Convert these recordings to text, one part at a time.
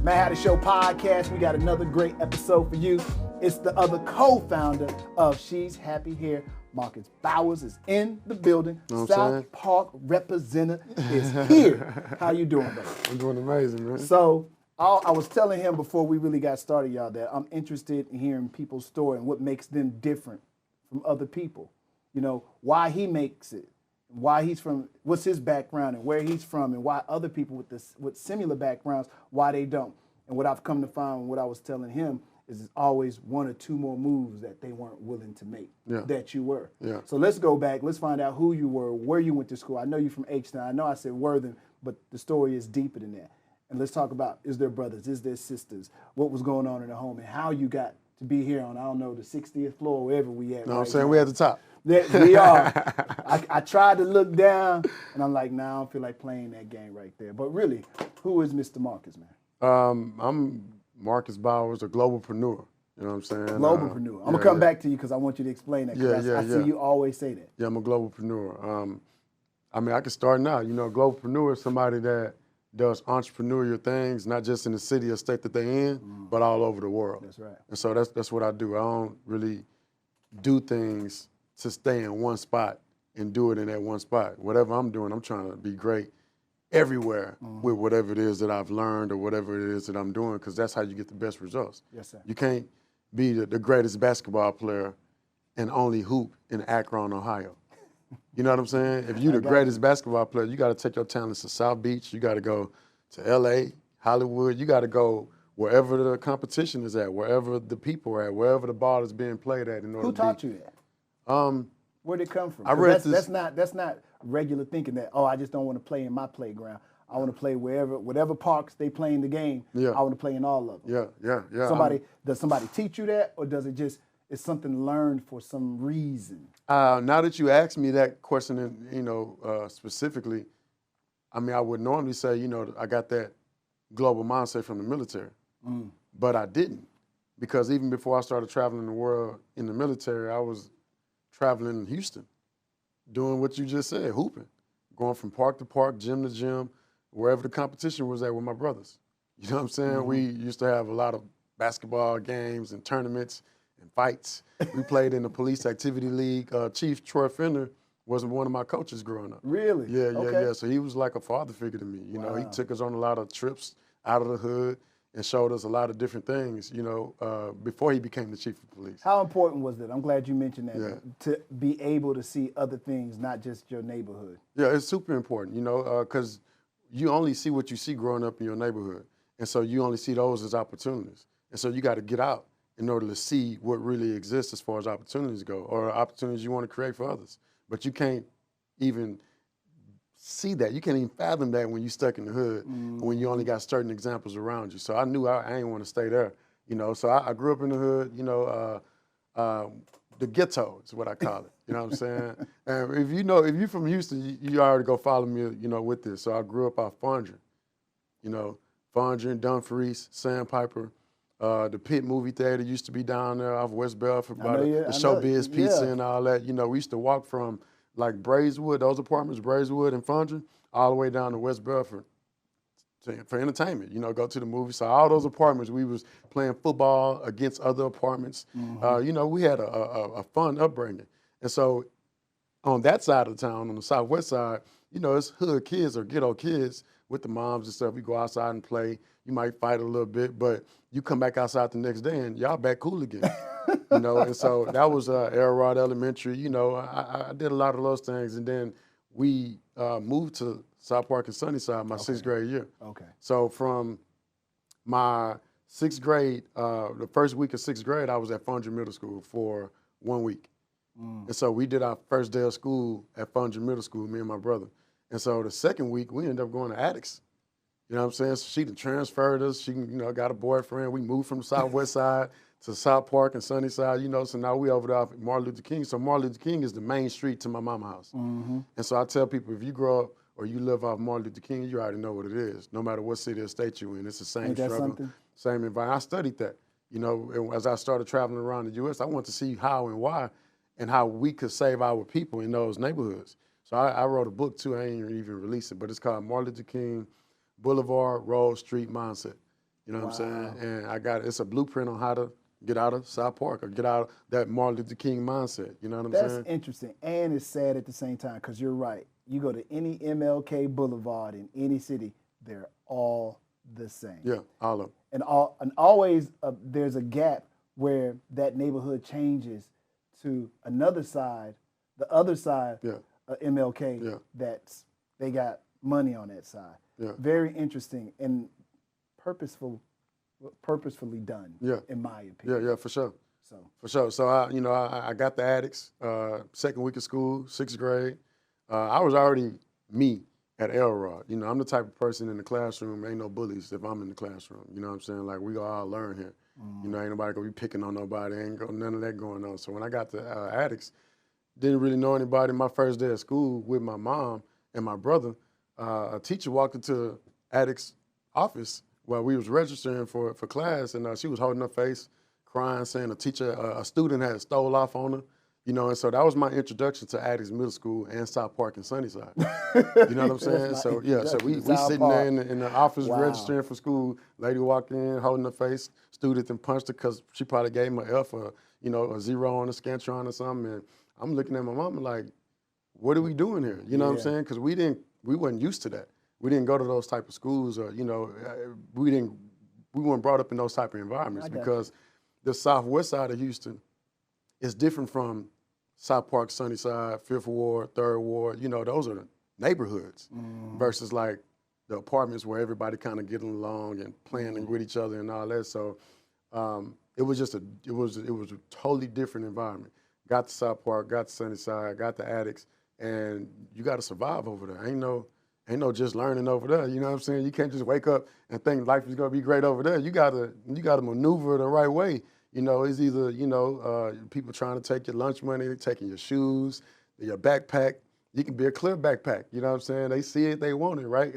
Man Had a Show podcast. We got another great episode for you. It's the other co-founder of She's Happy Here. Marcus Bowers is in the building. South Park representative is here. How you doing, buddy? I'm doing amazing, man. So I was telling him before we really got started, y'all, that I'm interested in hearing people's story and what makes them different from other people. You know, why he makes it, why he's from, what's his background and where he's from, and why other people with similar backgrounds, why they don't. And what I've come to find, what I was telling him, is there's always one or two more moves that they weren't willing to make, that you were. Yeah. So let's go back. Let's find out who you were, where you went to school. I know you're from H-Town. I know I said Worthing, but the story is deeper than that. And let's talk about, is there brothers, is there sisters, what was going on in the home, and how you got to be here on, I don't know, the 60th floor, wherever we at. No, I'm saying we at the top. We are. I tried to look down, and I'm like, nah, I don't feel like playing that game right there. But really, who is Mr. Marcus, man? I'm Marcus Bowers, a globalpreneur. You know what I'm saying? Globalpreneur. I'm going to come back to you because I want you to explain that, because I see you always say that. Yeah, I'm a globalpreneur. I mean, I can start now. You know, a globalpreneur is somebody that does entrepreneurial things, not just in the city or state that they're in, but all over the world. That's right. And so that's what I do. I don't really do things to stay in one spot and do it in that one spot. Whatever I'm doing, I'm trying to be great everywhere with whatever it is that I've learned or whatever it is that I'm doing, because that's how you get the best results. Yes, sir. You can't be the greatest basketball player and only hoop in Akron, Ohio. You know what I'm saying? If you're the greatest basketball player, you got to take your talents to South Beach. You got to go to L.A., Hollywood. You got to go wherever the competition is at, wherever the people are at, wherever the ball is being played at. In order Who taught you that? Where'd it come from? I read that's not regular thinking that, I just don't want to play in my playground. I want to play whatever parks they play in the game. Yeah. I want to play in all of them. Yeah. Does somebody teach you that, or does it just, it's something learned for some reason? Now that you asked me that question, specifically, I mean, I would normally say, I got that global mindset from the military, but I didn't, because even before I started traveling the world in the military, I was traveling in Houston, doing what you just said, hooping, going from park to park, gym to gym, wherever the competition was at with my brothers. You know what I'm saying? We used to have a lot of basketball games and tournaments and fights. We played in the police activity league. Chief Troy Fender was one of my coaches growing up. Really? Yeah. So he was like a father figure to me. You know, he took us on a lot of trips out of the hood and showed us a lot of different things, before he became the chief of police. How important was that? I'm glad you mentioned that, to be able to see other things, not just your neighborhood. Yeah, it's super important, because you only see what you see growing up in your neighborhood. And so you only see those as opportunities. And so you got to get out in order to see what really exists as far as opportunities go, or opportunities you want to create for others. But you can't even see that. You can't even fathom that when you're stuck in the hood, when you only got certain examples around you. So I knew I ain't want to stay there, So I grew up in the hood, the ghetto is what I call it. You know what I'm saying? And if you're from Houston, you already go follow me, with this. So I grew up off Fondren, Fondren, Dumfries, Sandpiper. The Pit movie theater used to be down there off West Belford by the Showbiz Pizza and all that. We used to walk from like Braeswood, those apartments, Braeswood and Fondren, all the way down to West Belford for entertainment. Go to the movie. So all those apartments, we was playing football against other apartments. We had a fun upbringing. And so on that side of the town, on the southwest side, it's hood kids or ghetto kids with the moms and stuff. We go outside and play. You might fight a little bit, but you come back outside the next day and y'all back cool again. And so that was Elrod Elementary. I did a lot of those things. And then we moved to South Park and Sunnyside my sixth grade year. Okay. So from my sixth grade, the first week of sixth grade, I was at Fondren Middle School for 1 week. And so we did our first day of school at Fondren Middle School, me and my brother. And so the second week, we ended up going to Addicts. You know what I'm saying? So she transferred us. She, got a boyfriend. We moved from the southwest side to South Park and Sunnyside, so now we over there off Martin Luther King. So Martin Luther King is the main street to my mama's house. And so I tell people, if you grow up or you live off Martin Luther King, you already know what it is. No matter what city or state you're in, it's the same struggle, same environment. I studied that. As I started traveling around the U.S., I wanted to see how and why and how we could save our people in those neighborhoods. So I wrote a book too. I ain't even released it, but it's called Martin Luther King Boulevard Road Street Mindset. You know what I'm saying? And it's a blueprint on how to get out of South Park or get out of that Martin Luther King mindset. You know what I'm saying? That's interesting, and it's sad at the same time because you're right. You go to any MLK Boulevard in any city, they're all the same. Yeah, all of them. And always there's a gap where that neighborhood changes to another side, the other side of MLK. That's they got money on that side. Yeah. Very interesting and purposefully done. Yeah. In my opinion. Yeah, for sure. For sure. So I got the addicts. Second week of school, 6th grade. I was already me at Elrod. You know, I'm the type of person in the classroom, ain't no bullies if I'm in the classroom. You know what I'm saying? Like, we all learn here. You know, ain't nobody gonna be picking on nobody. None of that going on. So when I got the addicts, didn't really know anybody. My first day of school with my mom and my brother, a teacher walked into addicts' office while we was registering for class, and she was holding her face, crying, saying a student had stole off on her. You know, and so that was my introduction to Addicts Middle School and South Park and Sunnyside. You know what I'm saying? So we sitting there in the office registering for school. Lady walked in, holding her face, student and punched her because she probably gave him an F or, you know, a 0 on the Scantron or something. And I'm looking at my mama like, what are we doing here? You know what I'm saying? Because we wasn't used to that. We didn't go to those type of schools, or, you know, we weren't brought up in those type of environments because the southwest side of Houston is different from South Park, Sunnyside, 5th Ward, 3rd Ward. You know, those are the neighborhoods versus like the apartments where everybody kind of getting along and playing with each other and all that. So it was a totally different environment. Got to South Park, got to Sunnyside, got the addicts, and you got to survive over there. Ain't no just learning over there. You know what I'm saying? You can't just wake up and think life is gonna be great over there. You gotta maneuver the right way. You know, it's either, you know, people trying to take your lunch money, taking your shoes, your backpack. You can be a clear backpack. You know what I'm saying? They see it, they want it, right?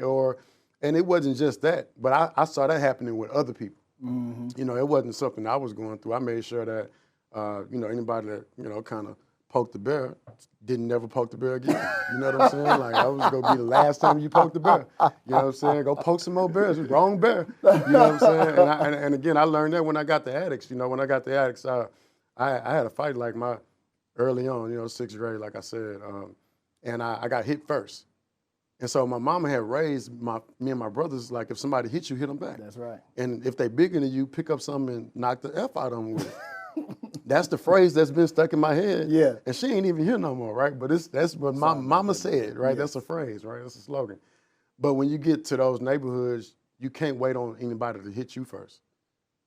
And it wasn't just that, but I saw that happening with other people. You know, it wasn't something I was going through. I made sure that, you know, anybody that, you know, kind of poked the bear didn't never poke the bear again. You know what I'm saying? Like, I was gonna be the last time you poked the bear. You know what I'm saying? Go poke some more bears. Wrong bear. You know what I'm saying? And again, I learned that when I got the addicts. You know, when I got the addicts, I had a fight like early on, you know, 6th grade, like I said, and I got hit first. And so my mama had raised me and my brothers, like, if somebody hit you, hit them back. That's right. And if they bigger than you, pick up something and knock the F out of them with it. That's the phrase that's been stuck in my head. Yeah. And she ain't even here no more, right? But that's what my mama said, right? Yes. That's a phrase, right? That's a slogan. But when you get to those neighborhoods, you can't wait on anybody to hit you first.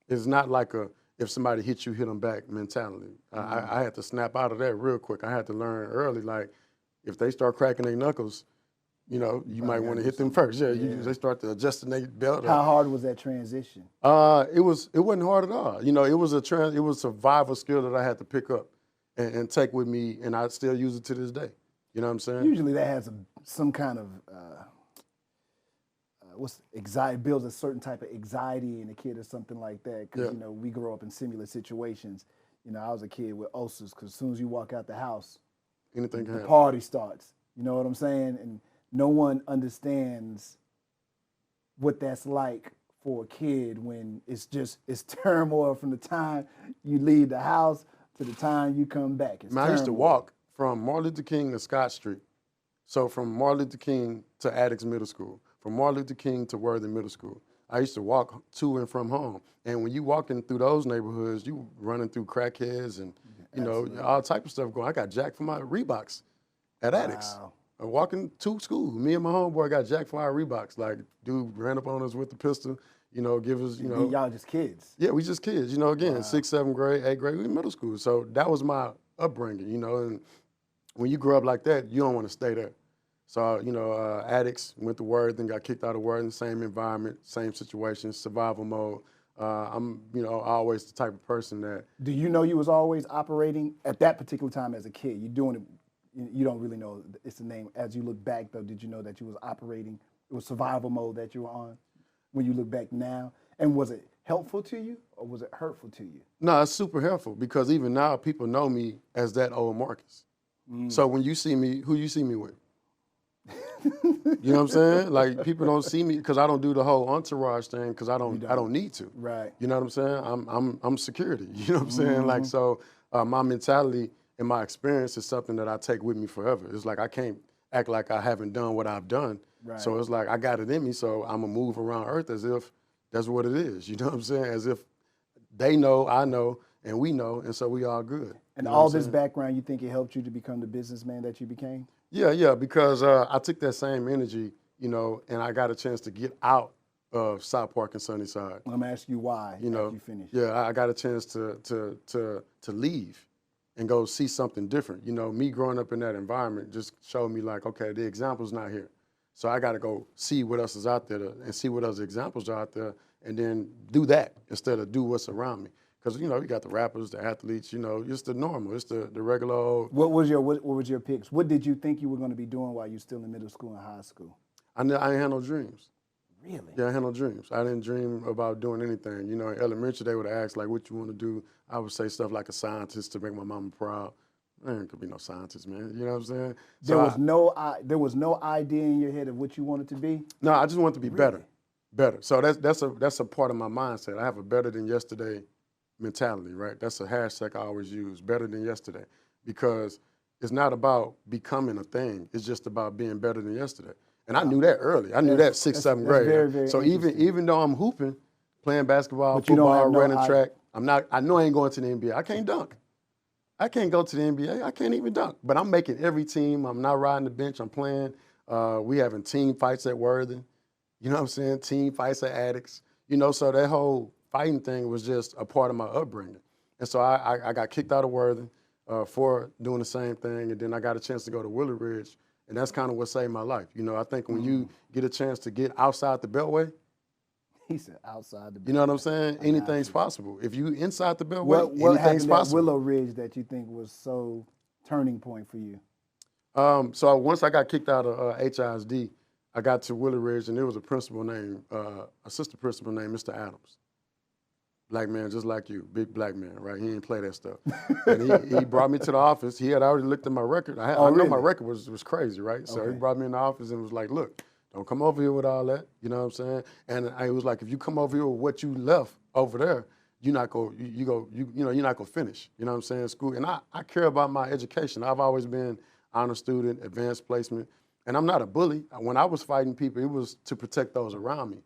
It's not like if somebody hits you, hit them back mentality. I had to snap out of that real quick. I had to learn early, like, if they start cracking their knuckles, you know, you might want to hit them first. Yeah, they start to adjust their belt. How hard was that transition? It wasn't hard at all. You know, it was a survival skill that I had to pick up and take with me, and I still use it to this day. You know what I'm saying? Usually that has some kind of anxiety, builds a certain type of anxiety in a kid or something like that. Because you know, we grow up in similar situations. You know, I was a kid with ulcers because as soon as you walk out the house, anything can happen. The party starts. You know what I'm saying? And no one understands what that's like for a kid when it's turmoil from the time you leave the house to the time you come back. I used to walk from Martin Luther King to Scott Street. So from Martin Luther King to Addicts Middle School, from Martin Luther King to Worthing Middle School. I used to walk to and from home. And when you walking through those neighborhoods, you running through crackheads and, you know, all type of stuff going. I got jacked for my Reeboks at Addicts. Walking to school, me and my homeboy got jacked for our Reeboks. Like, dude ran up on us with the pistol, you know, give us, you know. Y'all just kids. Yeah, we just kids, you know, again, 6th, 7th grade, 8th grade, we in middle school. So that was my upbringing, you know, and when you grow up like that, you don't want to stay there. So, you know, addicts, went to Worthing, got kicked out of Worthing, same environment, same situation, survival mode. I'm, you know, always the type of person that. Do you know you was always operating at that particular time as a kid? You're doing it. You don't really know it's the name. As you look back, though, did you know that you was operating? It was survival mode that you were on when you look back now? And was it helpful to you or was it hurtful to you? No, it's super helpful because even now people know me as that old Marcus. So when you see me, who you see me with? You know what I'm saying? Like people don't see me because I don't do the whole entourage thing because I don't need to. Right. You know what I'm saying? I'm security. You know what I'm saying? Like so, my mentality and my experience is something that I take with me forever. It's like I can't act like I haven't done what I've done. Right. So it's like I got it in me. So I'm gonna move around Earth as if that's what it is. You know what I'm saying? As if they know, I know, and we know, and so we all good. And you know all this background, you think it helped you to become the businessman that you became? Yeah, because I took that same energy, you know, and I got a chance to get out of South Park and Sunnyside. I'm gonna ask you why You know, after you finish. yeah, I got a chance to leave and go see something different. You know, me growing up in that environment just showed me like, okay, the example's not here. So I got to go see what else is out there and see what other examples are out there and then do that instead of do what's around me. Because, you know, you got the rappers, the athletes, you know, it's the normal, it's the regular old. What was your picks? What did you think you were going to be doing while you were still in middle school and high school? I ain't had no dreams. Really? Yeah, I had no dreams. I didn't dream about doing anything. You know, in elementary, they would ask, like, what you want to do? I would say stuff like a scientist to make my mama proud. Man, could be no scientist, man. You know what I'm saying? There was no idea in your head of what you wanted to be? No, I just want to be better. So that's a part of my mindset. I have a better than yesterday mentality, right? That's a hashtag I always use, better than yesterday, because it's not about becoming a thing. It's just about being better than yesterday. And I knew that early. I knew that sixth, seventh grade. Very, very so even though I'm hooping, playing basketball, but football, running track, I know I ain't going to the NBA. I can't dunk. I can't go to the NBA. I can't even dunk. But I'm making every team. I'm not riding the bench. I'm playing. We having team fights at Worthing. You know what I'm saying? Team fights at Addicts. You know, so that whole fighting thing was just a part of my upbringing. And so I got kicked out of Worthing for doing the same thing. And then I got a chance to go to Willow Ridge. And that's kind of what saved my life. You know, I think when you get a chance to get outside the Beltway. He said outside the Beltway. You know what I'm saying? Anything's possible. If you inside the Beltway, what anything's happened possible. at Willow Ridge that you think was so turning point for you? So once I got kicked out of HISD, I got to Willow Ridge, and there was a principal named, assistant principal named Mr. Adams. Black man, just like you, big black man, right? He didn't play that stuff. And he brought me to the office. He had already looked at my record. I know my record was crazy, right? So he brought me in the office and was like, look, don't come over here with all that. You know what I'm saying? And I was like, if you come over here with what you left over there, you're not gonna finish. You know what I'm saying? School. And I care about my education. I've always been honor student, advanced placement. And I'm not a bully. When I was fighting people, it was to protect those around me.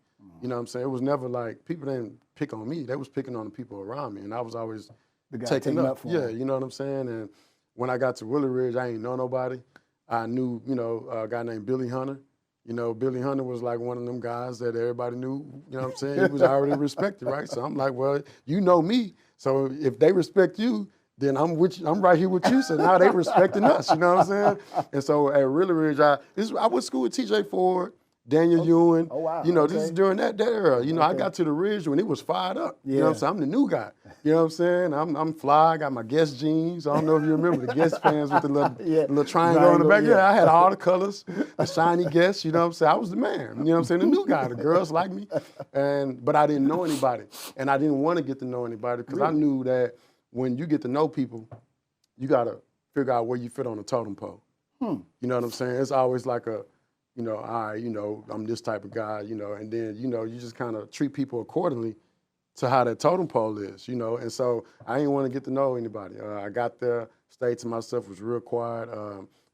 You know what I'm saying? It was never like, people didn't pick on me. They was picking on the people around me. And I was always the guy taking up for yeah, him. you know what I'm saying? And when I got to Willow Ridge, I ain't know nobody. I knew, you know, a guy named Billy Hunter. You know, Billy Hunter was like one of them guys that everybody knew, you know what I'm saying? He was already respected, right? So I'm like, well, you know me. So if they respect you, then I'm right here with you. So now they respecting us, you know what I'm saying? And so at Willow Ridge, I went to school with TJ Ford, Daniel Ewing. Oh, wow. You know, this is during that era. You know, I got to the Ridge when it was fired up. Yeah. You know what I'm saying? I'm the new guy. You know what I'm saying? I'm fly. I got my Guess jeans. I don't know if you remember the Guess pants with the little triangle on the back. Yeah, I had all the colors, the shiny Guess. You know what I'm saying? I was the man. You know what I'm saying? The new guy. The girls like me. But I didn't know anybody. And I didn't want to get to know anybody because I knew that when you get to know people, you got to figure out where you fit on the totem pole. You know what I'm saying? It's always like you know, I'm this type of guy, you know, and then, you know, you just kind of treat people accordingly to how that totem pole is, you know, and so I didn't want to get to know anybody. I got there, stayed to myself, was real quiet.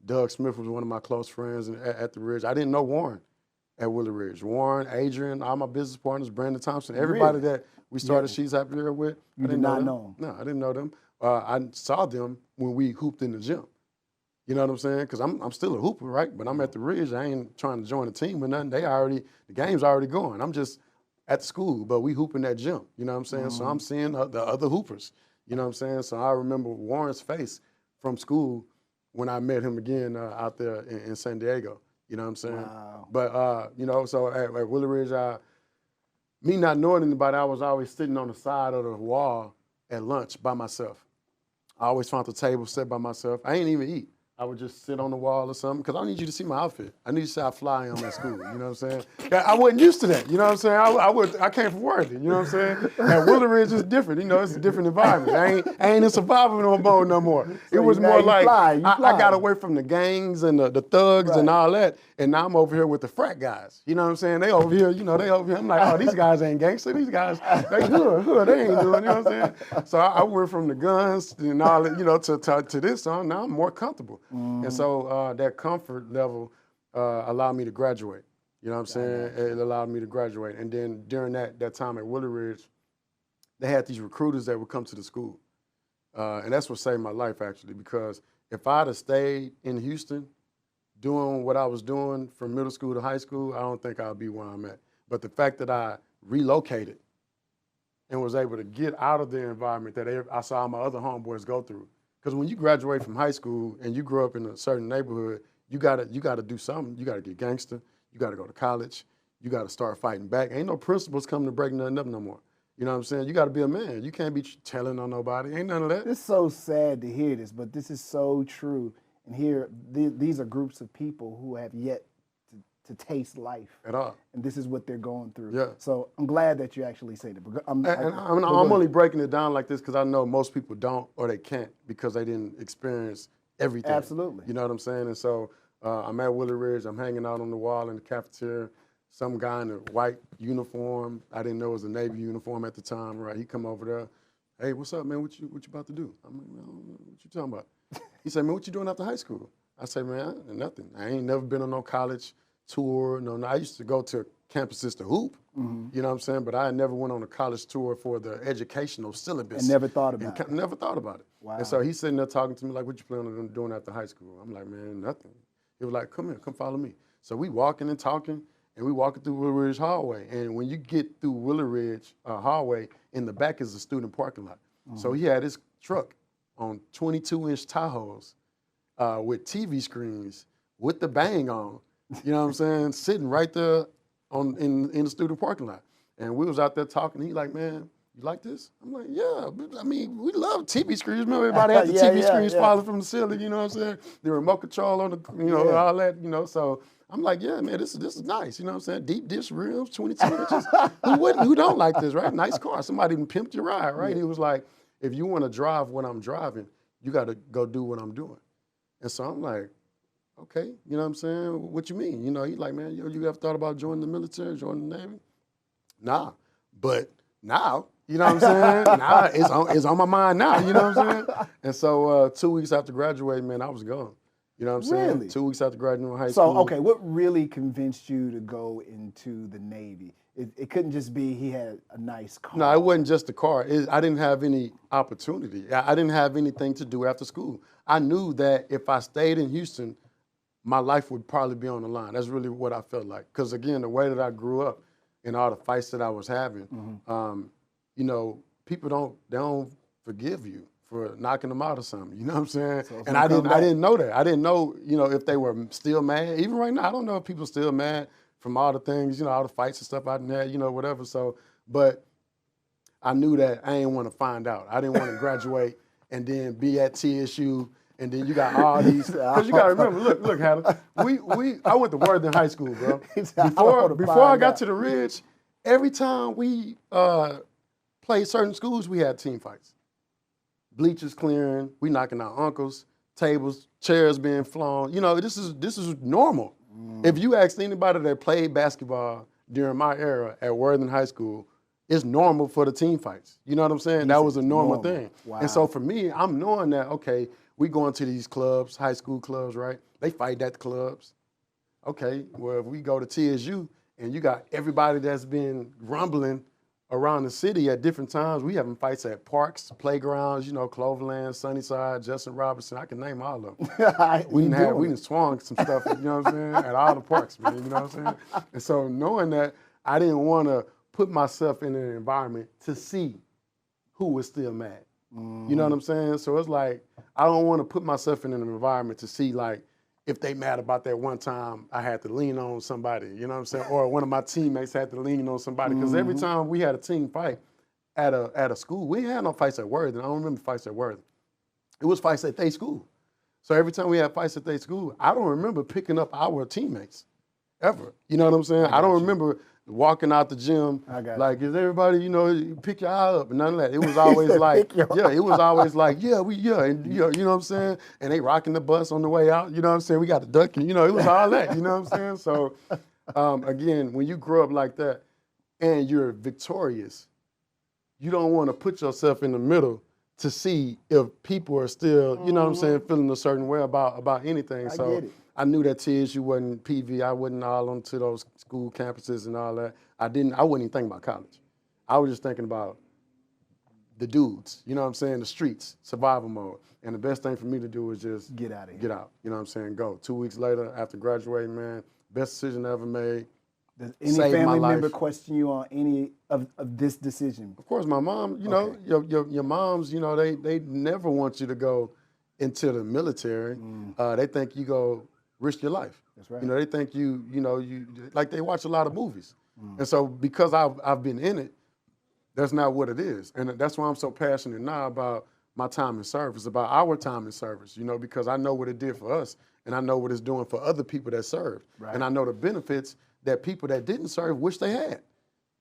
Doug Smith was one of my close friends at the Ridge. I didn't know Warren at Willow Ridge. Warren, Adrian, all my business partners, Brandon Thompson, everybody that we started She's Happy Here with. You did not know them? No, I didn't know them. I saw them when we hooped in the gym. You know what I'm saying? Because I'm still a hooper, right? But I'm at the Ridge. I ain't trying to join a team or nothing. The game's already going. I'm just at the school, but we hooping that gym. You know what I'm saying? So I'm seeing the other hoopers. You know what I'm saying? So I remember Warren's face from school when I met him again out there in San Diego. You know what I'm saying? Wow. But, you know, so at Willow Ridge, me not knowing anybody, I was always sitting on the side of the wall at lunch by myself. I always found the table set by myself. I ain't even eat. I would just sit on the wall or something, because I need you to see my outfit. I need you to see how fly I am in school, you know what I'm saying? I wasn't used to that, you know what I'm saying? I came from Worthing, you know what I'm saying? And Willow Ridge is different, you know, it's a different environment. I ain't in survival mode no more. So it was now more you like, fly. I got away from the gangs and the thugs and Right. all that, and now I'm over here with the frat guys, you know what I'm saying? They over here, I'm like, oh, these guys ain't gangster, these guys, they hood, they ain't doing, you know what I'm saying? So I went from the guns and all that, you know, to this, so now I'm more comfortable. And so that comfort level allowed me to graduate. You know what I'm saying? It allowed me to graduate. And then during that time at Willow Ridge, they had these recruiters that would come to the school. And that's what saved my life, actually, because if I'd have stayed in Houston doing what I was doing from middle school to high school, I don't think I'd be where I'm at. But the fact that I relocated and was able to get out of the environment that I saw my other homeboys go through. Because when you graduate from high school and you grow up in a certain neighborhood, you gotta do something. You gotta get gangster. You gotta go to college. You gotta start fighting back. Ain't no principals coming to break nothing up no more. You know what I'm saying? You gotta be a man. You can't be telling on nobody. Ain't none of that. It's so sad to hear this, but this is so true. And here, these are groups of people who have yet to taste life At all. and this is what they're going through. Yeah. So I'm glad that you actually say that. I'm only breaking it down like this because I know most people don't or they can't because they didn't experience everything. Absolutely. You know what I'm saying? And so I'm at Willow Ridge. I'm hanging out on the wall in the cafeteria. Some guy in a white uniform. I didn't know it was a Navy uniform at the time. Right? He come over there. Hey, what's up, man? What you about to do? I'm like, man, I don't know. What you talking about? He said, man, what you doing after high school? I said, man, nothing. I ain't never been on no college tour. No. I used to go to campuses to hoop. You know what I'm saying? But I never went on a college tour for the educational syllabus. And never thought about it. Never thought about it. Wow. And so he's sitting there talking to me like, what you planning on doing after high school? I'm like, man, nothing. He was like, come here, come follow me. So we walking and talking, and we walking through Willow Ridge hallway. And when you get through Willow Ridge hallway, in the back is the student parking lot. So he had his truck on 22-inch Tahoes with TV screens with the bang on, you know what I'm saying, sitting right there in the student parking lot. And we was out there talking. He like, man, you like this? I'm like, yeah. I mean, we love TV screens. Remember, everybody had the TV screens falling from the ceiling, you know what I'm saying? The remote control on the, all that, So I'm like, yeah, man, this is nice, you know what I'm saying? Deep dish rims, 22 inches. Who don't like this, right? Nice car. Somebody even pimped your ride, right? He was like, if you want to drive what I'm driving, you got to go do what I'm doing. And so I'm like, okay, you know what I'm saying? What you mean? He's like, man, you ever thought about joining the military, joining the Navy? Nah, but now, you know what I'm saying? Now it's on my mind now, you know what I'm saying? And so 2 weeks after graduating, man, I was gone. You know what I'm saying? Really? 2 weeks after graduating high school. So, okay, what really convinced you to go into the Navy? It couldn't just be he had a nice car. No, it wasn't just the car. I didn't have any opportunity. I didn't have anything to do after school. I knew that if I stayed in Houston, my life would probably be on the line. That's really what I felt like. Because again, the way that I grew up and all the fights that I was having, people don't forgive you for knocking them out or something. You know what I'm saying? So and I didn't know that. I didn't know, if they were still mad. Even right now, I don't know if people are still mad from all the things, all the fights and stuff I done had, whatever. So, but I knew that I didn't want to find out. I didn't want to graduate and then be at TSU. And then you got all these, because you got to remember, look, Hannah, I went to Worthing High School, bro. Before I got to the Ridge, every time we played certain schools, we had team fights. Bleachers clearing, we knocking out uncles, tables, chairs being flown. This is normal. If you asked anybody that played basketball during my era at Worthing High School, it's normal for the team fights. You know what I'm saying? That was a normal thing. Wow. And so for me, I'm knowing that, okay, we going to these clubs, high school clubs, right? They fight at the clubs. Okay, well, if we go to TSU and you got everybody that's been rumbling around the city at different times, we having fights at parks, playgrounds, Cloverland, Sunnyside, Justin Robertson, I can name all of them. we done swung some stuff, you know what I'm saying, at all the parks, man, you know what I'm saying? And so knowing that, I didn't want to put myself in an environment to see who was still mad. You know what I'm saying? So it's like, I don't want to put myself in an environment to see like, if they mad about that one time I had to lean on somebody, you know what I'm saying? Or one of my teammates had to lean on somebody. Because every time we had a team fight at a school, we ain't had no fights at Worthing. I don't remember fights at Worthing. It was fights at their school. So every time we had fights at their school, I don't remember picking up our teammates ever. You know what I'm saying? I don't remember walking out the gym like, is everybody, pick your eye up and none of that. It was always like, it was always like, and you know what I'm saying? And they rocking the bus on the way out, you know what I'm saying? We got the ducking, it was all that, you know what I'm saying? So again, when you grow up like that and you're victorious, you don't want to put yourself in the middle to see if people are still, you know what I'm saying, feeling a certain way about anything. So I knew that TSU wasn't PV. I wasn't all onto those school campuses and all that. I wasn't even thinking about college. I was just thinking about the dudes, you know what I'm saying, the streets, survival mode. And the best thing for me to do was just get out of here. Get out, you know what I'm saying, go. 2 weeks later, after graduating, man, best decision I ever made. Does any family member question you on any of this decision? Of course, my mom, your moms, they never want you to go into the military. They think you go risk your life. That's right. They think you like they watch a lot of movies. And so because I've been in it, that's not what it is. And that's why I'm so passionate now about my time in service, about our time in service, because I know what it did for us and I know what it's doing for other people that served. Right. And I know the benefits that people that didn't serve wish they had.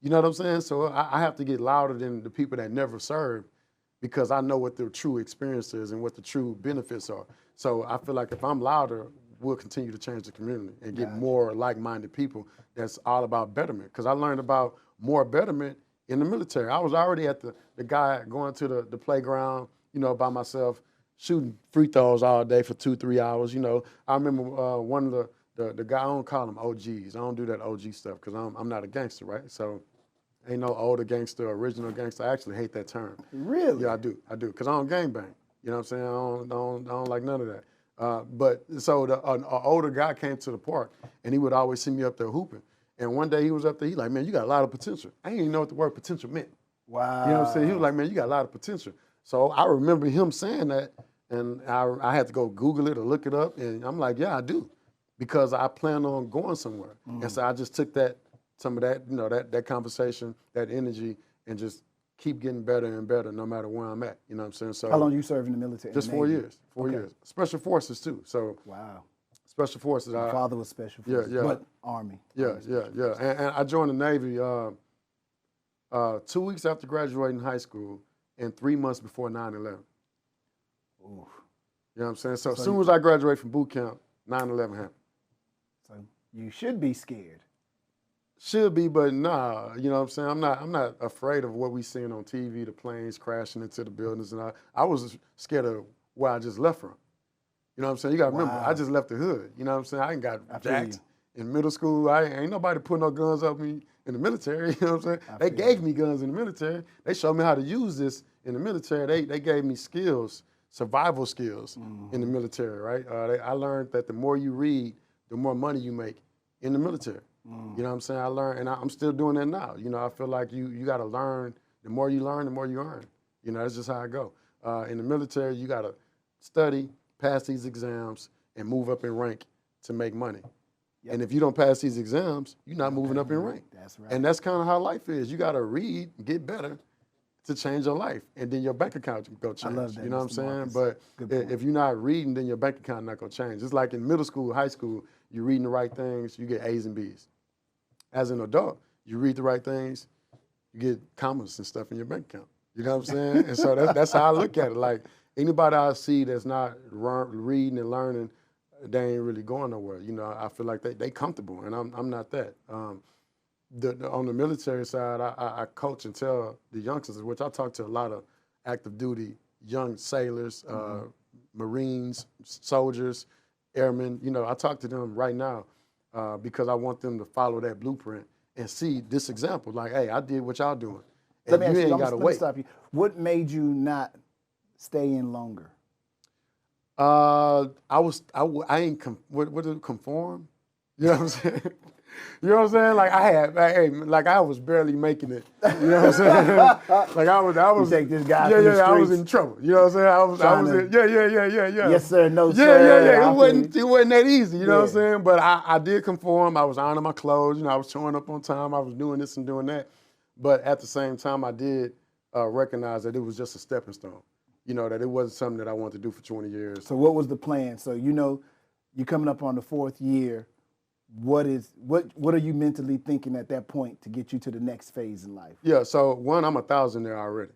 You know what I'm saying? So I have to get louder than the people that never served because I know what the true experience is and what the true benefits are. So I feel like if I'm louder, we'll continue to change the community and get more like-minded people that's all about betterment. Because I learned about more betterment in the military. I was already at the guy going to the playground, by myself, shooting free throws all day for 2-3 hours. I remember one of the guy, I don't call them OGs. I don't do that OG stuff because I'm not a gangster, right? So ain't no older gangster, original gangster. I actually hate that term. Really? Yeah, I do. Because I don't gangbang. You know what I'm saying? I don't like none of that. But so an older guy came to the park and he would always see me up there hooping. And one day he was up there, he like, man, you got a lot of potential. I didn't even know what the word potential meant. Wow. You know what I'm saying? He was like, man, you got a lot of potential. So I remember him saying that, and I had to go Google it or look it up, and I'm like, yeah, I do, because I plan on going somewhere. And so I just took some of that, that conversation, that energy, and just keep getting better and better no matter where I'm at. You know what I'm saying? So how long you served in the military? Just 4 years. 4 years. Special Forces too. So wow. Special Forces. My father was Special Forces, but Army. Yeah. And I joined the Navy 2 weeks after graduating high school and 3 months before 9/11. Ooh. You know what I'm saying? So as soon as I graduated from boot camp, 9/11 happened. So you should be scared. Should be, but nah. You know what I'm saying? I'm not afraid of what we seeing on TV, the planes crashing into the buildings, and I was scared of where I just left from. You know what I'm saying? You got to remember, I just left the hood. You know what I'm saying? I ain't got jacked in middle school. Ain't nobody putting no guns up me in the military. You know what I'm saying? They gave me guns in the military. They showed me how to use this in the military. They gave me skills, survival skills in the military, right? I learned that the more you read, the more money you make in the military. You know what I'm saying? I learned, and I'm still doing that now. I feel like you got to learn. The more you learn, the more you earn. That's just how I go. In the military, you got to study, pass these exams, and move up in rank to make money. Yep. And if you don't pass these exams, you're not moving up in rank. That's right. And that's kind of how life is. You got to read, get better to change your life, and then your bank account can go change. I love that. You know what I'm saying? But if you're not reading, then your bank account not going to change. It's like in middle school, high school, you're reading the right things, you get A's and B's. As an adult, you read the right things, you get commas and stuff in your bank account. You know what I'm saying? And so that's how I look at it. Like anybody I see that's not reading and learning, they ain't really going nowhere. I feel like they comfortable, and I'm not that. On the military side, I coach and tell the youngsters, which I talk to a lot of active duty young sailors, Marines, soldiers, airmen. I talk to them right now because I want them to follow that blueprint and see this example. Like, hey, I did what y'all doing. Let me ask you, let me stop you. What made you not stay in longer? I ain't what did it conform? You know what I'm saying? You know what I'm saying? Like I was barely making it. You know what I'm saying? Like I was. You take this guy. Yeah, I was in trouble. You know what I'm saying? I was in, yeah. Yes sir, no sir. Yeah. It wasn't that easy. You know what I'm saying? But I did conform. I was honoring my clothes. I was showing up on time. I was doing this and doing that. But at the same time, I did recognize that it was just a stepping stone. you know, that it wasn't something that I wanted to do for 20 years. So what was the plan? So you know, you're coming up on the 4th year. What are you mentally thinking at that point to get you to the next phase in life? Yeah, so one, I'm 1,000 there already.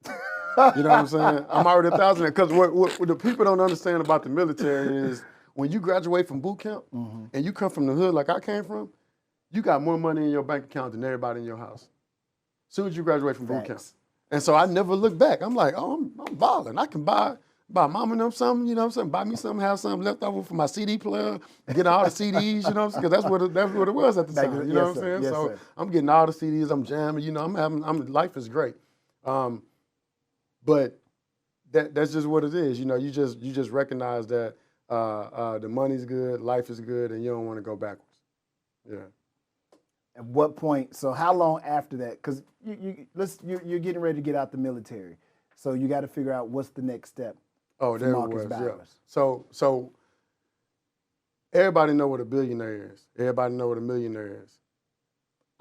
You know what I'm saying? I'm already 1,000 there. Because what the people don't understand about the military is when you graduate from boot camp and you come from the hood like I came from, you got more money in your bank account than everybody in your house. As soon as you graduate from boot camp. And so I never look back. I'm like, oh, I'm balling. I can buy mom and them something, you know what I'm saying? Buy me something, have something left over for my CD player, get all the CDs, you know what I'm saying? Because that's what it was at the time, you know what I'm saying? Yes, so sir. I'm getting all the CDs, I'm jamming, you know, life is great. But that's just what it is, you know, you just recognize that the money's good, life is good, and you don't want to go backwards. Yeah. At what point? So how long after that? Because you're getting ready to get out the military, so you got to figure out what's the next step. Oh, there it was. Yeah. So everybody know what a billionaire is. Everybody know what a millionaire is.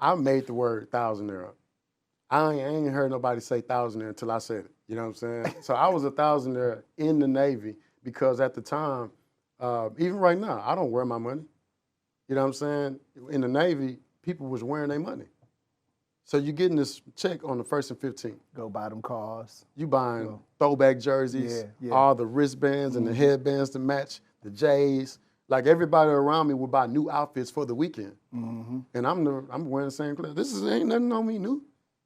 I made the word thousandaire up. I ain't heard nobody say thousandaire until I said it. You know what I'm saying? So I was a thousandaire in the Navy because at the time, even right now, I don't wear my money. You know what I'm saying? In the Navy, people was wearing their money. So you're getting this check on the 1st and 15th. Go buy them cars. You buying throwback jerseys, all the wristbands and the headbands to match, the J's. Like everybody around me would buy new outfits for the weekend. And I'm wearing the same clothes. Ain't nothing on me new.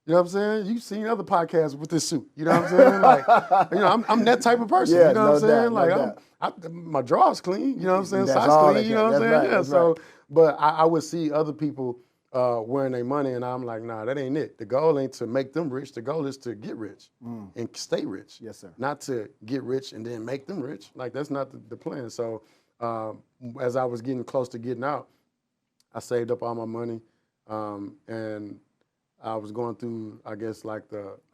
You know what I'm saying? You've seen other podcasts with this suit. You know what I'm saying? Like, you know, I'm that type of person. You know what I'm saying? Like, my drawers clean. You know what I'm saying? Socks clean. You know what I'm saying? Yeah. So, but I would see other people wearing their money, and I'm like, nah, that ain't it. The goal ain't to make them rich. The goal is to get rich and stay rich. Yes, sir. Not to get rich and then make them rich. Like, that's not the plan. So as I was getting close to getting out, I saved up all my money, and I was going through, I guess, like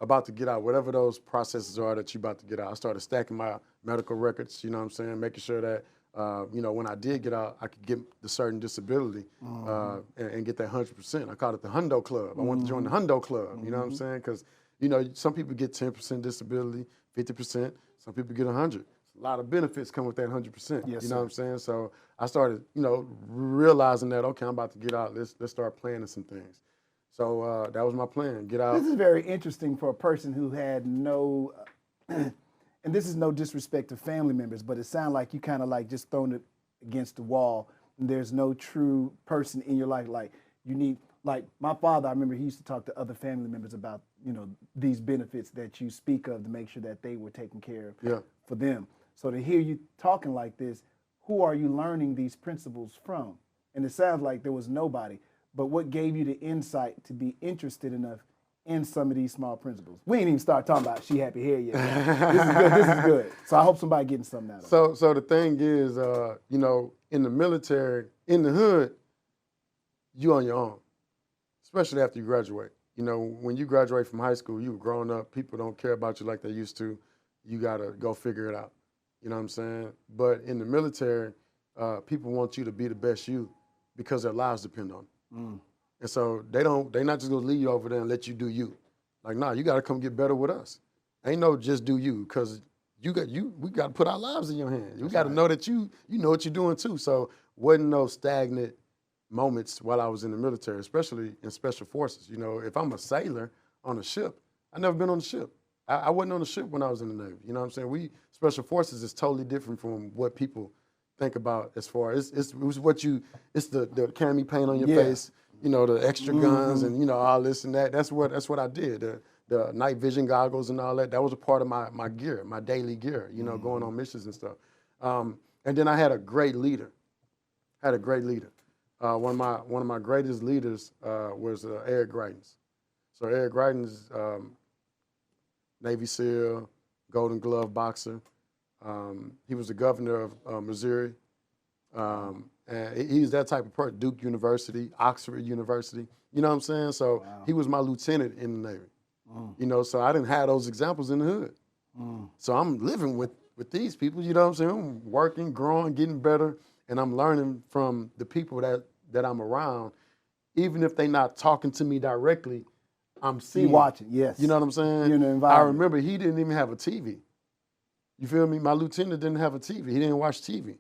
about to get out, whatever those processes are that you're about to get out. I started stacking my medical records, you know what I'm saying, making sure that, you know, when I did get out, I could get the certain disability and get that 100%. I called it the Hundo Club. I wanted to join the Hundo Club, you know what I'm saying? Because, you know, some people get 10% disability, 50%. Some people get 100. A lot of benefits come with that 100%. Yes, you know what I'm saying? So I started, you know, realizing that, okay, I'm about to get out. Let's start planning some things. So that was my plan, get out. This is very interesting for a person who had no, and this is no disrespect to family members, but it sounds like you kind of like just thrown it against the wall, and there's no true person in your life. Like you need, like my father, I remember he used to talk to other family members about, you know, these benefits that you speak of to make sure that they were taken care of for them. So to hear you talking like this, who are you learning these principles from? And it sounds like there was nobody. But what gave you the insight to be interested enough in some of these small principles? We ain't even start talking about She Happy Hair yet. This is good. This is good. So I hope somebody getting something out of it. So the thing is, you know, in the military, in the hood, you on your own, especially after you graduate. You know, when you graduate from high school, you were growing up. People don't care about you like they used to. You got to go figure it out. You know what I'm saying? But in the military, people want you to be the best you because their lives depend on it. And so they're not just gonna leave you over there and let you do you. Like, nah, you gotta come get better with us. Ain't no just do you, because we gotta put our lives in your hands. You gotta know that you know what you're doing too. So wasn't no stagnant moments while I was in the military, especially in special forces. You know, if I'm a sailor on a ship, I never been on a ship. I wasn't on a ship when I was in the Navy. You know what I'm saying? Special forces is totally different from what people think about as far as it's the cami paint on your face, you know, the extra guns and, you know, all this and that. That's what I did. The night vision goggles and all that. That was a part of my gear, my daily gear, you know, going on missions and stuff. And then I had a great leader. One of my greatest leaders was Eric Greitens. So Eric Greitens, Navy SEAL, Golden Glove boxer. He was the governor of Missouri. And he's that type of person, Duke University, Oxford University. You know what I'm saying? So he was my lieutenant in the Navy. You know, so I didn't have those examples in the hood. So I'm living with these people, you know what I'm saying? I'm working, growing, getting better, and I'm learning from the people that I'm around. Even if they're not talking to me directly, I'm seeing. You watching, yes. You know what I'm saying? You're in the I environment. remember he didn't even have a TV. You feel me? My lieutenant didn't have a TV. He didn't watch TV.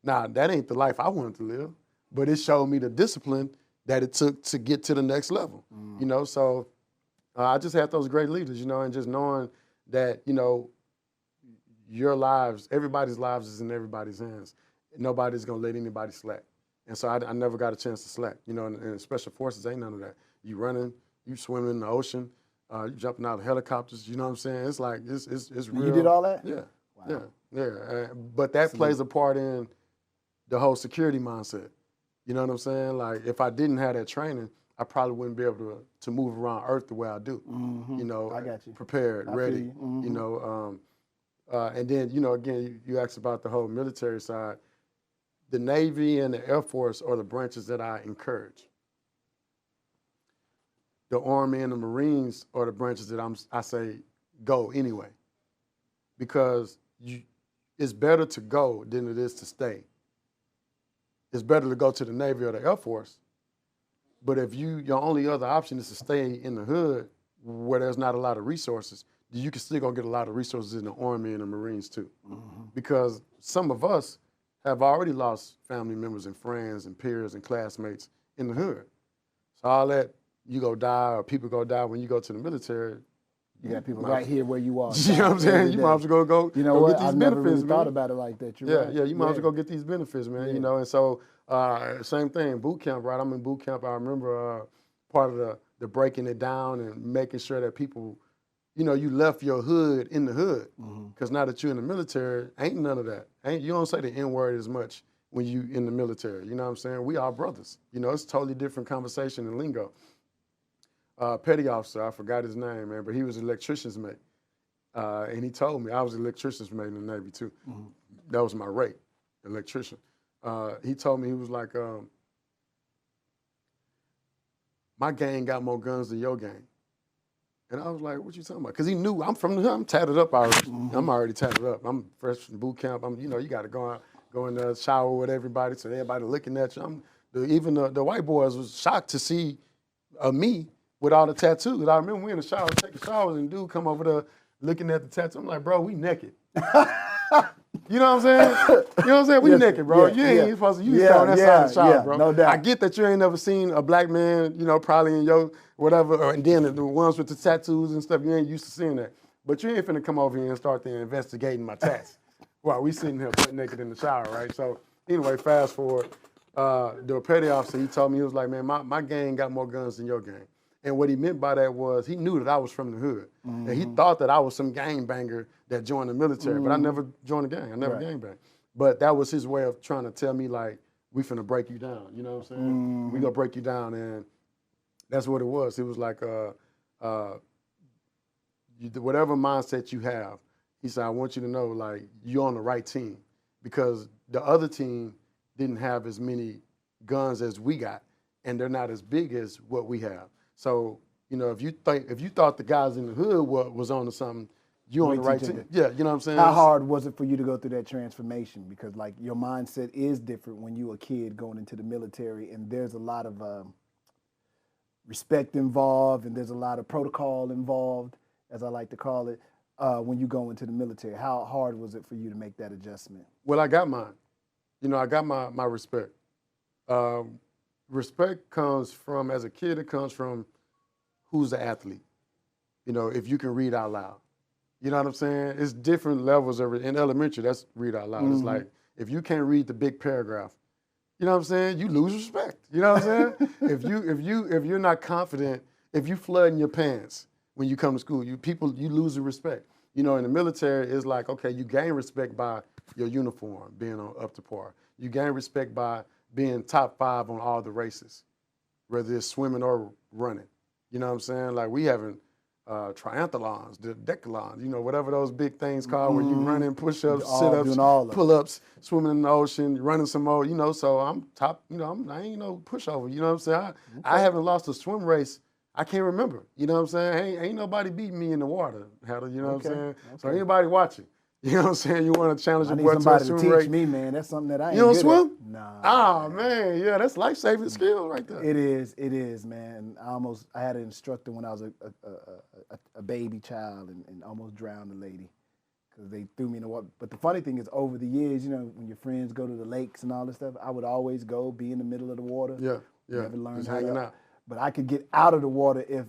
Now, that ain't the life I wanted to live, but it showed me the discipline that it took to get to the next level, you know? So I just had those great leaders, you know, and just knowing that, you know, your lives, everybody's lives is in everybody's hands. Nobody's gonna let anybody slack. And so I never got a chance to slack, you know, and Special Forces ain't none of that. You running, you swimming in the ocean, you jumping out of helicopters, you know what I'm saying? It's like, it's real. You did all that? Yeah, Wow. yeah. But that plays a part in the whole security mindset. You know what I'm saying? Like, if I didn't have that training, I probably wouldn't be able to move around Earth the way I do. You know, I got you. Prepared, ready. You. You know, and then, you know, again, you asked about the whole military side. The Navy and the Air Force are the branches that I encourage. The Army and the Marines are the branches that I say go anyway, because it's better to go than it is to stay. It's better to go to the Navy or the Air Force, but if your only other option is to stay in the hood where there's not a lot of resources, you can still go get a lot of resources in the Army and the Marines too. Because some of us have already lost family members and friends and peers and classmates in the hood. So all that, you go die or people go die when you go to the military. You got people right here where you are. You know what I'm saying? You might as well go you know go what? get these I've benefits, never really man. thought about it like that. You're right. Yeah, you might as well go get these benefits, man. You know, and so same thing, boot camp, right? I'm in boot camp. I remember part of the breaking it down and making sure that people, you know, you left your hood in the hood. Because now that you're in the military, ain't none of that. You don't say the N-word as much when you in the military. You know what I'm saying? We are brothers. You know, it's a totally different conversation and lingo. Petty officer, I forgot his name, man, but he was an electrician's mate. And he told me, I was an electrician's mate in the Navy too. That was my rate, electrician. He told me, he was like, my gang got more guns than your gang. And I was like, what you talking about? Because he knew I'm from the hood, I'm tatted up already. I'm already tatted up. I'm fresh from boot camp. You know, you got to go in the shower with everybody, so everybody looking at you. Even the white boys was shocked to see me with all the tattoos. I remember we in the shower, taking showers, and dude come over there looking at the tattoo. I'm like, bro, we naked. You know what I'm saying? You know what I'm saying? We naked, bro. You ain't supposed to use that on that side of the shower, bro. No doubt. I get that you ain't never seen a black man, you know, probably in your whatever, and then the ones with the tattoos and stuff, you ain't used to seeing that. But you ain't finna come over here and start investigating my tats while we sitting here butt naked in the shower, right? So anyway, fast forward. The petty officer, he told me, he was like, man, my gang got more guns than your gang. And what he meant by that was he knew that I was from the hood. And he thought that I was some gangbanger that joined the military, but I never joined a gang. I never gangbanged. But that was his way of trying to tell me, like, we finna break you down. You know what I'm saying? We gonna break you down. And that's what it was. It was like, whatever mindset you have, he said, I want you to know, like, you're on the right team. Because the other team didn't have as many guns as we got, and they're not as big as what we have. So, you know, if you thought the guys in the hood was on to something, you on the right team. Yeah, you know what I'm saying? How hard was it for you to go through that transformation? Because, like, your mindset is different when you were a kid going into the military, and there's a lot of respect involved, and there's a lot of protocol involved, as I like to call it, when you go into the military. How hard was it for you to make that adjustment? Well, I got mine. You know, I got my respect. Respect comes from, as a kid, it comes from who's the athlete. You know, if you can read out loud. You know what I'm saying? It's different levels of it. In elementary, that's read out loud. It's like, if you can't read the big paragraph, you know what I'm saying? You lose respect. You know what I'm saying? if you're not confident, if you flood in your pants when you come to school, you lose the respect. You know, in the military, it's like, okay, you gain respect by your uniform being up to par. You gain respect by being top 5 on all the races, whether it's swimming or running. You know what I'm saying? Like, we having triathlons, the decathlons, you know, whatever those big things called, where you running, push-ups, sit-ups, pull-ups, swimming in the ocean, running some more, you know, so I'm top, you know, I ain't no pushover, you know what I'm saying? I haven't lost a swim race, I can't remember, you know what I'm saying? Ain't nobody beating me in the water, Heather, you know what I'm saying? So anybody watching, you know what I'm saying? You want to challenge your boy to a swim race. I need somebody to teach me, man. That's something that I ain't You don't good swim? at. Nah. Ah, man, yeah, that's life-saving skill right there. It is, man. I had an instructor when I was a baby child and almost drowned a lady because they threw me in the water. But the funny thing is, over the years, you know, when your friends go to the lakes and all this stuff, I would always go, be in the middle of the water. Yeah, Never learned just how hanging to, out. But I could get out of the water if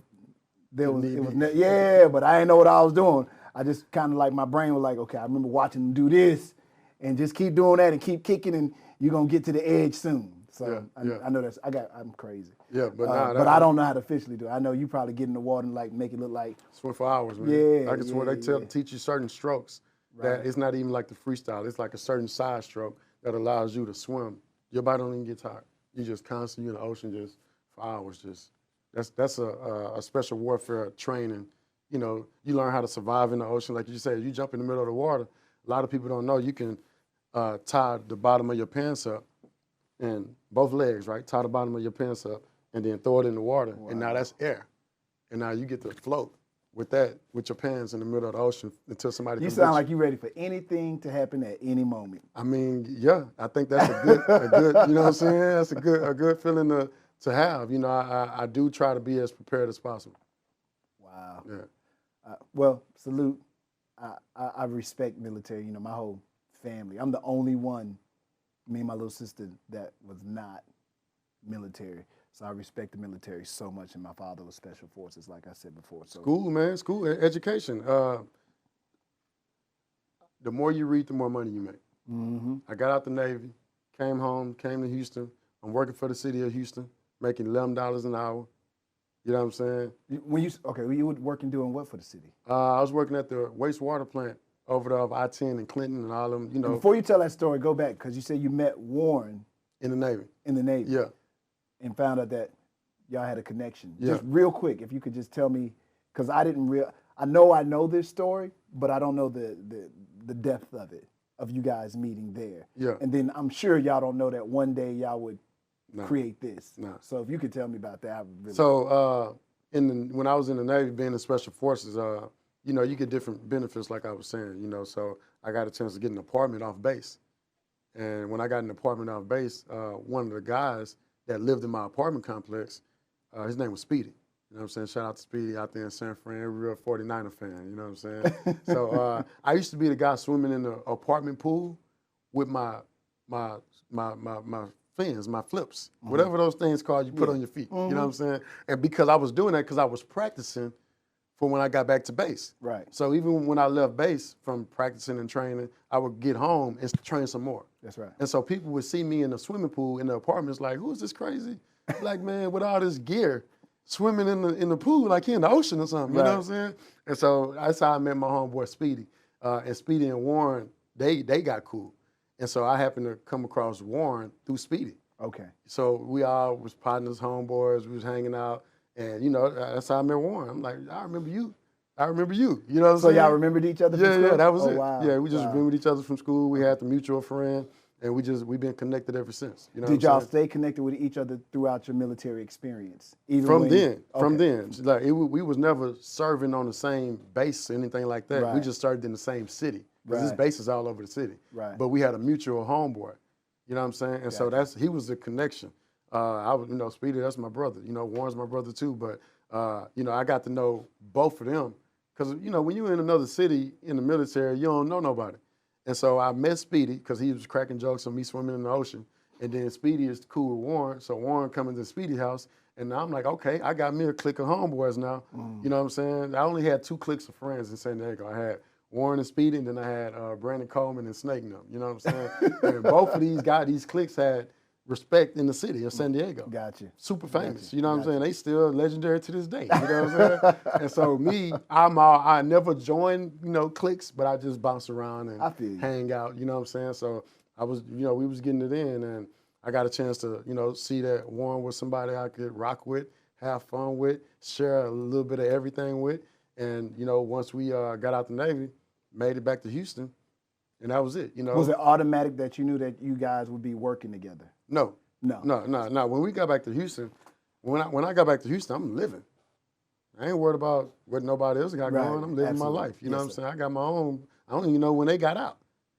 there was, need it was, be. yeah, but I didn't know what I was doing. I just kind of like, my brain was like, okay, I remember watching them do this and just keep doing that and keep kicking and you're going to get to the edge soon. So I know I'm crazy. Yeah, but but I don't know how to officially do it. I know you probably get in the water and like make it look like. Swim for hours, man. Yeah, I can swear they teach you certain strokes that it's not even like the freestyle. It's like a certain side stroke that allows you to swim. Your body don't even get tired. You just constantly in the ocean just for hours. Just that's a special warfare training. You know, you learn how to survive in the ocean. Like you said, you jump in the middle of the water. A lot of people don't know you can tie the bottom of your pants up and both legs, right? Tie the bottom of your pants up and then throw it in the water. Wow. And now that's air. And now you get to float with that, with your pants in the middle of the ocean until somebody. You sound like you're ready for anything to happen at any moment. I mean, yeah, I think that's a good, you know what I'm saying? That's a good feeling to have. You know, I do try to be as prepared as possible. Wow. Yeah. Well, salute. I respect military. You know, my whole family. I'm the only one, me and my little sister, that was not military. So I respect the military so much, and my father was Special Forces, like I said before. So school, man, school, education. The more you read, the more money you make. Mm-hmm. I got out the Navy, came home, came to Houston. I'm working for the city of Houston, making $11 an hour. You know what I'm saying? When you were working doing what for the city? I was working at the wastewater plant over there of I-10 and Clinton and all them, you know. And before you tell that story, go back, because you said you met Warren. In the Navy. In the Navy. Yeah. And found out that y'all had a connection. Yeah. Just real quick, if you could just tell me, because I know this story, but I don't know the depth of it, of you guys meeting there. Yeah. And then I'm sure y'all don't know that one day y'all would create this. No. So if you could tell me about that, I would really. So when I was in the Navy, being in Special Forces, you know, you get different benefits, like I was saying, you know. So I got a chance to get an apartment off base. And when I got an apartment off base, one of the guys that lived in my apartment complex, his name was Speedy. You know what I'm saying? Shout out to Speedy out there in San Fran, real 49er fan, you know what I'm saying? So I used to be the guy swimming in the apartment pool with my fins, my flips, whatever those things called you put on your feet, you know what I'm saying? And because I was doing that, because I was practicing for when I got back to base. Right. So even when I left base from practicing and training, I would get home and train some more. That's right. And so people would see me in the swimming pool in the apartments like, who's this crazy black man with all this gear swimming in the pool like he in the ocean or something, you know what I'm saying? And so that's how I met my homeboy Speedy. And Speedy and Warren, they got cool. And so I happened to come across Warren through Speedy. Okay. So we all was partners, homeboys, we was hanging out. And, you know, that's how I met Warren. I'm like, I remember you. You know what I'm saying? So y'all remembered each other from school? Yeah, that was it. Wow. Yeah, we just remembered each other from school. We had the mutual friend, and we've been connected ever since. You know Did y'all stay connected with each other throughout your military experience? From then. Like, we was never serving on the same base or anything like that. Right. We just served in the same city. Because this base is all over the city. Right. But we had a mutual homeboy. You know what I'm saying? And so he was the connection. I was, you know, Speedy, that's my brother. You know, Warren's my brother too. But, you know, I got to know both of them. Because, you know, when you're in another city in the military, you don't know nobody. And so I met Speedy because he was cracking jokes on me swimming in the ocean. And then Speedy is cool with Warren. So Warren coming to Speedy's house. And now I'm like, okay, I got me a clique of homeboys now. You know what I'm saying? I only had 2 cliques of friends in San Diego. I had Warren and Speedy, and then I had Brandon Coleman and Snake and them. You know what I'm saying? And both of these cliques had respect in the city of San Diego. Gotcha. Super famous. You know what I'm saying? They still legendary to this day. You know what I'm saying? And so me, I never joined, you know, cliques, but I just bounce around and hang out. You know what I'm saying? So I was, you know, we was getting it in, and I got a chance to, you know, see that Warren was somebody I could rock with, have fun with, share a little bit of everything with. And, you know, once we got out the Navy, made it back to Houston, and that was it, you know. Was it automatic that you knew that you guys would be working together? No. When we got back to Houston, when I got back to Houston, I'm living. I ain't worried about what nobody else got going. I'm living my life. You know what I'm saying? I got my own. I don't even know when they got out.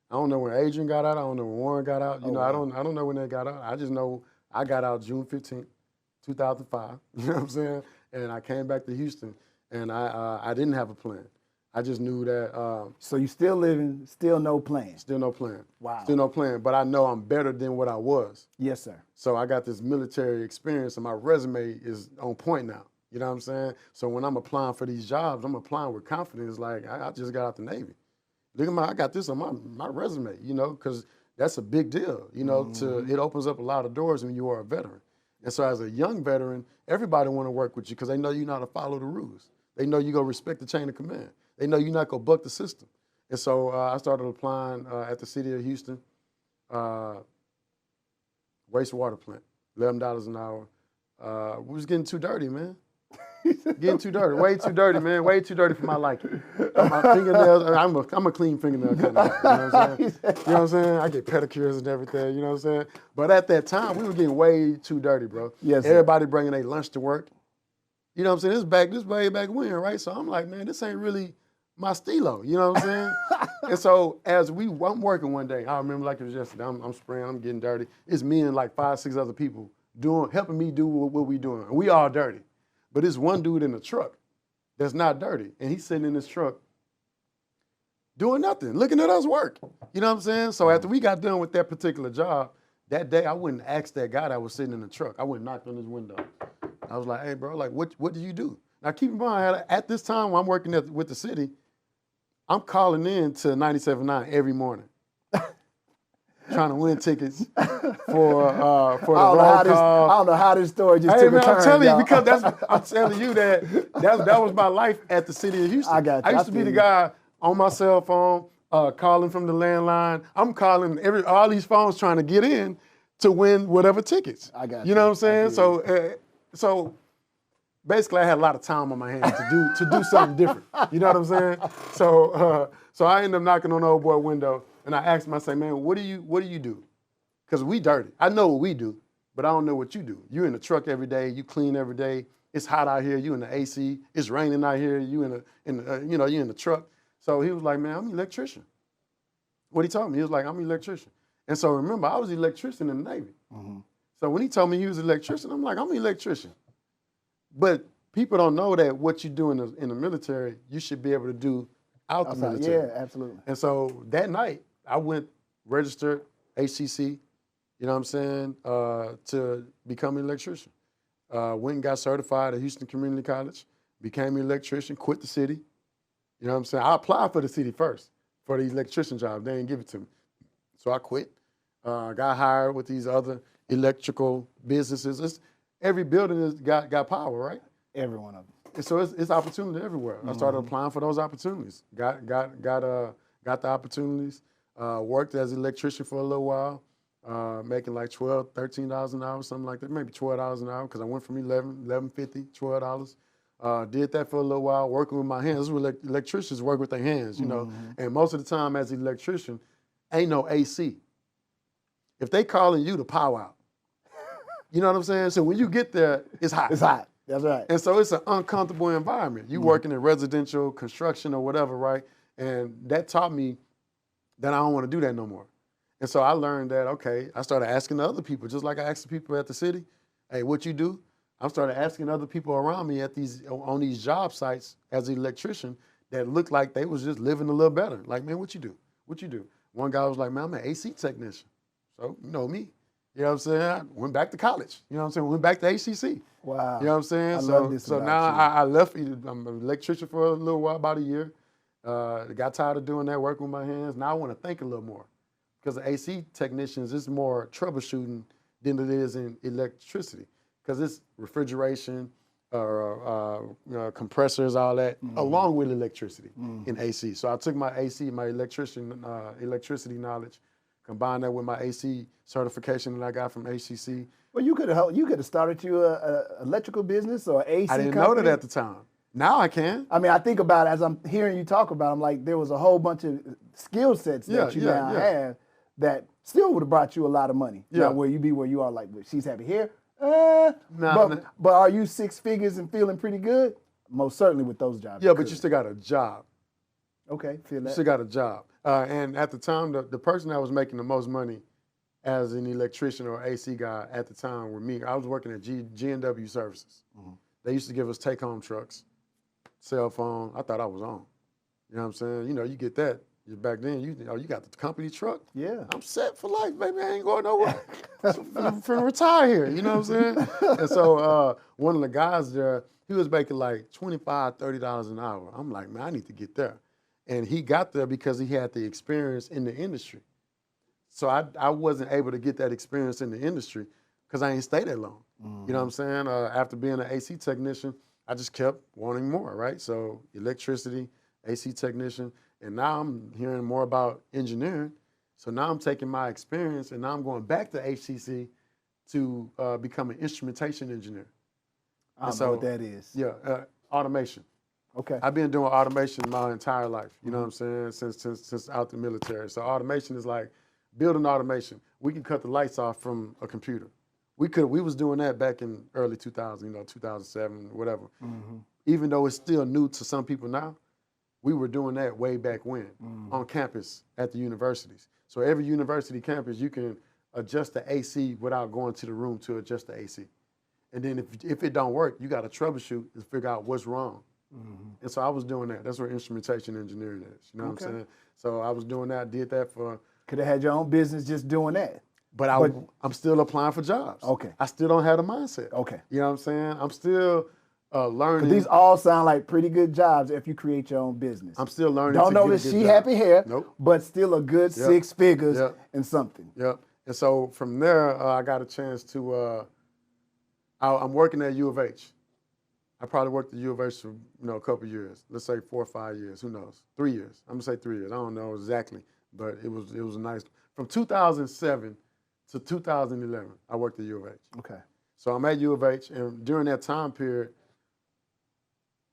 I don't know when Adrian got out. I don't know when Warren got out. You know, I don't know when they got out. I just know I got out June 15th, 2005. You know what I'm saying? And I came back to Houston, and I didn't have a plan. I just knew that. So you still living, still no plan. Still no plan. Wow. Still no plan. But I know I'm better than what I was. Yes, sir. So I got this military experience, and my resume is on point now. You know what I'm saying? So when I'm applying for these jobs, I'm applying with confidence. Like I just got out the Navy. Look at I got this on my resume. You know, because that's a big deal. You know, it opens up a lot of doors when you are a veteran. And so as a young veteran, everybody want to work with you because they know you know how to follow the rules. They know you go respect the chain of command. They know you're not going to buck the system. And so I started applying at the city of Houston, wastewater plant, $11 an hour. We was getting too dirty, man. Getting too dirty, way too dirty, man. Way too dirty for my liking. My fingernails, I'm a clean fingernail kind of guy. You know what I'm saying? You know what I'm saying? I get pedicures and everything. You know what I'm saying? But at that time, we were getting way too dirty, bro. Yes, everybody bringing their lunch to work. You know what I'm saying? This way back when, right? So I'm like, man, this ain't really my stilo. You know what I'm saying? And so I'm working one day. I remember like it was yesterday. I'm spraying. I'm getting dirty. It's me and like 5, 6 other people helping me do what we doing. And we all dirty. But it's one dude in the truck that's not dirty. And he's sitting in his truck doing nothing, looking at us work. You know what I'm saying? So after we got done with that particular job, that day I wouldn't ask that guy that was sitting in the truck. I went and knocked on his window. I was like, hey, bro, like, what do you do? Now, keep in mind, at this time when I'm working with the city, I'm calling in to 97.9 every morning. Trying to win tickets for the roll call. I don't know how this story just took a turn. I'm telling y'all. you because I'm telling you that was my life at the city of Houston. I got you. I used to be the guy on my cell phone calling from the landline. I'm calling all these phones trying to get in to win whatever tickets. I got you. You know what I'm saying? So basically, I had a lot of time on my hands to do something different. You know what I'm saying? So I ended up knocking on the old boy window. And I asked him, I say, man, what do you do? Because we dirty. I know what we do, but I don't know what you do. You in the truck every day, you clean every day. It's hot out here, you in the AC. It's raining out here, you you in the truck. So he was like, man, I'm an electrician. What he told me, he was like, I'm an electrician. And so remember, I was an electrician in the Navy. Mm-hmm. So when he told me he was an electrician, I'm like, I'm an electrician. But people don't know that what you do in the military, you should be able to do outside the military. Yeah, absolutely. And so that night, I went, registered HCC, you know what I'm saying, to become an electrician. Went and got certified at Houston Community College, became an electrician, quit the city. You know what I'm saying? I applied for the city first for the electrician job. They didn't give it to me. So I quit. Got hired with these other electrical businesses. Every building has got power, right? Every one of them. And so it's opportunity everywhere. I started applying for those opportunities. Got the opportunities. Worked as an electrician for a little while, making like $12, $13 an hour, something like that, maybe $12 an hour, because I went from $11.50, $12. Did that for a little while, working with my hands. This is what electricians work with their hands, you know. And most of the time as an electrician, ain't no AC. If they calling you to power out, you know what I'm saying? So when you get there, it's hot. It's hot. That's right. And so it's an uncomfortable environment. You working in residential, construction, or whatever, right? And that taught me that I don't want to do that no more. And so I learned that, okay, I started asking other people, just like I asked the people at the city, hey, what you do? I started asking other people around me on these job sites as an electrician that looked like they was just living a little better. Like, man, what you do? What you do? One guy was like, man, I'm an AC technician. So, you know me. You know what I'm saying? I went back to college. You know what I'm saying? Went back to ACC. Wow. You know what I'm saying? I love this so about now you. I left. I'm an electrician for a little while, about a year. Got tired of doing that, working with my hands. Now I want to think a little more. Because the AC technicians, it's more troubleshooting than it is in electricity. Because it's refrigeration, compressors, all that, along with electricity in AC. So I took my AC, my electricity knowledge, combined that with my AC certification that I got from HCC. Well, you could have started a electrical business or AC I didn't company. know that at the time. Now I can. I mean, I think about it as I'm hearing you talk about it, I'm like, there was a whole bunch of skill sets that you now have that still would have brought you a lot of money. Yeah. Now, where you are, like, well, she's happy here. Nah. But are you 6 figures and feeling pretty good? Most certainly with those jobs. Yeah, but you still got a job. Okay, feel that. You still got a job. And at the time, the person that was making the most money as an electrician or AC guy at the time were me. I was working at G&W Services. They used to give us take-home trucks, cell phone. I thought I was on. You know what I'm saying? You know, you get that. Back then, you got the company truck. Yeah. I'm set for life, baby. I ain't going nowhere. I'm finna retire here. You know what I'm saying? And so one of the guys there, he was making like $25, $30 an hour. I'm like, man, I need to get there. And he got there because he had the experience in the industry. So I wasn't able to get that experience in the industry because I ain't stay that long. Mm-hmm. You know what I'm saying? After being an AC technician, I just kept wanting more, right? So electricity, AC technician, and now I'm hearing more about engineering. So now I'm taking my experience and now I'm going back to HCC to become an instrumentation engineer. I don't know what that is. Yeah, automation. Okay. I've been doing automation my entire life, you know what I'm saying, since out the military. So automation is like building automation. We can cut the lights off from a computer. We was doing that back in early 2000, 2007, whatever. Mm-hmm. Even though it's still new to some people now, we were doing that way back when on campus at the universities. So every university campus, you can adjust the AC without going to the room to adjust the AC. And then if it don't work, you got to troubleshoot and figure out what's wrong. Mm-hmm. And so I was doing that. That's what instrumentation engineering is. You know what I'm saying? So I was doing that, did that for... Could have had your own business just doing that. But I'm still applying for jobs. Okay. I still don't have the mindset. Okay. You know what I'm saying? I'm still learning. These all sound like pretty good jobs if you create your own business. I'm still learning. Don't know that she happy here, nope. But still a good 6 figures and something. Yep. And so from there, I got a chance to, I'm working at U of H. I probably worked at U of H for a couple of years. Let's say 4 or 5 years. Who knows? 3 years. I'm gonna say 3 years. I don't know exactly, but it was a nice. From 2007 to 2011, I worked at U of H. Okay. So I'm at U of H, and during that time period,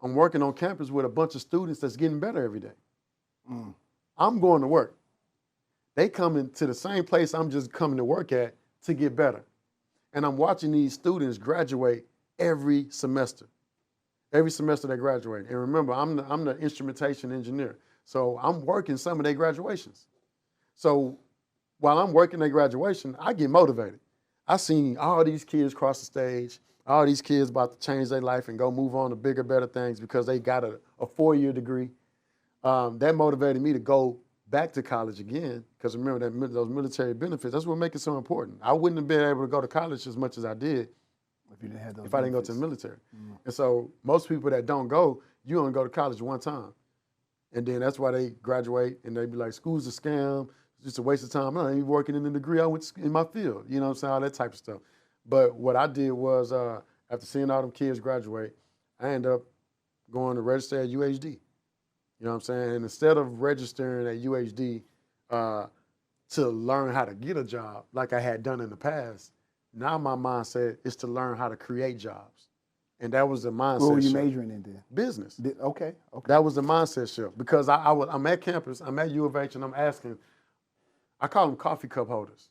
I'm working on campus with a bunch of students that's getting better every day. Mm. I'm going to work. They coming to the same place I'm just coming to work at to get better. And I'm watching these students graduate every semester. Every semester they graduate. And remember, I'm the instrumentation engineer. So I'm working some of their graduations. So while I'm working their graduation, I get motivated. I seen all these kids cross the stage, all these kids about to change their life and go move on to bigger, better things because they got a 4-year degree. That motivated me to go back to college again because remember those military benefits, that's what makes it so important. I wouldn't have been able to go to college as much as I did if I didn't go to the military. Mm. And so most people that don't go, you only go to college one time. And then that's why they graduate and they be like, school's a scam, it's just a waste of time. I'm not even working in the degree I went in my field, you know what I'm saying, all that type of stuff. But what I did was, after seeing all them kids graduate, I ended up going to register at UHD. You know what I'm saying? And instead of registering at UHD to learn how to get a job like I had done in the past, now my mindset is to learn how to create jobs. And that was the mindset What were you shift. majoring in then? Business. Okay. That was the mindset shift because I'm at campus, I'm at U of H, and I'm asking, I call them coffee cup holders.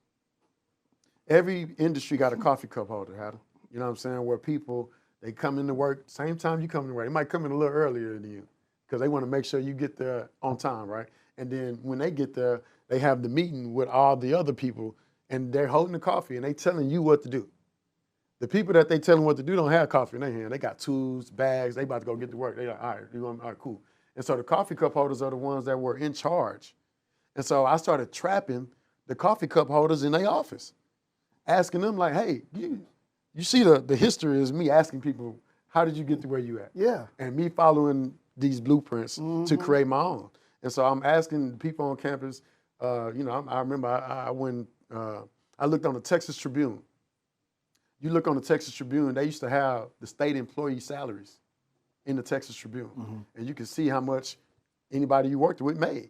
Every industry got a coffee cup holder, Hatter. You know what I'm saying? Where people, they come into work, same time you come to work. They might come in a little earlier than you because they want to make sure you get there on time, right? And then when they get there, they have the meeting with all the other people and they're holding the coffee and they telling you what to do. The people that they telling what to do don't have coffee in their hand. They got tools, bags, they about to go get to work. They like, all right, cool. And so the coffee cup holders are the ones that were in charge. And so I started trapping the coffee cup holders in their office, asking them like, hey, you see the history is me asking people, how did you get to where you at? Yeah. And me following these blueprints to create my own. And so I'm asking people on campus, I remember I looked on the Texas Tribune. You look on the Texas Tribune, they used to have the state employee salaries in the Texas Tribune. Mm-hmm. And you can see how much anybody you worked with made.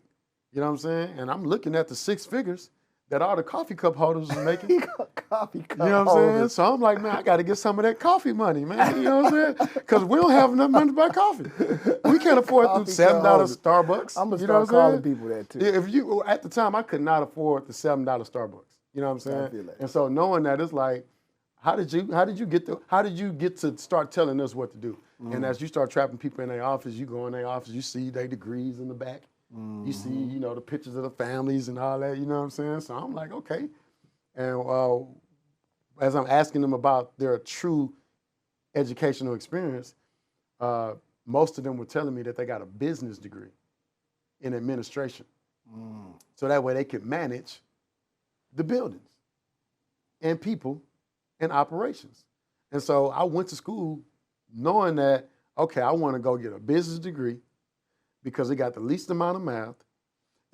You know what I'm saying? And I'm looking at the 6 figures that all the coffee cup holders are making. Coffee cup holders. You know what I'm saying? So I'm like, man, I got to get some of that coffee money, man. You know what I'm saying? Because we don't have enough money to buy coffee. We can't afford the $7 Starbucks. I'm going to start calling people that too. At the time, I could not afford the $7 Starbucks. You know what I'm saying? I feel that. And so knowing that, it's like, how did you get to start telling us what to do? Mm. And as you start trapping people in their office, you go in their office, you see their degrees in the back. Mm-hmm. You see, the pictures of the families and all that, you know what I'm saying? So I'm like, okay. And as I'm asking them about their true educational experience, most of them were telling me that they got a business degree. in administration. So that way they could manage the buildings and people and operations. And so I went to school knowing that, okay, I want to go get a business degree because it got the least amount of math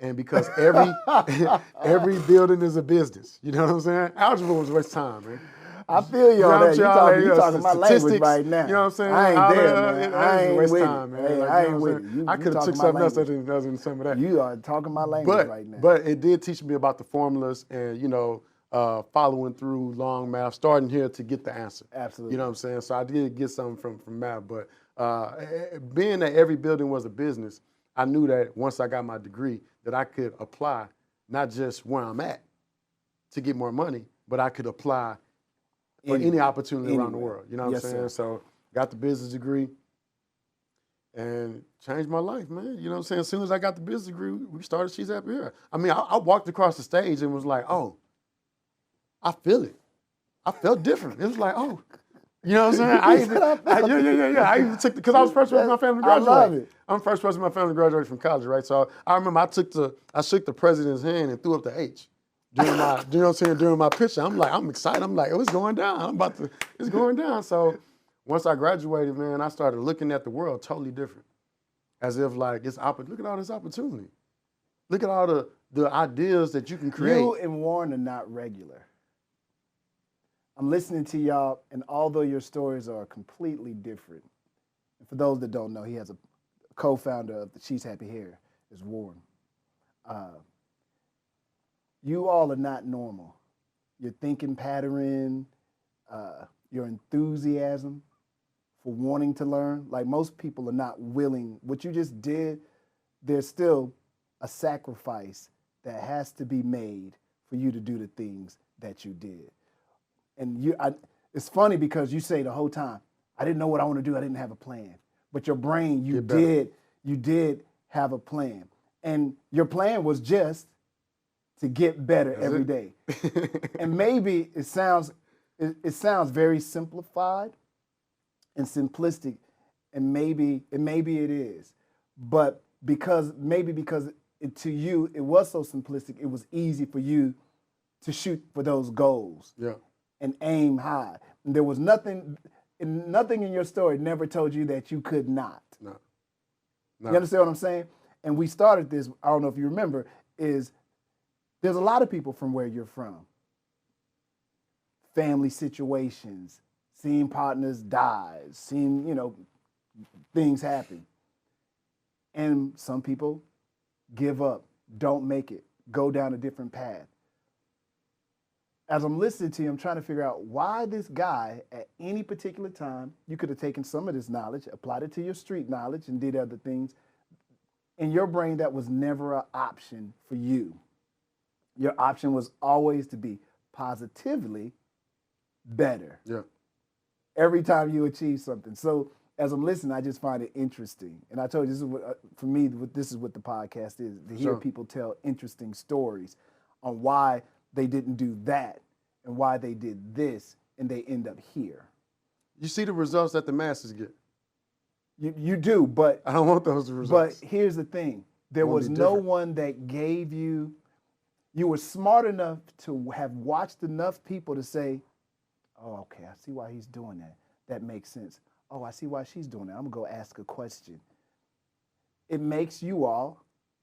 and because every building is a business. You know what I'm saying? Algebra was a waste of time, man. I feel you on that. You talking my language right now. You know what I'm saying? I ain't there, man. I ain't with it. Man. Hey, like, I ain't with it. I could have took something else other than some of that. You are talking my language right now. But it did teach me about the formulas and, following through long math, starting here to get the answer. Absolutely. You know what I'm saying? So I did get something from math. But being that every building was a business, I knew that once I got my degree that I could apply not just where I'm at to get more money, but I could apply for any opportunity around the world. You know what I'm saying? Sir. So got the business degree and changed my life, man. You know what I'm saying? As soon as I got the business degree, we started She's Happy Here. I mean, I walked across the stage and was like, oh, I feel it. I felt different. It was like, oh, you know what I'm saying? I even took because I was the first person in my family to graduate. I love it. I'm the first person in my family to graduate from college, right? So I remember I shook the president's hand and threw up the H. During my, you know what I'm saying, during my picture. I'm excited. I'm like, oh, it's going down. It's going down. So once I graduated, man, I started looking at the world totally different. As if like, look at all this opportunity. Look at all the ideas that you can create. You and Warren are not regular. I'm listening to y'all, and although your stories are completely different, and for those that don't know, he has a co-founder of the She's Happy Here, is Warren. You all are not normal. Your thinking pattern, your enthusiasm for wanting to learn, like most people are not willing. What you just did, there's still a sacrifice that has to be made for you to do the things that you did. And it's funny because you say the whole time, I didn't know what I want to do. I didn't have a plan. But your brain, you did have a plan. And your plan was just to get better every day. And maybe it sounds very simplified and simplistic, and maybe it is. But because to you it was so simplistic, it was easy for you to shoot for those goals. Yeah. And aim high. And there was nothing in your story never told you that you could not. No. You understand what I'm saying? And we started this, I don't know if you remember, is there's a lot of people from where you're from. Family situations, seeing partners die, seeing, things happen. And some people give up, don't make it, go down a different path. As I'm listening to you, I'm trying to figure out why this guy, at any particular time, you could have taken some of this knowledge, applied it to your street knowledge, and did other things. In your brain, that was never an option for you. Your option was always to be positively better. Yeah. Every time you achieve something. So as I'm listening, I just find it interesting. And I told you, this is what, for me, this is what the podcast is, to hear people tell interesting stories on why they didn't do that and why they did this and they end up here. You see the results that the masses get. You do, but I don't want those results. But here's the thing. There was no one that gave you were smart enough to have watched enough people to say, oh, okay, I see why he's doing that. That makes sense. Oh, I see why she's doing that. I'm going to go ask a question. It makes you all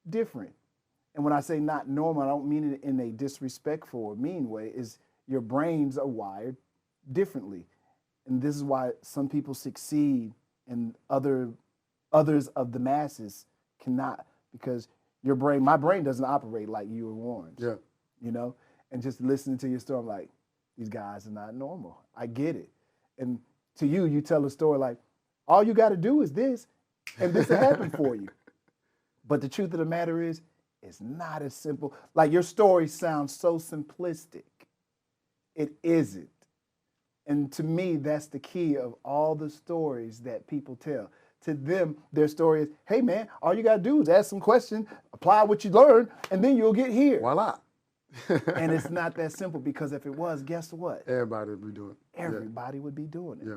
different. And when I say not normal, I don't mean it in a disrespectful or mean way. Is your brains are wired differently. And this is why some people succeed and others of the masses cannot, because my brain doesn't operate like you or Warren's. Yeah. And just listening to your story, I'm like, these guys are not normal. I get it. And to you, you tell a story like, all you got to do is this, and this will happen for you. But the truth of the matter is, it's not as simple. Like, your story sounds so simplistic. It isn't. And to me, that's the key of all the stories that people tell. To them, their story is, hey, man, all you got to do is ask some questions, apply what you learned, and then you'll get here. Voila. And it's not that simple, because if it was, guess what? Everybody would be doing it. Everybody would be doing it. Yeah.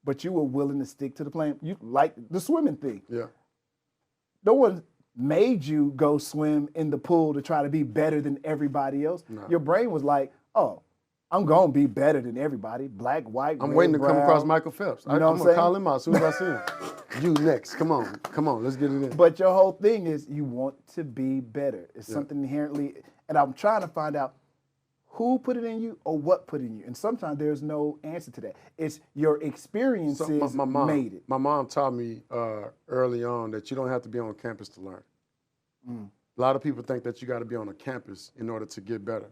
But you were willing to stick to the plan. You like the swimming thing. Yeah. No one made you go swim in the pool to try to be better than everybody else. No. Your brain was like, oh, I'm going to be better than everybody. Black, white, I'm red, waiting to come brown. across Michael Phelps. You know I'm what going I'm to call saying? him out as soon as I see him. You next. Come on, let's get it in. But your whole thing is you want to be better. It's Yeah. something inherently, and I'm trying to find out who put it in you or what put it in you. And sometimes there's no answer to that. It's your experiences made it. My mom taught me early on that you don't have to be on campus to learn. A lot of people think that you got to be on a campus in order to get better.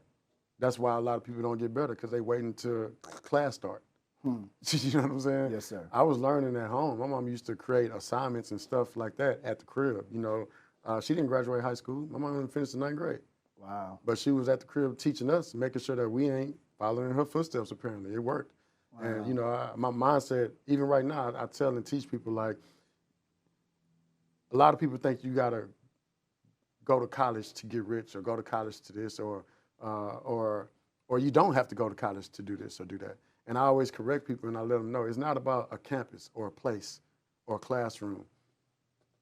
That's why a lot of people don't get better, because they wait until class start. You know what I'm saying? Yes, sir. I was learning at home. My mom used to create assignments and stuff like that at the crib. You know, she didn't graduate high school. My mom didn't finish the 9th grade. Wow. But she was at the crib teaching us, making sure that we ain't following her footsteps, apparently. It worked. Wow. And, you know, my mindset, even right now, I tell and teach people, like, a lot of people think you got to go to college to get rich, or go to college to this, or you don't have to go to college to do this or do that. And I always correct people, and I let them know it's not about a campus or a place or a classroom.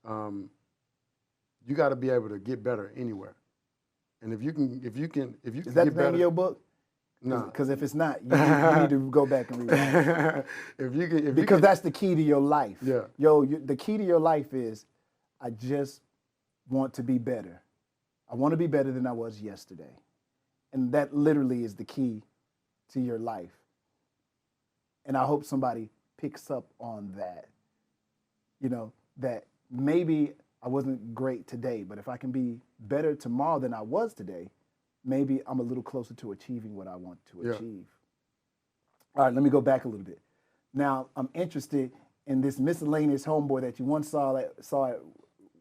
You got to be able to get better anywhere. And if you can Is get that the name better, of your book? no. Because if it's not, you need to go back and read it. Because that's the key to your life. Yeah. The key to your life is, I just want to be better. I want to be better than I was yesterday. And that literally is the key to your life. And I hope somebody picks up on that. You know, that maybe I wasn't great today, but if I can be better tomorrow than I was today, maybe I'm a little closer to achieving what I want to achieve. All right, let me go back a little bit. Now, I'm interested in this miscellaneous homeboy that you once saw at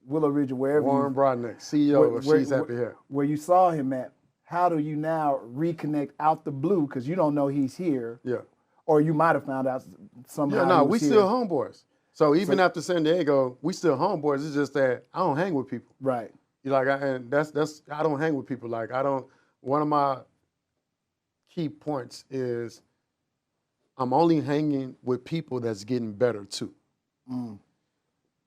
Willow Ridge or wherever. Warren Brodnick, CEO of She's Happy Here. Where you saw him at. How do you now reconnect out the blue, because you don't know he's here? Yeah. Or you might have found out somehow. Yeah, no, we still homeboys. So even after San Diego, we still homeboys. It's just that I don't hang with people. Right. You like, and that's I don't hang with people. Like, I don't. One of my key points is I'm only hanging with people that's getting better too. A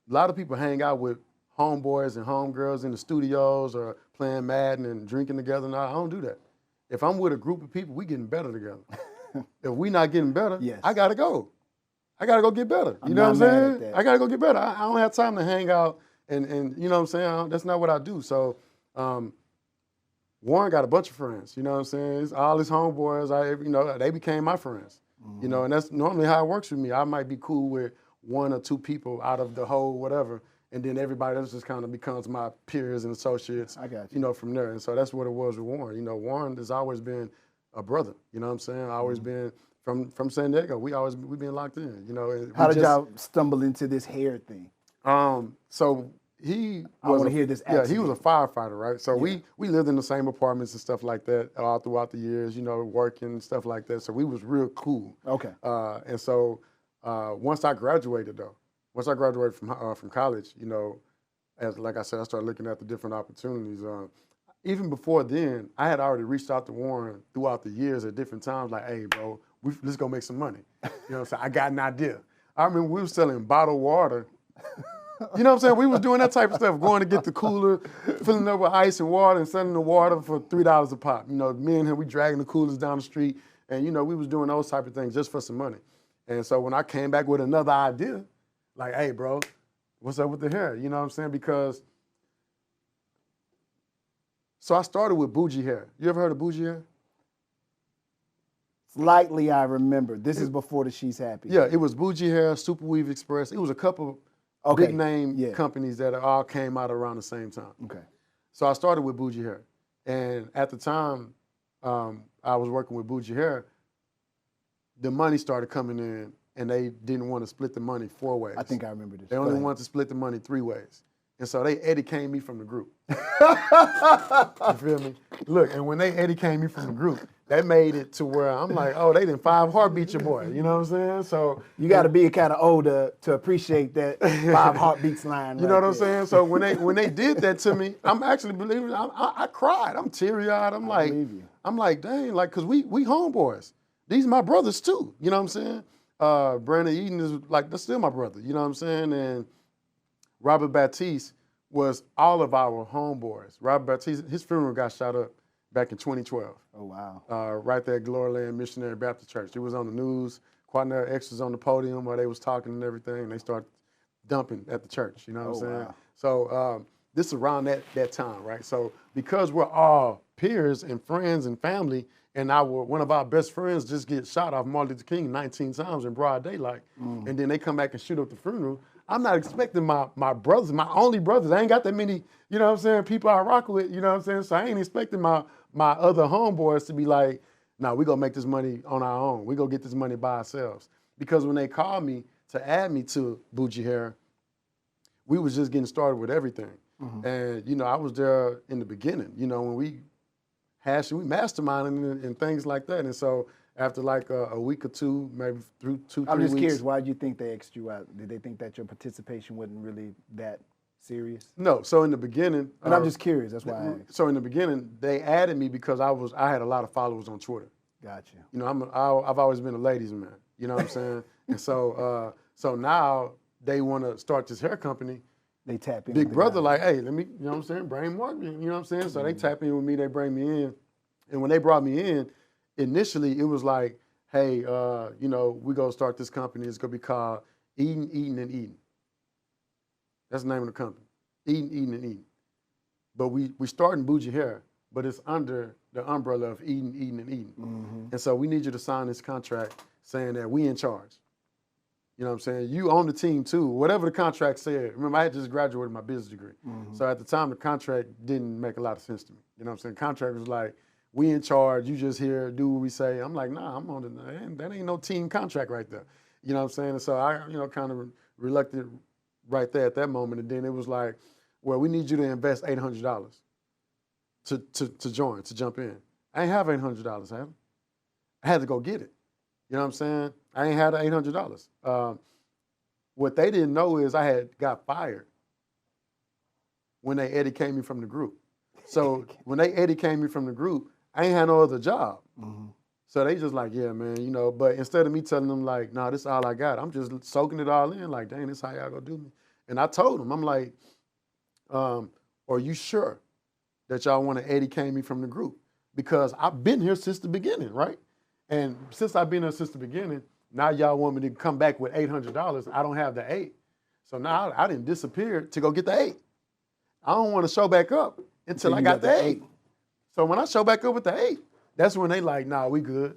lot of people hang out with homeboys and homegirls in the studios or playing Madden and drinking together. No, I don't do that. If I'm with a group of people, we getting better together. If we not getting better, Yes. I gotta go. I gotta go get better. You I'm know what I'm not mad saying? at that. I gotta go get better. I don't have time to hang out and you know what I'm saying? That's not what I do. So Warren got a bunch of friends, you know what I'm saying? It's all his homeboys, they became my friends. You know, and that's normally how it works with me. I might be cool with 1 or 2 people out of the whole whatever, and then everybody else just kind of becomes my peers and associates. I got you. You know, from there. And so that's what it was with Warren. You know, Warren has always been a brother. You know what I'm saying? Always been from San Diego. We've been locked in. You know. How did y'all stumble into this hair thing? So he I want to hear this. yeah, he was a firefighter, right? So we lived in the same apartments and stuff like that all throughout the years, you know, working and stuff like that. So we was real cool. Okay. And so once I graduated from college, you know, like I said, I started looking at the different opportunities. Even before then, I had already reached out to Warren throughout the years at different times, like, hey, bro, let's go make some money. You know what I'm saying? I got an idea. I remember we were selling bottled water. You know what I'm saying? We was doing that type of stuff, going to get the cooler, filling up with ice and water and selling the water for $3 a pop. You know, me and him, we dragging the coolers down the street. And, you know, we was doing those type of things just for some money. And so when I came back with another idea, like, hey, bro, what's up with the hair? You know what I'm saying? So I started with bougie hair. You ever heard of bougie hair? Slightly, I remember. This is before the She's Happy. Yeah, it was bougie hair, Super Weave Express. It was a couple big name companies that all came out around the same time. Okay. So I started with bougie hair. And at the time I was working with bougie hair, the money started coming in and they didn't want to split the money 4 ways. I think I remember this. They only wanted to split the money 3 ways. And so they Eddie came me from the group. You feel me? Look, and when they Eddie came me from the group, that made it to where I'm like, oh, they didn't 5 heartbeats your boy. You know what I'm saying? So you got to be kind of older to appreciate that 5 heartbeats line. You know what I'm saying? So when they did that to me, I'm actually believing. I cried. I'm teary eyed. I'm like, dang, like, cause we homeboys. These my brothers too. You know what I'm saying? Brandon Eden is like, that's still my brother. You know what I'm saying? And Robert Baptiste was all of our homeboys. Robert Baptiste, his funeral got shot up back in 2012. Oh, wow. Right there at Glory Land Missionary Baptist Church. It was on the news. Quaternary X was on the podium where they was talking and everything, and they started dumping at the church. You know what I'm saying? Wow. So this is around that time, right? So because we're all peers and friends and family, and one of our best friends just gets shot off Martin Luther King 19 times in broad daylight, and then they come back and shoot up the funeral. I'm not expecting my brothers, my only brothers. I ain't got that many, you know what I'm saying, people I rock with, you know what I'm saying? So I ain't expecting my other homeboys to be like, nah, we gonna make this money on our own. We gonna get this money by ourselves. Because when they called me to add me to Bougie Hair, we was just getting started with everything. And, you know, I was there in the beginning, you know, when we masterminding and things like that. And so after like a week or two, maybe through 2-3 weeks. I'm just curious, why did you think they X'd you out? Did they think that your participation wasn't really that serious? No, so in the beginning. And I'm just curious, that's why I asked. So in the beginning, they added me because I had a lot of followers on Twitter. Gotcha. You know, I've always been a ladies' man, you know what I'm saying? And so now they want to start this hair company. They tap in. Big brother, like, hey, let me, you know what I'm saying, bring marketing, you know what I'm saying? So they tap in with me, they bring me in. And when they brought me in, initially it was like, hey, you know, we're going to start this company. It's going to be called Eating, Eating, and Eating. That's the name of the company, Eating, Eating, and Eating. But we starting Bougie Hair, but it's under the umbrella of Eating, Eating, and Eating. And so we need you to sign this contract saying that we in charge. You know what I'm saying? You own the team too. Whatever the contract said. Remember, I had just graduated my business degree. So at the time, the contract didn't make a lot of sense to me. You know what I'm saying? Contract was like, we in charge, you just here, do what we say. I'm like, nah, I'm on that ain't no team contract right there. You know what I'm saying? And so I, you know, kind of reluctant right there at that moment. And then it was like, well, we need you to invest $800 to join, to jump in. I ain't have $800, I had to go get it. You know what I'm saying? I ain't had $800. What they didn't know is I had got fired when they Eddie came me from the group. So when they Eddie came me from the group, I ain't had no other job. So they just like, yeah, man, you know, but instead of me telling them like, nah, this is all I got, I'm just soaking it all in like, dang, this is how y'all gonna do me. And I told them, I'm like, are you sure that y'all want to Eddie came me from the group? Because I've been here since the beginning, right? And since I've been here since the beginning, now y'all want me to come back with $800. I don't have the 8. So now I didn't disappear to go get the 8. I don't want to show back up until I got the 8. So when I show back up with the 8, that's when they like, nah, we good.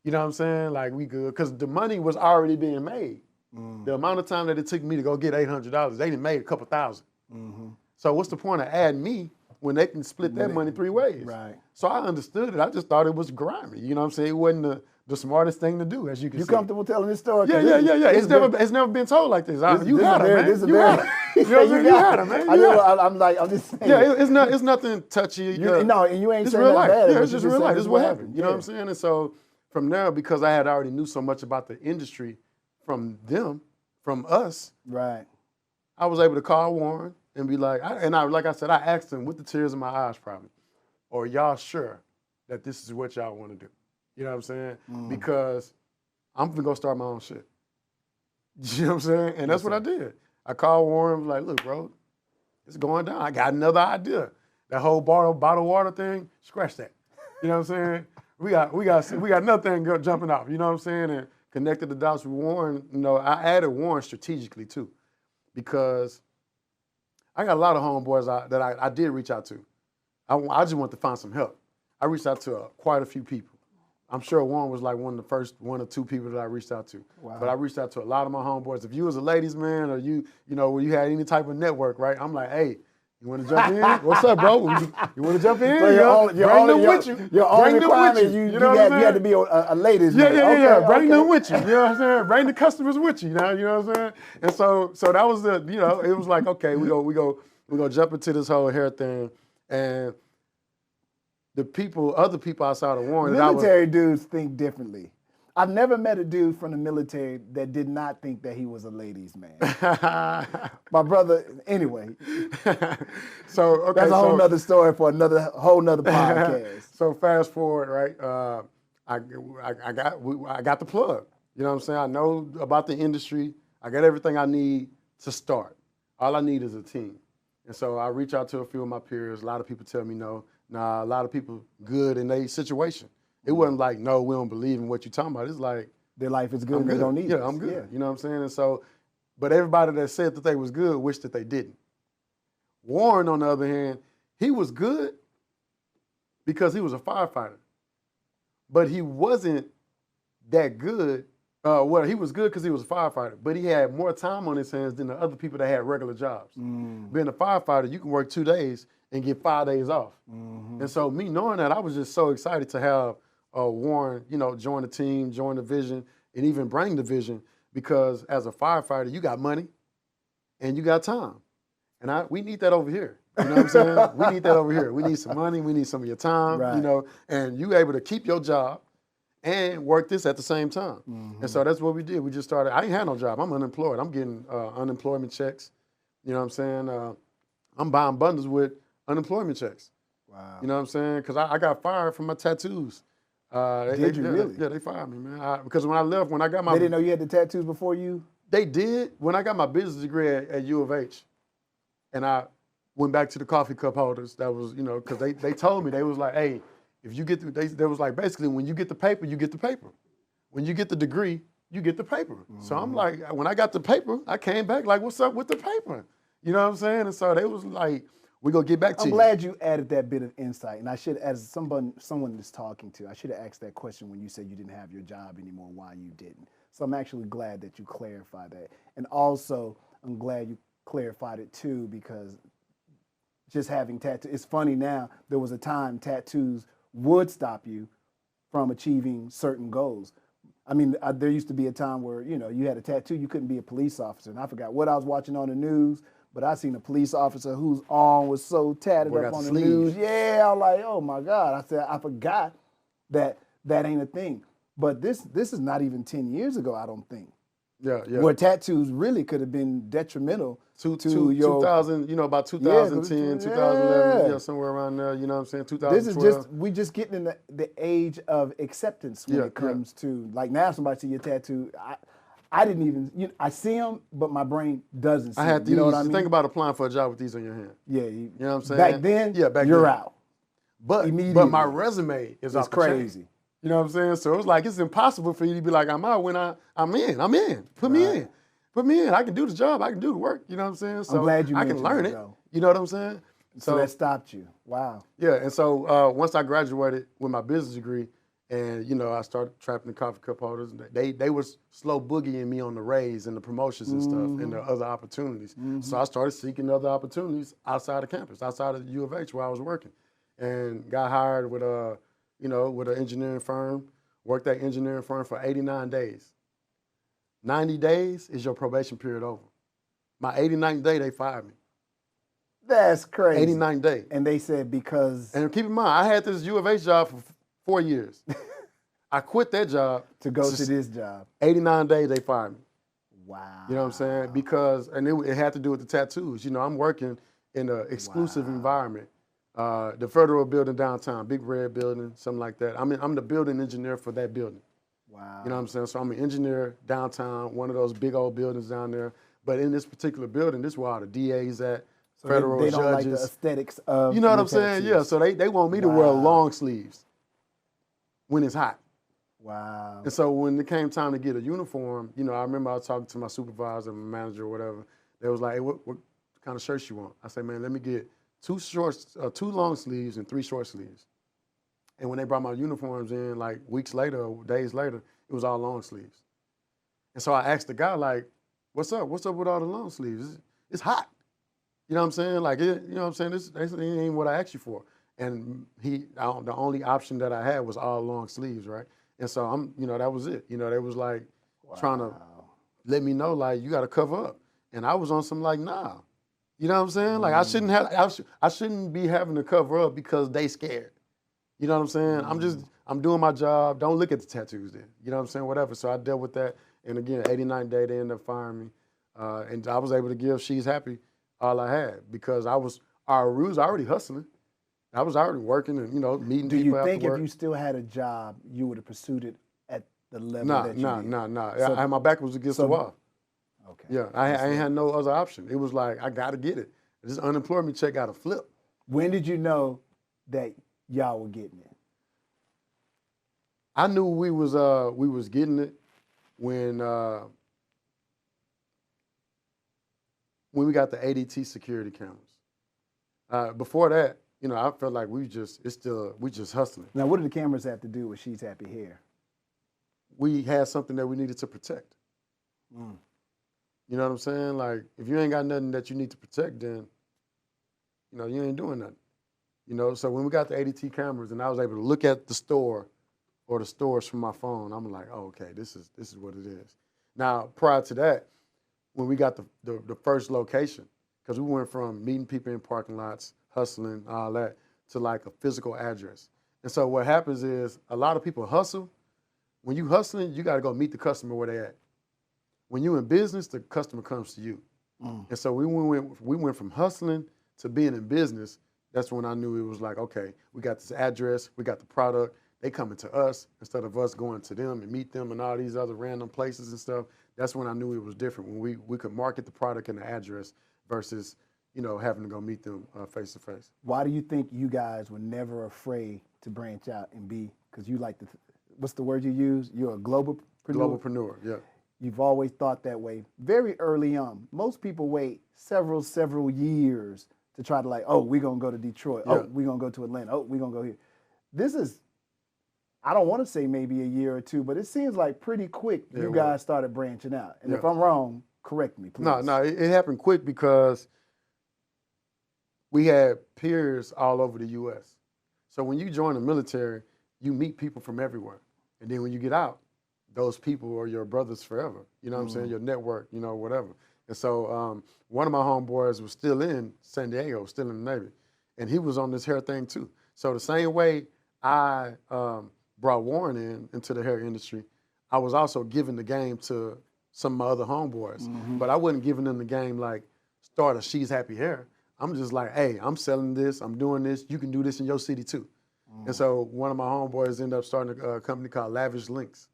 You know what I'm saying? Like, we good. Because the money was already being made. The amount of time that it took me to go get $800, they done made a couple thousand. So what's the point of adding me when they can split that money 3 ways? Right. So I understood it. I just thought it was grimy. You know what I'm saying? It wasn't the smartest thing to do, as you can see. You comfortable telling this story? Yeah. It's never been told like this. You got it, man. You got it. You got it, man. I'm just saying. Yeah, it's nothing touchy. No, and you ain't it's saying real nothing life. bad. Yeah, it's just real life. This is what happened. You know what I'm Yeah. saying? And so from there, because I had already knew so much about the industry from them, from us, Right. I was able to call Warren and be like, like I said, I asked him with the tears in my eyes probably, are y'all sure that this is what y'all want to do? You know what I'm saying? Because I'm gonna go start my own shit. You know what I'm saying? And that's what I did. I called Warren and was like, look, bro, it's going down. I got another idea. That whole bottle water thing, scratch that. You know what I'm saying? We got nothing jumping off. You know what I'm saying? And connected the dots with Warren. You know, I added Warren strategically too, because I got a lot of homeboys that I did reach out to. I just wanted to find some help. I reached out to quite a few people. I'm sure Warren was like one of the first 1 or 2 people that I reached out to. Wow. But I reached out to a lot of my homeboys. If you was a ladies man or you know, when you had any type of network, right? I'm like, hey, you want to jump in? What's up, bro? You want to jump in? So bring them with you. Your only requirement, you had to be a ladies man. Yeah. Bring them with you. You know what I'm saying? Bring the customers with you. You know what I'm saying? And so that was the, you know, it was like, okay, we go jump into this whole hair thing. And other people outside of Warren. Military dudes think differently. I've never met a dude from the military that did not think that he was a ladies' man. My brother, anyway. So okay, that's a whole nother story for whole nother podcast. So fast forward, right? I got the plug. You know what I'm saying? I know about the industry. I got everything I need to start. All I need is a team. And so I reach out to a few of my peers. A lot of people tell me no. Nah, a lot of people good in their situation. It wasn't like, no, we don't believe in what you're talking about. It's like, Their life is good. I'm They good. don't need Yeah, this. I'm good. Yeah. You know what I'm saying? And so, but everybody that said that they was good wished that they didn't. Warren, on the other hand, he was good because he was a firefighter. But he wasn't that good. Well, he was good because he was a firefighter, but he had more time on his hands than the other people that had regular jobs. Being a firefighter, you can work 2 days and get 5 days off. And so me knowing that, I was just so excited to have Warren, you know, join the team, join the vision, and even bring the vision, because as a firefighter, you got money and you got time. And we need that over here. You know what I'm saying? We need that over here. We need some money. We need some of your time, Right. you know, and you able to keep your job and work this at the same time. And so that's what we did. We just started. I ain't had no job. I'm unemployed. I'm getting unemployment checks. You know what I'm saying? I'm buying bundles with unemployment checks. Wow. You know what I'm saying? Because I got fired from my tattoos. Did you really? Yeah, they fired me, man. Because when I left, when I got my... They didn't know you had the tattoos before you? They did. When I got my business degree at U of H, and I went back to the coffee cup holders, that was, you know, because they told me, they was like, hey, if you get they was like, basically, when you get the paper, you get the paper. When you get the degree, you get the paper. So I'm like, when I got the paper, I came back like, what's up with the paper? You know what I'm saying? And so they was like, we're going to get back to you. I'm glad you added that bit of insight. And I should, as someone that's talking to, I should have asked that question when you said you didn't have your job anymore, why you didn't. So I'm actually glad that you clarified that. And also, I'm glad you clarified it too, because just having tattoos, it's funny now, there was a time tattoos would stop you from achieving certain goals. I mean, there used to be a time where, you know, you had a tattoo, you couldn't be a police officer. And I forgot what I was watching on the news, but I seen a police officer whose arm was so tatted up on the news. Yeah, I was like, oh my God. I said, I forgot that ain't a thing. But this is not even 10 years ago, I don't think. Yeah. Where tattoos really could have been detrimental to your... 2000, you know, about 2010, 2011, yeah, somewhere around there, you know what I'm saying, 2012. This is we just getting in the age of acceptance when it comes to, like, now somebody see your tattoo, I didn't even, I see them, but my brain doesn't see I had them. You know what I mean? Think about applying for a job with these on your hand. Yeah. You know what I'm saying? Back then, you're out. But my resume is off the crazy. chain. You know what I'm saying? So it was like, it's impossible for you to be like, I'm out when I'm in. Put me in. Put me in. I can do the job. I can do the work. You know what I'm saying? So I'm glad you I can learn it. Though. You know what I'm saying? So that stopped you. Wow. Yeah, and so once I graduated with my business degree, and, you know, I started trapping the coffee cup holders, they was slow boogieing me on the raise and the promotions and stuff and the other opportunities. So I started seeking other opportunities outside of campus, outside of U of H where I was working, and got hired with with an engineering firm, worked that engineering firm for 89 days. 90 days is your probation period over. My 89th day, they fired me. That's crazy. 89th day. And they said because... And keep in mind, I had this U of H job for 4 years. I quit that job. to go to this job. 89 days, they fired me. Wow. You know what I'm saying? Because, and it had to do with the tattoos. You know, I'm working in an exclusive environment. The Federal Building downtown, big red building, something like that. I'm the building engineer for that building. Wow. You know what I'm saying? So I'm an engineer downtown, one of those big old buildings down there. But in this particular building, this is where all the DAs at, so federal they judges. don't like the aesthetics of You know what I'm saying? Yeah, so they want me to wear long sleeves when it's hot. Wow. And so when it came time to get a uniform, you know, I remember I was talking to my supervisor, my manager or whatever. They was like, hey, what kind of shirts you want? I said, man, let me get 2 long sleeves and 3 short sleeves. And when they brought my uniforms in, like weeks later or days later, it was all long sleeves. And so I asked the guy, like, what's up? What's up with all the long sleeves? It's hot. You know what I'm saying? Like, you know what I'm saying? This ain't what I asked you for. And the only option that I had was all long sleeves, right? And so that was it. You know, they was like trying to let me know, like, you got to cover up. And I was on some like, nah. You know what I'm saying? Like, I shouldn't be having to cover up because they scared. You know what I'm saying? I'm doing my job. Don't look at the tattoos then. You know what I'm saying? Whatever. So I dealt with that. And again, 89th day, they ended up firing me. And I was able to give She's Happy all I had because I was already hustling. I was already working and, you know, meeting people after work. Do you think if you still had a job, you would have pursued it at the level that you did? Nah. So, my back was against the wall. Okay. Yeah, I ain't had no other option. It was like, I got to get it. This unemployment check got to flip. When did you know that y'all were getting it? I knew we was getting it when we got the ADT security cameras. Before that, you know, I felt like we just hustling. Now, what did the cameras have to do with She's Happy Hair? We had something that we needed to protect. You know what I'm saying? Like, if you ain't got nothing that you need to protect, then, you know, you ain't doing nothing. You know, so when we got the ADT cameras and I was able to look at the store or the stores from my phone, I'm like, oh, okay, this is what it is. Now, prior to that, when we got the first location, because we went from meeting people in parking lots, hustling, all that, to like a physical address. And so what happens is a lot of people hustle. When you hustling, you got to go meet the customer where they at. When you in business, the customer comes to you. And so we went from hustling to being in business. That's when I knew it was like, okay, we got this address, we got the product. They coming to us instead of us going to them and meet them in all these other random places and stuff. That's when I knew it was different, when we could market the product and the address versus, you know, having to go meet them face to face. Why do you think you guys were never afraid to branch out and be, because you like what's the word you use? You're a globalpreneur? Globalpreneur, yeah. You've always thought that way very early on. Most people wait several years to try to like, oh, we're going to go to Detroit. Yeah. Oh, we're going to go to Atlanta. Oh, we're going to go here. This is, I don't want to say maybe a year or two, but it seems like pretty quick you guys started branching out. And if I'm wrong, correct me, please. No, it happened quick because we had peers all over the U.S. So when you join the military, you meet people from everywhere. And then when you get out, those people are your brothers forever. You know what I'm saying? Your network, you know, whatever. And so one of my homeboys was still in San Diego, still in the Navy. And he was on this hair thing too. So the same way I brought Warren into the hair industry, I was also giving the game to some of my other homeboys. But I wasn't giving them the game like, start a She's Happy Hair. I'm just like, hey, I'm selling this, I'm doing this, you can do this in your city too. And so one of my homeboys ended up starting a company called Lavish Links.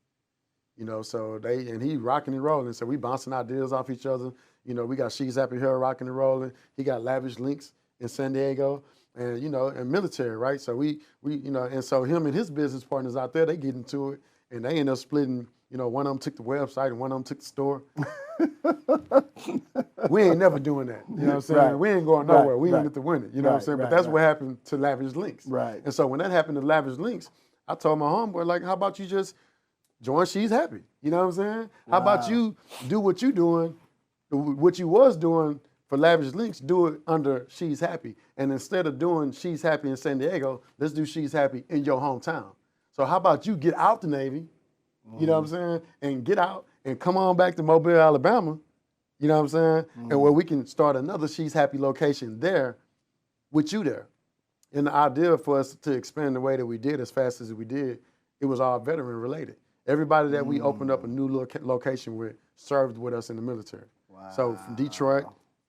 You know, so he rocking and rolling. So we bouncing ideas off each other. You know, we got She's Happy Hair rocking and rolling. He got Lavish Links in San Diego, and you know, and military, right? So we you know, and so him and his business partners out there, they get into it, and they end up splitting. You know, one of them took the website and one of them took the store. We ain't never doing that. You know what I'm saying? Right. We ain't going nowhere. We ain't get to win it. You know what I'm saying? But that's what happened to Lavish Links. Right. And so when that happened to Lavish Links, I told my homeboy, like, how about you just join She's Happy? You know what I'm saying? How about you do what you doing, what you was doing for Lavish Links, do it under She's Happy. And instead of doing She's Happy in San Diego, let's do She's Happy in your hometown. So how about you get out the Navy, you know what I'm saying, and get out and come on back to Mobile, Alabama, you know what I'm saying, and where we can start another She's Happy location there with you there. And the idea for us to expand the way that we did as fast as we did, it was all veteran related. Everybody that we opened up a new location with served with us in the military. Wow. So from Detroit,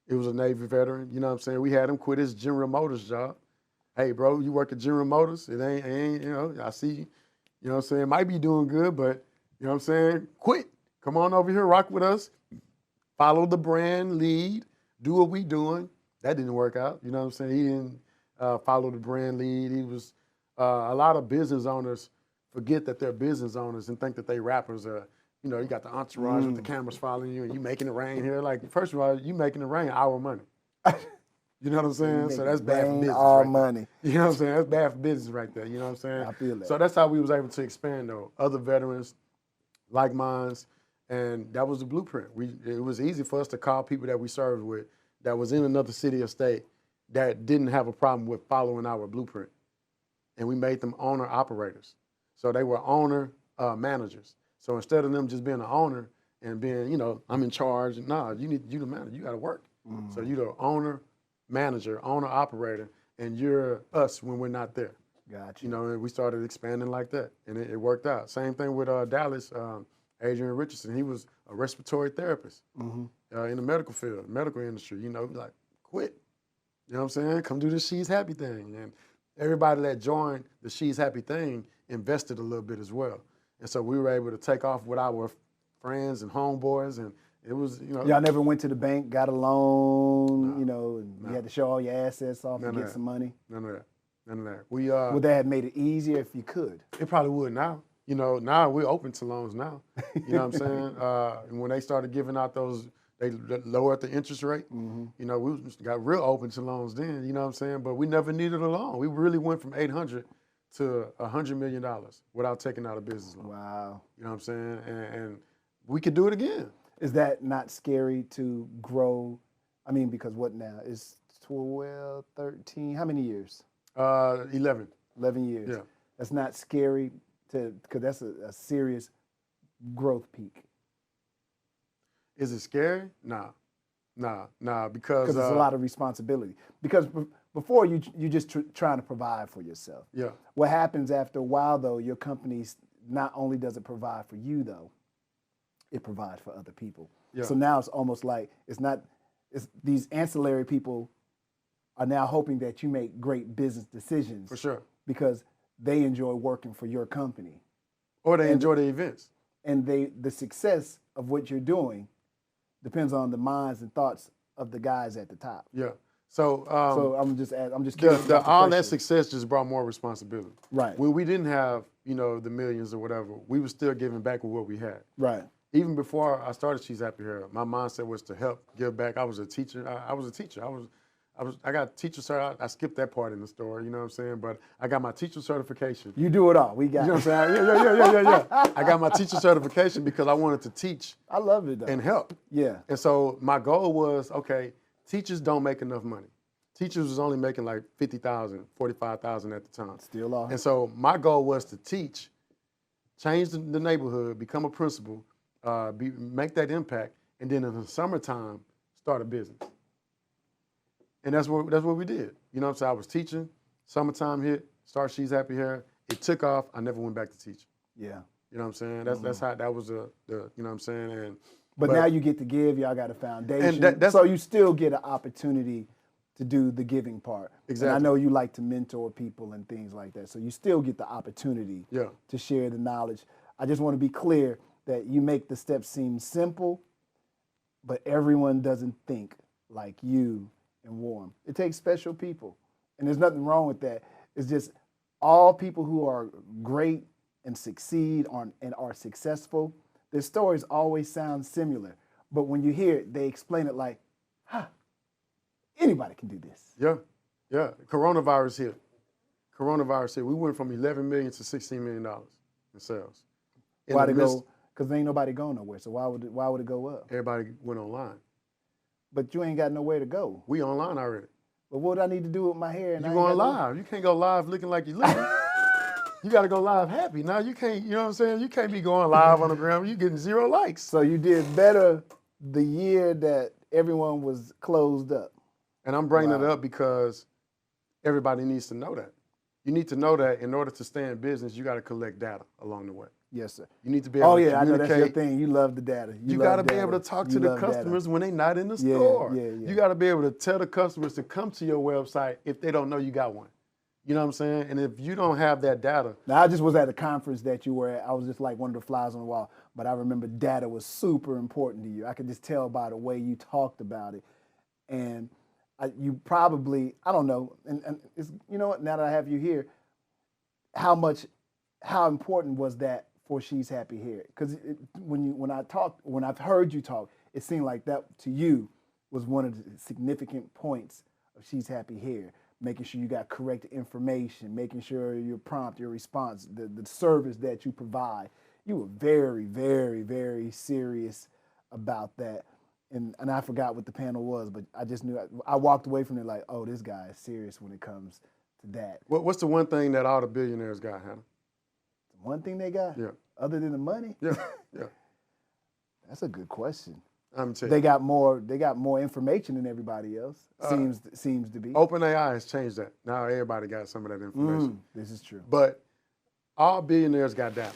it was a Navy veteran. You know what I'm saying? We had him quit his General Motors job. Hey, bro, you work at General Motors? It ain't, you know, I see you. You know what I'm saying? Might be doing good, but, you know what I'm saying? Quit. Come on over here, rock with us. Follow the brand lead. Do what we doing. That didn't work out. You know what I'm saying? He didn't follow the brand lead. He was, a lot of business owners forget that they're business owners and think that they rappers are, you know, you got the entourage with the cameras following you and you making it rain here. Like, first of all, you making it rain our money. You know what I'm saying? So that's bad for business. Our money. You know what I'm saying? That's bad for business right there. You know what I'm saying? I feel that. So that's how we was able to expand though. Other veterans like mines, and that was the blueprint. It was easy for us to call people that we served with that was in another city or state that didn't have a problem with following our blueprint. And we made them owner operators. So they were owner managers. So instead of them just being an owner and being, you know, I'm in charge, nah, you the manager, you gotta work. So you're the owner, manager, owner, operator, and you're us when we're not there. Gotcha. You know, and we started expanding like that, and it worked out. Same thing with Dallas, Adrian Richardson. He was a respiratory therapist in the medical field, medical industry. You know, like, quit. You know what I'm saying? Come do the She's Happy thing. And everybody that joined the She's Happy thing invested a little bit as well. And so we were able to take off with our friends and homeboys It was, you know. Y'all never went to the bank, got a loan, No, you know, and no. you had to show all your assets off None and of get that. some money. None of that. None of that. We Would that have made it easier if you could? it probably would now. You know, now we're open to loans now. You know what I'm saying? And when they started giving out those, they lowered the interest rate. Mm-hmm. You know, we got real open to loans then. You know what I'm saying? But we never needed a loan. We really went from 800 to $100 million without taking out a business loan. Wow. You know what I'm saying? And we could do it again. Is that not scary to grow? I mean, because what now? It's 12, 13, how many years? 11. 11 years. Yeah. That's not scary because that's a serious growth peak. Is it scary? Nah, because Because it's a lot of responsibility. Because before you just trying to provide for yourself. yeah, What happens after a while, though, your company not only does it provide for you, though, it provides for other people. Yeah. So now it's almost like it's these ancillary people are now hoping that you make great business decisions for sure. because they enjoy working for your company. Or they enjoy the events. And the success of what you're doing depends on the minds and thoughts of the guys at the top. Yeah. So, So I'm just curious about the all that pressure. success just brought more responsibility. Right. When we didn't have, you know, the millions or whatever, we were still giving back with what we had. Right. Even before I started She's Happy Here, my mindset was to help give back. I was a teacher. I was a teacher. I got teacher cert. I skipped that part in the story, you know what I'm saying? But I got my teacher certification. You do it all. We got You know it. what I'm saying? Yeah. I got my teacher certification because I wanted to teach I love it, though. and help. Yeah. And so my goal was, okay, teachers don't make enough money. Teachers was only making like $50,000, $45,000 at the time. Still are. And so my goal was to teach, change the neighborhood, become a principal, make that impact, and then in the summertime, start a business. And that's what we did. You know what I'm saying? I was teaching, summertime hit, start She's Happy Here. It took off. I never went back to teaching. Yeah. You know what I'm saying? That's how that was the you know what I'm saying? And But now you get to give. Y'all got a foundation. that's- so you still get an opportunity to do the giving part. Exactly. And I know you like to mentor people and things like that. So you still get the opportunity Yeah. to share the knowledge. I just want to be clear that you make the steps seem simple, but everyone doesn't think like you and Warren. It takes special people. And there's nothing wrong with that. It's just all people who are great and succeed and are successful, their stories always sound similar. But when you hear it, they explain it like, anybody can do this. Yeah. Coronavirus hit. We went from 11 million to $16 million in sales. Why'd it go? Because ain't nobody going nowhere. So why would it go up? Everybody went online. But you ain't got nowhere to go. We online already. But what do I need to do with my hair? And You I ain't going got live. You can't go live looking like you look. You got to go live happy. Now you can't, you know what I'm saying? You can't be going live on the ground. You getting 0 likes. So you did better the year that everyone was closed up. And I'm bringing it up because everybody needs to know that. You need to know that in order to stay in business, you got to collect data along the way. Yes, sir. You need to be able to I know communicate. that's your thing. You love the data. You got to be able to talk to the customers when they're not in the store. Yeah. You got to be able to tell the customers to come to your website if they don't know you got one. You know what I'm saying? And if you don't have that data. Now, I just was at a conference that you were at. I was just like one of the flies on the wall. But I remember data was super important to you. I could just tell by the way you talked about it. And you probably, I don't know, and it's, you know what, now that I have you here, how important was that for She's Happy Here? Because when I've heard you talk, it seemed like that to you was one of the significant points of She's Happy Here, making sure you got correct information, making sure your prompt, your response, the service that you provide. You were very, very, very serious about that. And I forgot what the panel was, but I just knew, I walked away from it like, oh, this guy is serious when it comes to that. What's the one thing that all the billionaires got, Hannah? One thing they got? Yeah. Other than the money? Yeah. That's a good question. I'm telling They you. got more information than everybody else. Seems to be. OpenAI has changed that. Now everybody got some of that information. This is true. But all billionaires got data.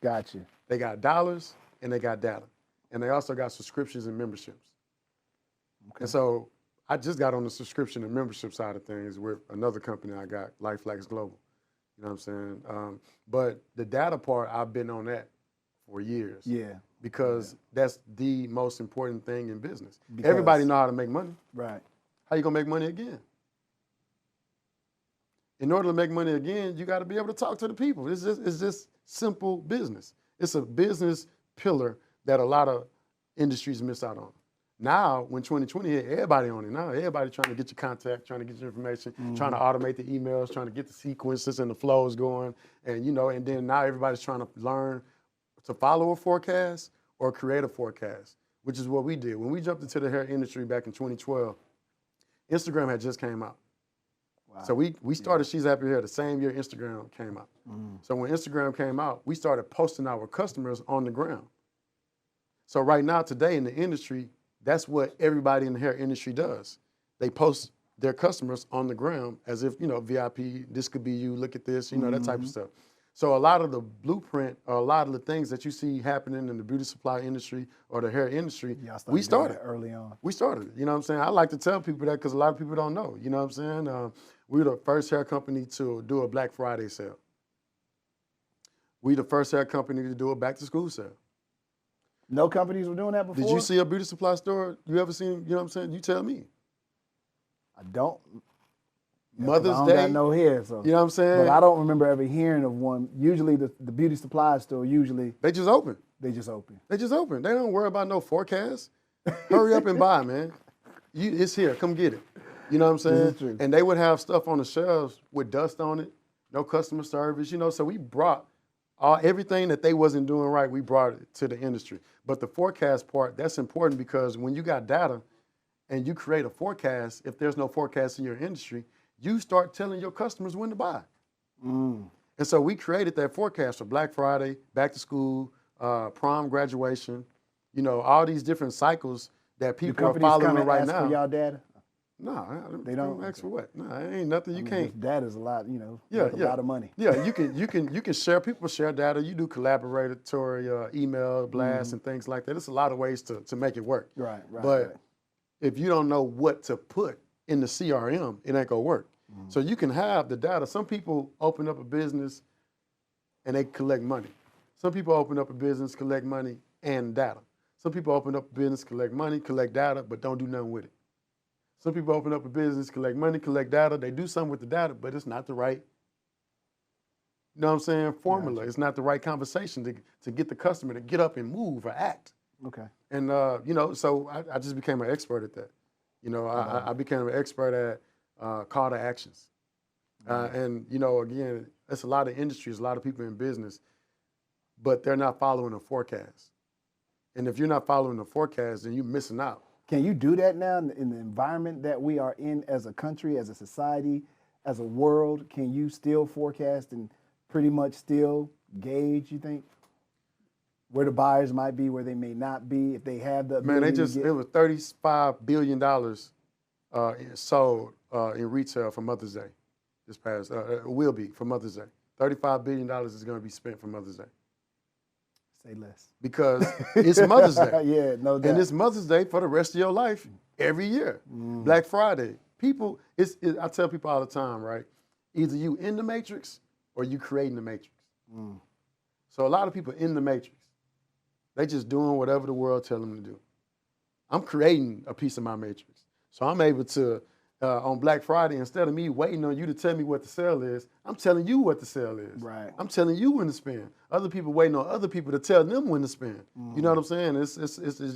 Gotcha. They got dollars and they got data. And they also got subscriptions and memberships. Okay. And so I just got on the subscription and membership side of things with another company I got, LifeFlex Global. You know what I'm saying? But the data part, I've been on that for years. Yeah. Because that's the most important thing in business. Because- Everybody know how to make money. Right. How you gonna make money again? In order to make money again, you got to be able to talk to the people. It's just simple business. It's a business pillar that a lot of industries miss out on. Now, when 2020 hit, everybody on it now. Everybody trying to get your contact, trying to get your information, trying to automate the emails, trying to get the sequences and the flows going. And, and then now everybody's trying to learn to follow a forecast or create a forecast, which is what we did. When we jumped into the hair industry back in 2012, Instagram had just came out. Wow. So we started She's Happy Hair the same year Instagram came out. So when Instagram came out, we started posting our customers on the ground. So right now, today in the industry, that's what everybody in the hair industry does. They post their customers on the ground as if, VIP, this could be you, look at this, that type of stuff. So a lot of the blueprint or a lot of the things that you see happening in the beauty supply industry or the hair industry, we started early on. We started, you know what I'm saying? I like to tell people that because a lot of people don't know, you know what I'm saying? We were the first hair company to do a Black Friday sale. We the first hair company to do a back to school sale. No companies were doing that before? Did you see a beauty supply store you ever seen, you know what I'm saying? You tell me. I don't. Mother's I don't Day. got no hair, so. You know what I'm saying? But I don't remember ever hearing of one. Usually the beauty supply store, they just open. They just open. They just open. They don't worry about no forecast. Hurry up and buy, man. It's here. Come get it. You know what I'm saying? This is true. And they would have stuff on the shelves with dust on it, no customer service, so we brought everything that they wasn't doing right, we brought it to the industry. But the forecast part, that's important because when you got data and you create a forecast, if there's no forecast in your industry, you start telling your customers when to buy. And so we created that forecast for Black Friday, back to school, prom graduation, all these different cycles that people are following right now. For y'all data? No, they don't ask for what? No, it ain't nothing. You can't. Data's a lot, a lot of money. Yeah, you can share. People share data. You do collaboratory email blasts and things like that. There's a lot of ways to make it work. Right. But if you don't know what to put in the CRM, it ain't gonna work. So you can have the data. Some people open up a business and they collect money. Some people open up a business, collect money and data. Some people open up a business, collect money, collect data, but don't do nothing with it. Some people open up a business, collect money, collect data. They do something with the data, but it's not the right, formula. Gotcha. It's not the right conversation to get the customer to get up and move or act. Okay. And, so I just became an expert at that. I became an expert at call to actions. And, again, it's a lot of industries, a lot of people in business, but they're not following a forecast. And if you're not following the forecast, then you're missing out. Can you do that now in the environment that we are in as a country, as a society, as a world? Can you still forecast and pretty much still gauge, you think, where the buyers might be, where they may not be, if they have the ability it was $35 billion sold in retail for Mother's Day this past, will be for Mother's Day. $35 billion is going to be spent for Mother's Day. Say less. Because it's Mother's Day. Yeah, no doubt. And it's Mother's Day for the rest of your life every year. Black Friday. People, I tell people all the time, right? Either you in the matrix or you creating the matrix. So a lot of people in the matrix, they just doing whatever the world tell them to do. I'm creating a piece of my matrix. So I'm able to, on Black Friday, instead of me waiting on you to tell me what the sale is, I'm telling you what the sale is. Right. I'm telling you when to spend. Other people waiting on other people to tell them when to spend. You know what I'm saying? It's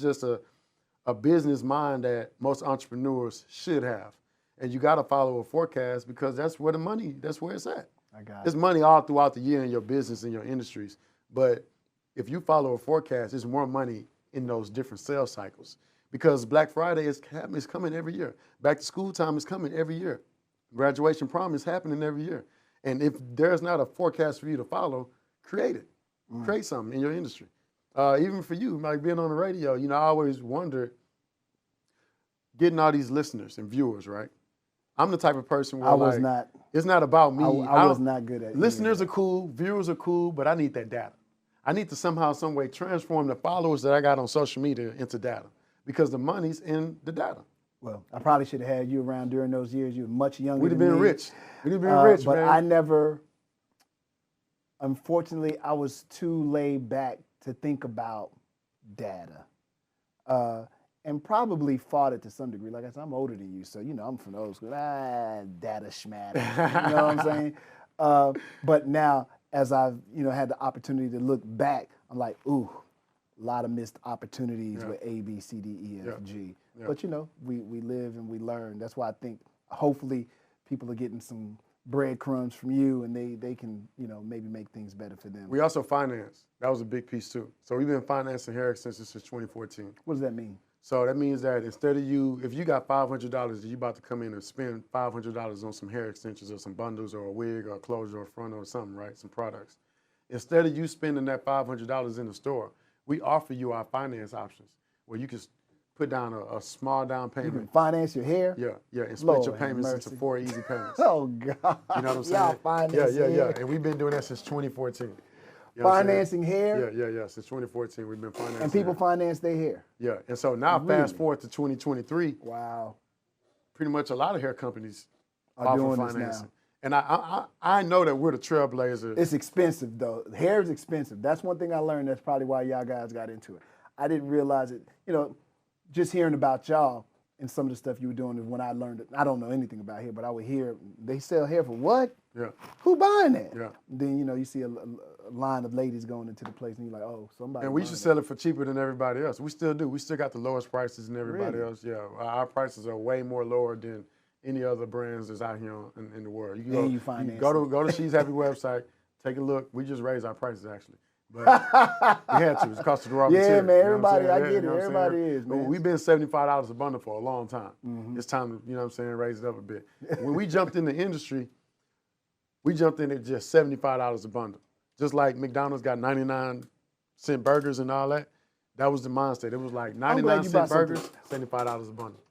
just a business mind that most entrepreneurs should have. And you got to follow a forecast because that's where it's at. I got it. There's money all throughout the year in your business and your industries. But if you follow a forecast, there's more money in those different sales cycles. Because Black Friday is coming every year. Back to school time is coming every year. Graduation prom is happening every year. And if there's not a forecast for you to follow, create it. Create something in your industry. Even for you, like being on the radio, I always wondered, getting all these listeners and viewers, right? I'm the type of person where it's not about me. I was not good at it. Listeners are cool, viewers are cool, but I need that data. I need to somehow, some way transform the followers that I got on social media into data. Because the money's in the data. Well, I probably should have had you around during those years. You were much younger We'd have than been me. rich. We'd have been rich, but man. I never, unfortunately, I was too laid back to think about data, and probably fought it to some degree. Like I said, I'm older than you, so I'm from the old school. Data schmatter. You know what I'm saying? But now, as I've had the opportunity to look back, I'm like, ooh, a lot of missed opportunities with A, B, C, D, E, F, G. But we live and we learn. That's why I think hopefully people are getting some breadcrumbs from you, and they can maybe make things better for them. We also finance. That was a big piece too. So we've been financing hair extensions since 2014. What does that mean? So that means that instead of if you got $500, you about to come in and spend $500 on some hair extensions or some bundles or a wig or a closure or a front or something, right? Some products. Instead of you spending that $500 in the store, we offer you our finance options where you can put down a small down payment. You can finance your hair? Yeah, and split your payments into 4 easy payments. Oh, God. You know what I'm saying? Y'all finance hair. And we've been doing that since 2014. Financing hair? Yeah. Since 2014, we've been financing. And people hair. finance their hair? Yeah, and so now fast forward to 2023. Wow. Pretty much a lot of hair companies are offer doing financing. this now. And I know that we're the trailblazer. It's expensive, though. Hair is expensive. That's one thing I learned. That's probably why y'all guys got into it. I didn't realize it. Just hearing about y'all and some of the stuff you were doing is when I learned it. I don't know anything about hair, but I would hear they sell hair for what? Yeah. Who buying that? Yeah. Then you see a line of ladies going into the place, and you're like, oh, somebody. And we used to sell it for cheaper than everybody else. We still do. We still got the lowest prices than everybody else. Yeah, our prices are way more lower than any other brands that's out here in the world. You can go to She's Happy website, take a look. We just raised our prices actually. But we had to. It's cost of the raw material. Yeah, man, everybody, I get it. Everybody is, man. We've been $75 a bundle for a long time. It's time to, raise it up a bit. When we jumped in the industry, we jumped in at just $75 a bundle. Just like McDonald's got 99-cent burgers and all that. That was the mindset. It was like 99-cent burgers, $75 a bundle.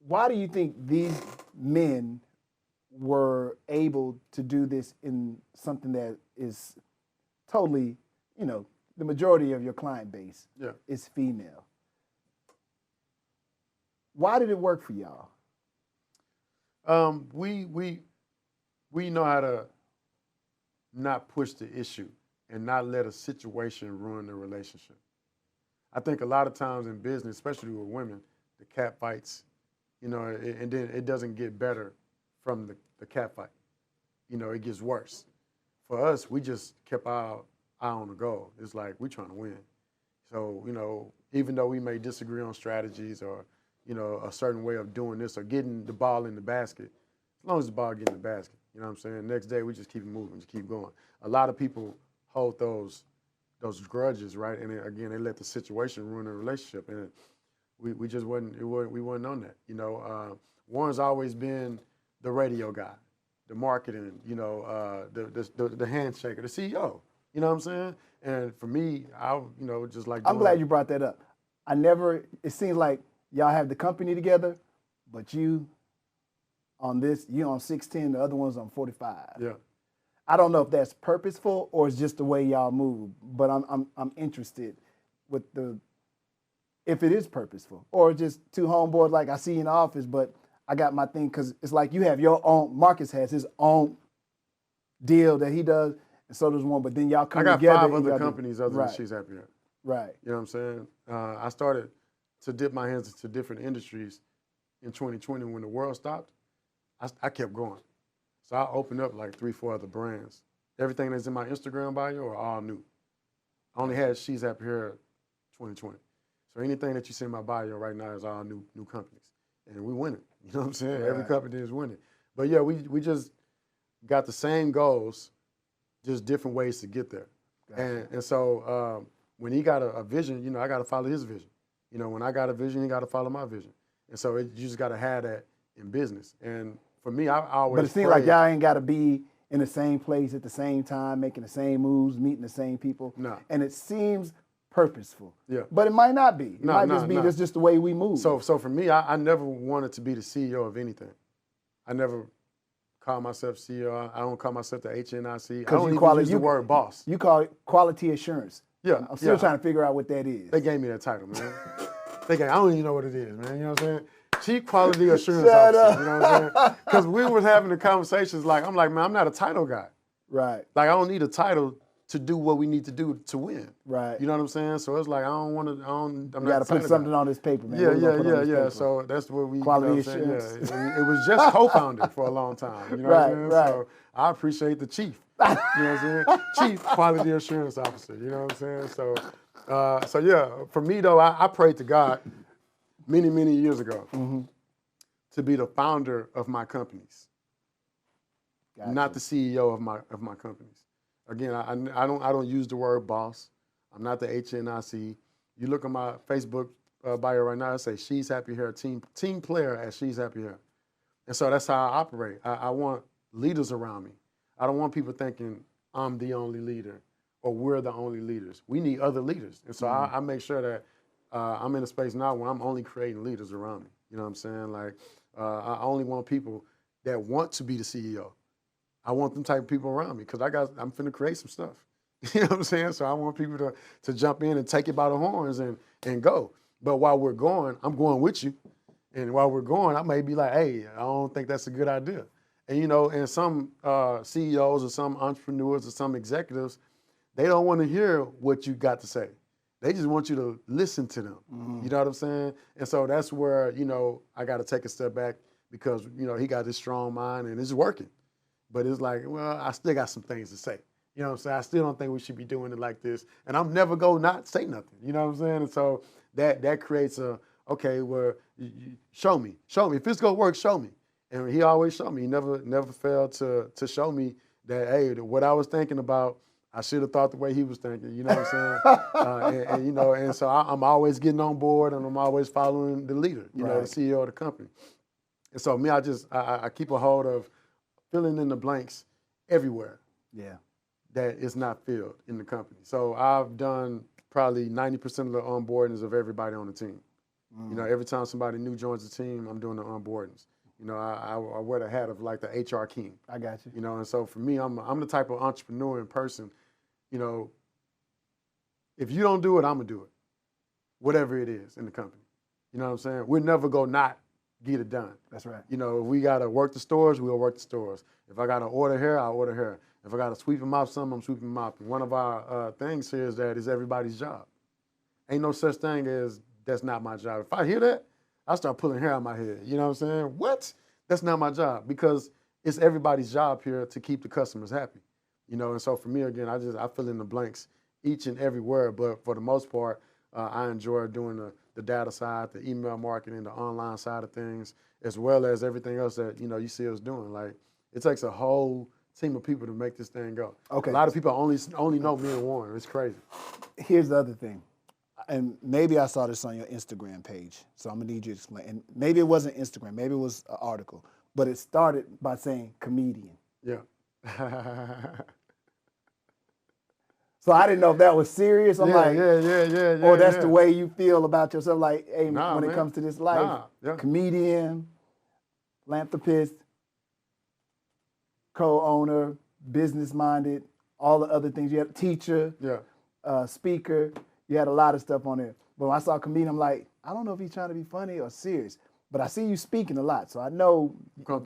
Why do you think these men were able to do this in something that is totally, the majority of your client base is female? Why did it work for y'all? We know how to not push the issue and not let a situation ruin the relationship. I think a lot of times in business, especially with women, the cat fights, and then it doesn't get better from the cat fight. It gets worse. For us, we just kept our eye on the goal. It's like we're trying to win. So, even though we may disagree on strategies or, a certain way of doing this or getting the ball in the basket, as long as the ball gets in the basket, you know what I'm saying? Next day, we just keep moving, just keep going. A lot of people hold those grudges, right? And then, again, they let the situation ruin the relationship. And we just we wasn't on that. Warren's always been the radio guy, the marketing, the handshaker, the CEO. You know what I'm saying? And for me, just like I'm glad you brought that up. It seems like y'all have the company together, but you on 610, the other one's on 45. Yeah. I don't know if that's purposeful or it's just the way y'all move, but I'm interested with if it is purposeful or just two homeboys like I see you in the office, but I got my thing, because it's like you have your own, Marcus has his own deal that he does, and so does one, but then y'all come together. I got 5 other companies other than She's Happy Hair. Right. You know what I'm saying? I started to dip my hands into different industries in 2020 when the world stopped. I kept going. So I opened up like 3-4 other brands. Everything that's in my Instagram bio are all new. I only had She's Happy Hair 2020. So anything that you see in my bio right now is all new companies. And we winning. You know what I'm saying? Right. Every company is winning. But yeah, we just got the same goals, just different ways to get there. Gotcha. And so when he got a vision, I got to follow his vision. When I got a vision, he got to follow my vision. And so you just got to have that in business. And for me, I always But it seems like y'all ain't got to be in the same place at the same time, making the same moves, meeting the same people. No. And it seems purposeful. Yeah. But it might not be. It might just be that's just the way we move. So for me, I never wanted to be the CEO of anything. I never call myself CEO. I don't call myself the HNIC. I don't even use the word boss. You call it quality assurance. Yeah. I'm still trying to figure out what that is. They gave me that title, man. I don't even know what it is, man. You know what I'm saying? Chief Quality Assurance Officer. You know what I'm saying? Because we were having the conversations I'm like, man, I'm not a title guy. Right. Like, I don't need a title to do what we need to do to win. Right. You know what I'm saying? So it's like I'm You not got to put something on this paper, man. Yeah, What we gonna yeah, put on yeah, this yeah. paper? So that's what we Quality you know what I'm assurance. saying? Yeah, it was just co-founded for a long time. You know what I'm saying? Right. So I appreciate the chief. You know what I'm saying? Chief Quality Assurance Officer. You know what I'm saying? So yeah, for me though, I prayed to God many, many years ago to be the founder of my companies, not the CEO of my companies. Again, I don't use the word boss. I'm not the HNIC. You look at my Facebook bio right now, it says She's Happy Here, team player at She's Happy Here. And so that's how I operate. I want leaders around me. I don't want people thinking I'm the only leader or we're the only leaders. We need other leaders. And so I make sure that I'm in a space now where I'm only creating leaders around me. You know what I'm saying? Like, I only want people that want to be the CEO. I want them type of people around me because I'm finna create some stuff. You know what I'm saying? So I want people to jump in and take it by the horns and go. But while we're going, I'm going with you. And while we're going, I may be like, hey, I don't think that's a good idea. And you know, and some CEOs or some entrepreneurs or some executives, they don't want to hear what you got to say. They just want you to listen to them. You know what I'm saying? And so that's where, you know, I got to take a step back because, you know, he got this strong mind and it's working. But it's like, well, I still got some things to say. You know what I'm saying? I still don't think we should be doing it like this. And I'm never going to not say nothing. You know what I'm saying? And so that creates okay, well, show me. If it's going to work, show me. And he always showed me. He never failed to show me that, hey, what I was thinking about, I should have thought the way he was thinking. You know what I'm saying? And you know, and so I'm always getting on board and I'm always following the leader, you know, the CEO of the company. And so me, I keep a hold of filling in the blanks everywhere. Yeah. That is not filled in the company. So I've done probably 90% of the onboardings of everybody on the team. You know, every time somebody new joins the team, I'm doing the onboardings. You know, I wear the hat of like the HR king. I got you. You know, and so for me, I'm the type of entrepreneur in person. You know, if you don't do it, I'm gonna do it. Whatever it is in the company. You know what I'm saying? We'll never go not get it done. That's right. You know, if we gotta work the stores, we'll work the stores. If I gotta order here, I'll order here. If I gotta sweep and mop something, I'm sweeping and mopping. One of our things here is that it's everybody's job. Ain't no such thing as that's not my job. If I hear that, I start pulling hair out of my head. You know what I'm saying? What? That's not my job because it's everybody's job here to keep the customers happy. You know, and so for me, again, I fill in the blanks each and every word, but for the most part, I enjoy doing the data side, the email marketing, the online side of things, as well as everything else that, you know, you see us doing. Like, it takes a whole team of people to make this thing go. Okay. A lot of people only know me and Warren. It's crazy. Here's the other thing. And maybe I saw this on your Instagram page, so I'm gonna need you to explain. And maybe it wasn't Instagram, maybe it was an article, but it started by saying comedian. Yeah. So I didn't know if that was serious. I'm like, yeah. or that's the way you feel about yourself. Like, hey, Nah, when man. it comes to this life, comedian, philanthropist, co-owner, business-minded, all the other things. You had teacher, speaker. You had a lot of stuff on there. But when I saw comedian, I'm like, I don't know if he's trying to be funny or serious. But I see you speaking a lot, so I know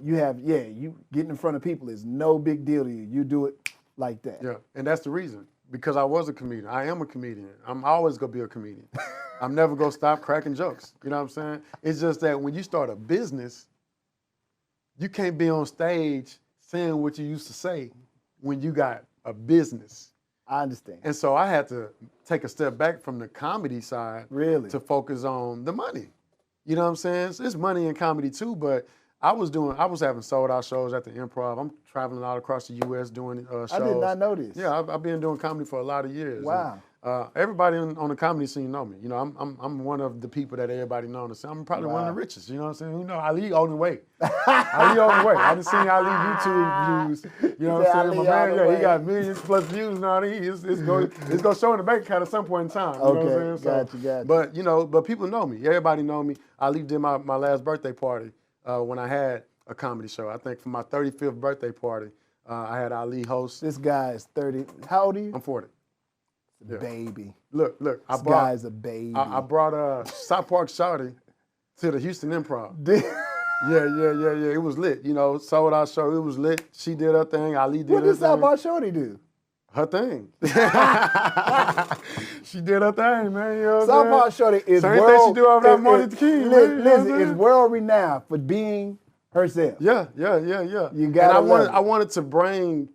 you have, you getting in front of people is no big deal to you. You do it like that. Yeah, and that's the reason. Because I was a comedian. I am a comedian. I'm always going to be a comedian. I'm never going to stop cracking jokes. You know what I'm saying? It's just that when you start a business, you can't be on stage saying what you used to say when you got a business. I understand. And so I had to take a step back from the comedy side to focus on the money. You know what I'm saying? So there's money in comedy too, but I was having sold out shows at the Improv. I'm traveling all across the U.S. doing shows. I did not know this. Yeah, I've been doing comedy for a lot of years. Wow. And, everybody on the comedy scene know me. You know, I'm one of the people that everybody knows. I'm probably one of the richest. You know what I'm saying? You know, Ali on the way. Ali on the way. I done seen Ali YouTube views. You know what I'm saying? My man, he got millions plus views and all that. It's gonna show in the bank account at some point in time. You know what I'm saying? Got you. But you know, but people know me. Everybody know me. Ali did my last birthday party. When I had a comedy show. I think for my 35th birthday party, I had Ali host. This guy is 30. How old are you? I'm 40. Baby. Look. This guy's a baby. I brought South Park Shawty to the Houston Improv. Yeah. It was lit. You know, sold out show. It was lit. She did her thing. Ali did her thing. What did South Park Shawty do? her thing. She did her thing, man. You know what I'm South saying? Park Shorty is Same world. thing she do over there, Martin Luther King. Listen, is world renowned for being herself. Yeah. You gotta I wanted to bring,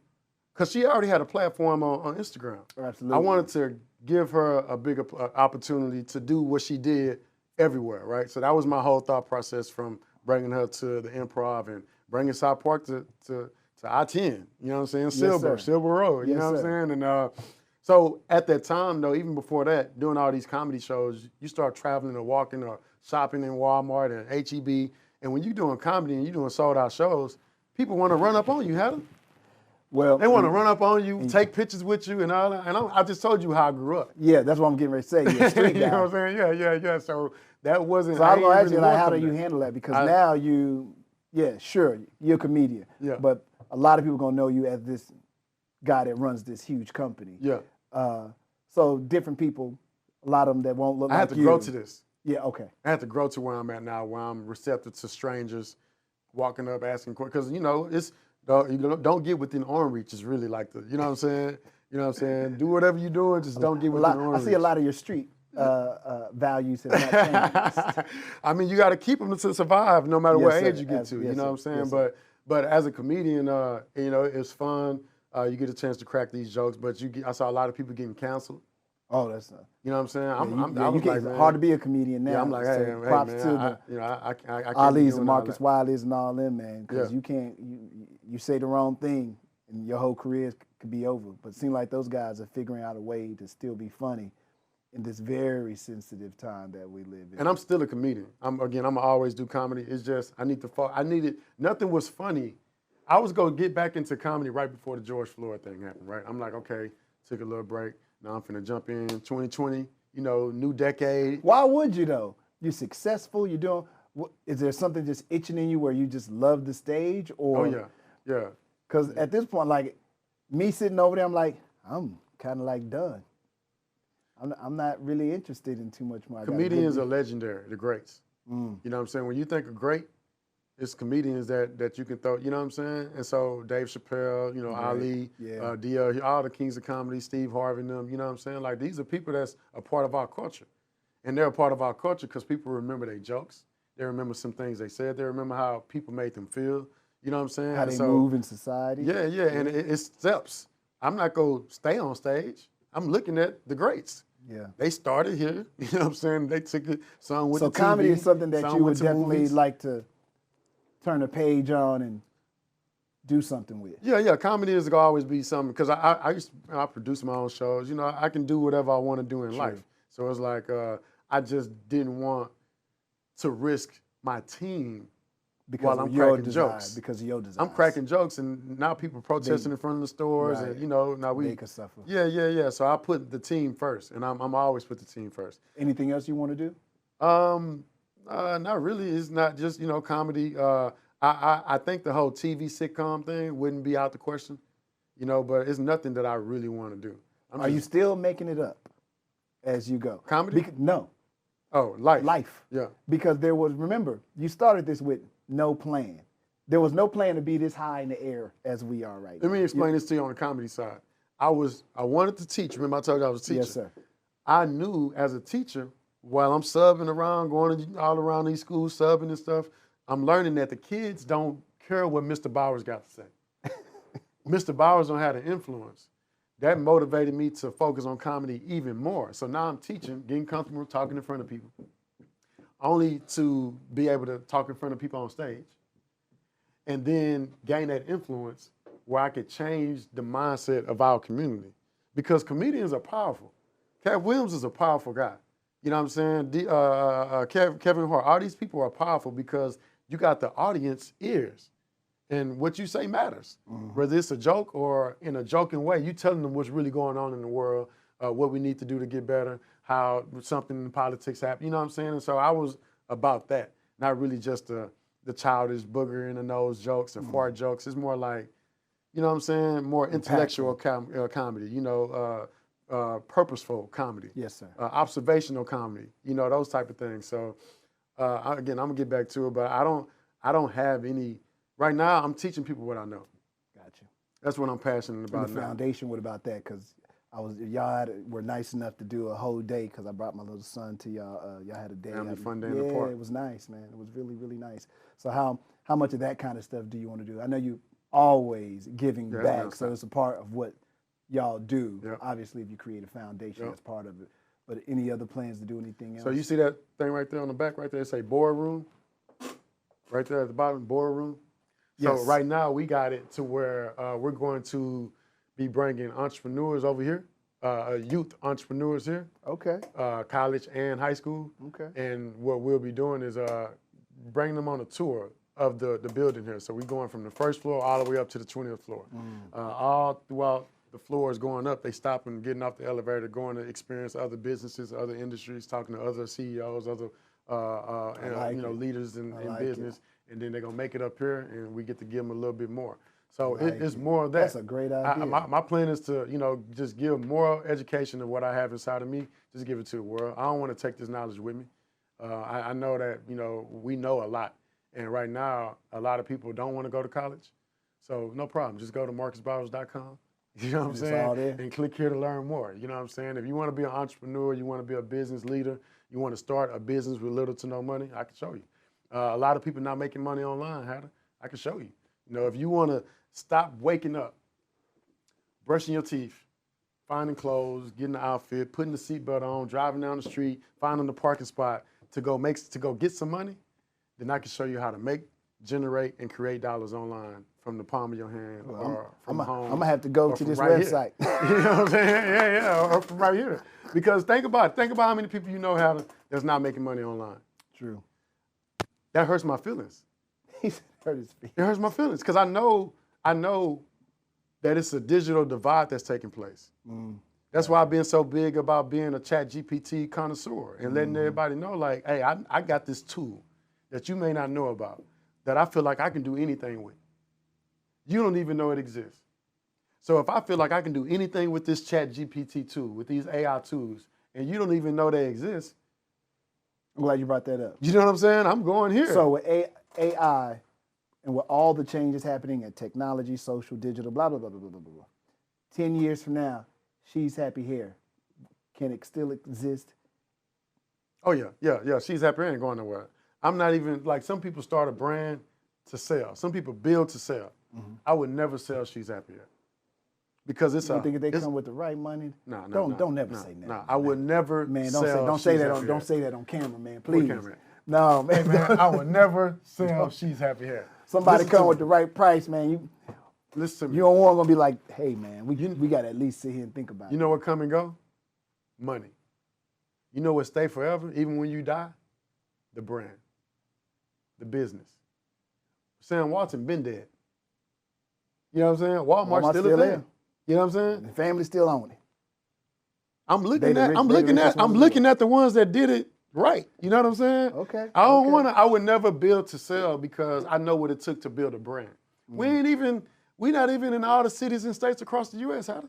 because she already had a platform on Instagram. Absolutely. I wanted to give her a bigger opportunity to do what she did everywhere, right? So that was my whole thought process from bringing her to the Improv and bringing South Park to I-10. You know what I'm saying? Silver Road. You know what I'm saying? And so at that time, though, even before that, doing all these comedy shows, you start traveling or walking or shopping in Walmart and H-E-B. And when you're doing comedy and you're doing sold-out shows, people want to run up on you, Heather. Well, they want to run up on you, take pictures with you and all that. And I just told you how I grew up. Yeah, that's what I'm getting ready to say. You're a street guy. You know what I'm saying? Yeah. So that wasn't. So I was going to ask you, really like, how do you handle that? Because now you're a comedian. Yeah. But a lot of people going to know you as this guy that runs this huge company. Yeah. So different people, a lot of them that won't look like you. I had to grow to this. Yeah, okay. I had to grow to where I'm at now, where I'm receptive to strangers, walking up, asking questions. Because, you know, you don't get within arm reach is really like you know what I'm saying? You know what I'm saying? Do whatever you're doing, just don't get within arm reach. I see a lot of your street values have not changed. I mean, you got to keep them to survive no matter what age you get to. Yes, you know what I'm saying? Yes, but as a comedian, you know, it's fun. You get a chance to crack these jokes, but I saw a lot of people getting canceled. Oh, that's you know what I'm saying? It's hard to be a comedian now. Yeah, I'm like, hey, props man, to I can't Ali's be and doing Marcus Wiley's and all them, man. Because Yeah. you can't, you say the wrong thing and your whole career could be over. But it seems like those guys are figuring out a way to still be funny in this very sensitive time that we live in. And I'm still a comedian. I'm always do comedy. It's just nothing was funny. I was gonna get back into comedy right before the George Floyd thing happened, right? I'm like, okay, took a little break. Now I'm finna jump in 2020, you know, new decade. Why would you though? You're successful, you're doing, is there something just itching in you where you just love the stage? Or, Oh yeah. Because at this point, like me sitting over there, I'm like, I'm kind of like done. I'm not really interested in too much more. Comedians are legendary, the greats. You know what I'm saying? When you think of great, it's comedians that you can throw, you know what I'm saying? And so Dave Chappelle, you know, Ali, D.L., all the kings of comedy, Steve Harvey, them, you know what I'm saying? Like, these are people that's a part of our culture. And they're a part of our culture because people remember their jokes. They remember some things they said. They remember how people made them feel. You know what I'm saying? How they move in society. Yeah. And it's steps. I'm not going to stay on stage. I'm looking at the greats. Yeah. They started here. You know what I'm saying? They took it, some with the TV. So comedy is something that you would definitely movies. like to turn a page on and do something with. Yeah. Comedy is gonna always be something because I produce my own shows. You know, I can do whatever I want to do in life. So it's like I just didn't want to risk my team while I'm cracking jokes. Because of your design. I'm cracking jokes, and now people protesting in front of the stores, and you know, now we make us suffer. Yeah. So I put the team first, and I'm always put the team first. Anything else you want to do? Not really. It's not just, you know, comedy. I think the whole TV sitcom thing wouldn't be out the question, you know, but it's nothing that I really want to do. Are you still making it up as you go? Comedy? No. Oh, life. Life. Yeah. Because remember, you started this with no plan. There was no plan to be this high in the air as we are right now. Let me explain this to you on the comedy side. I wanted to teach. Remember I told you I was a teacher? Yes, sir. I knew as a teacher, while I'm subbing around, going all around these schools, subbing and stuff, I'm learning that the kids don't care what Mr. Bowers got to say. Mr. Bowers don't have the influence. That motivated me to focus on comedy even more. So now I'm teaching, getting comfortable talking in front of people, only to be able to talk in front of people on stage, and then gain that influence where I could change the mindset of our community. Because comedians are powerful. Cat Williams is a powerful guy. You know what I'm saying? Kevin Hart, all these people are powerful because you got the audience ears. And what you say matters. Whether it's a joke or in a joking way, you telling them what's really going on in the world, what we need to do to get better, how something in politics happened. You know what I'm saying? And so I was about that, not really just the childish booger in the nose jokes and fart jokes. It's more like, you know what I'm saying, more intellectual comedy, you know, purposeful comedy. Yes, sir. Observational comedy, you know, those type of things. So again, I'm gonna get back to it, but I don't have any. Right now, I'm teaching people what I know. Gotcha. That's what I'm passionate about And the now. foundation, what about that? Because y'all were nice enough to do a whole day because I brought my little son to y'all. Y'all had a day. Family fun day yeah, in the park. It was nice, man. It was really, really nice. So how much of that kind of stuff do you want to do? I know you always giving back, so it's a part of what y'all do. Yep. Obviously, if you create a foundation, Yep. that's part of it. But any other plans to do anything else? So you see that thing right there on the back right there? It say boardroom. Right there at the bottom, boardroom. So Yes. right now we got it to where we're going to be bringing entrepreneurs over here, youth entrepreneurs here, Okay. college and high school. Okay. And what we'll be doing is bringing them on a tour of the building here. So we're going from the first floor all the way up to the 20th floor. All throughout the floors going up, they stop and getting off the elevator, going to experience other businesses, other industries, talking to other CEOs, other leaders in business, and then they're gonna make it up here, and we get to give them a little bit more. So it's more of that. That's a great idea. My plan is to, just give more education of what I have inside of me, just give it to the world. I don't want to take this knowledge with me. I know that, we know a lot. And right now, a lot of people don't want to go to college. So no problem. Just go to marcusbowers.com. You know what I'm saying? all there. And click here to learn more. You know what I'm saying? If you want to be an entrepreneur, you want to be a business leader, you want to start a business with little to no money, I can show you. A lot of people not making money online, I can show you. If you want to stop waking up, brushing your teeth, finding clothes, getting the outfit, putting the seatbelt on, driving down the street, finding the parking spot to go get some money, then I can show you how to make, generate, and create dollars online from the palm of your hand or from home. I'm gonna have to go to this right website. You know what I'm saying? Yeah, or from right here. Because think about how many people you know that's not making money online. True. That hurts my feelings. He hurt his feet. It hurts my feelings because I know that it's a digital divide that's taking place. That's why I've been so big about being a ChatGPT connoisseur and letting everybody know, like, hey, I got this tool that you may not know about that I feel like I can do anything with. You don't even know it exists. So if I feel like I can do anything with this ChatGPT tool, with these AI tools, and you don't even know they exist, I'm glad you brought that up. you know what I'm saying? I'm going here. So with AI and with all the changes happening in technology, social, digital, blah, blah, blah, blah, blah, blah, blah, 10 years from now, She's Happy Hair, can it still exist? Oh, yeah. She's Happy Hair ain't going nowhere. I'm not even, like, some people start a brand to sell. Some people build to sell. I would never sell She's Happy Hair. Because it's You think if they come with the right money? No. Don't never say that. No, I would never Man, sell don't say She's that Happy on Hair. don't say that on camera, man. Please. camera? No, man. Man, I would never sell She's Happy Hair. Somebody Listen to come me. with the right price, man. Listen to me. You don't want to be like, hey, man, we got to at least sit here and think about it. You know what come and go? Money. You know what stay forever, even when you die? The brand. The business. Sam Walton been dead. You know what I'm saying? Walmart's still a thing. You know what I'm saying? The family still own it. I'm looking at the ones that did it right. You know what I'm saying? Okay. I would never build to sell because I know what it took to build a brand. We're not even in all the cities and states across the U.S., Hatter.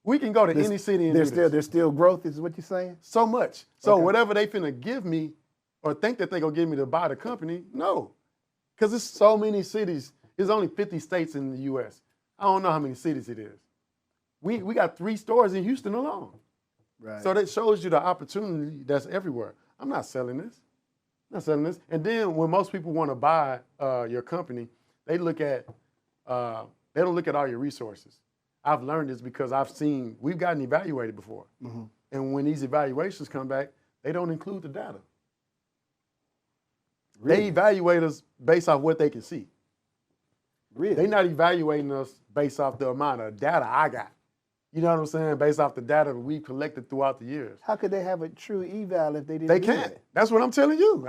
We can go to any city and there's still growth, is what you're saying? So much. So whatever they finna give me or think that they gonna give me to buy the company, no. Because it's so many cities. There's only 50 states in the U.S. I don't know how many cities it is. We got 3 stores in Houston alone. Right. So that shows you the opportunity that's everywhere. I'm not selling this. And then when most people want to buy your company, they don't look at all your resources. I've learned this because we've gotten evaluated before. And when these evaluations come back, they don't include the data. Really? They evaluate us based off what they can see. Really? They're not evaluating us based off the amount of data I got. You know what I'm saying? Based off the data that we collected throughout the years. How could they have a true eval if they didn't? They can't. That's what I'm telling you.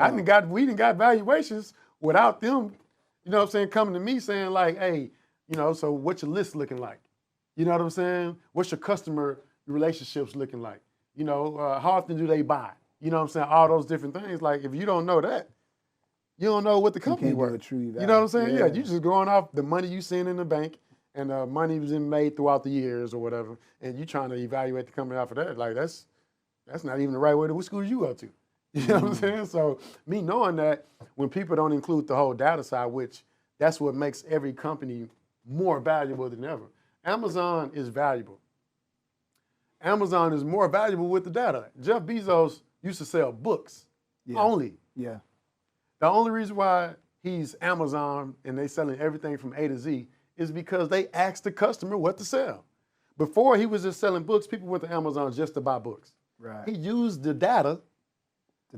We didn't got valuations without them, you know what I'm saying, coming to me saying like, hey, so what's your list looking like? You know what I'm saying? What's your customer relationships looking like? How often do they buy? You know what I'm saying? All those different things. Like, if you don't know that, you don't know what the company worth. You know what I'm saying? Yeah, you just going off the money you send in the bank and the money was made throughout the years or whatever, and you trying to evaluate the company off of that. Like, that's not even the right way to, what school you go to? You know what I'm saying? So me knowing that when people don't include the whole data side, which that's what makes every company more valuable than ever. Amazon is valuable. Amazon is more valuable with the data. Jeff Bezos used to sell books only. Yeah. The only reason why he's Amazon and they selling everything from A to Z is because they asked the customer what to sell. Before he was just selling books, people went to Amazon just to buy books. Right. He used the data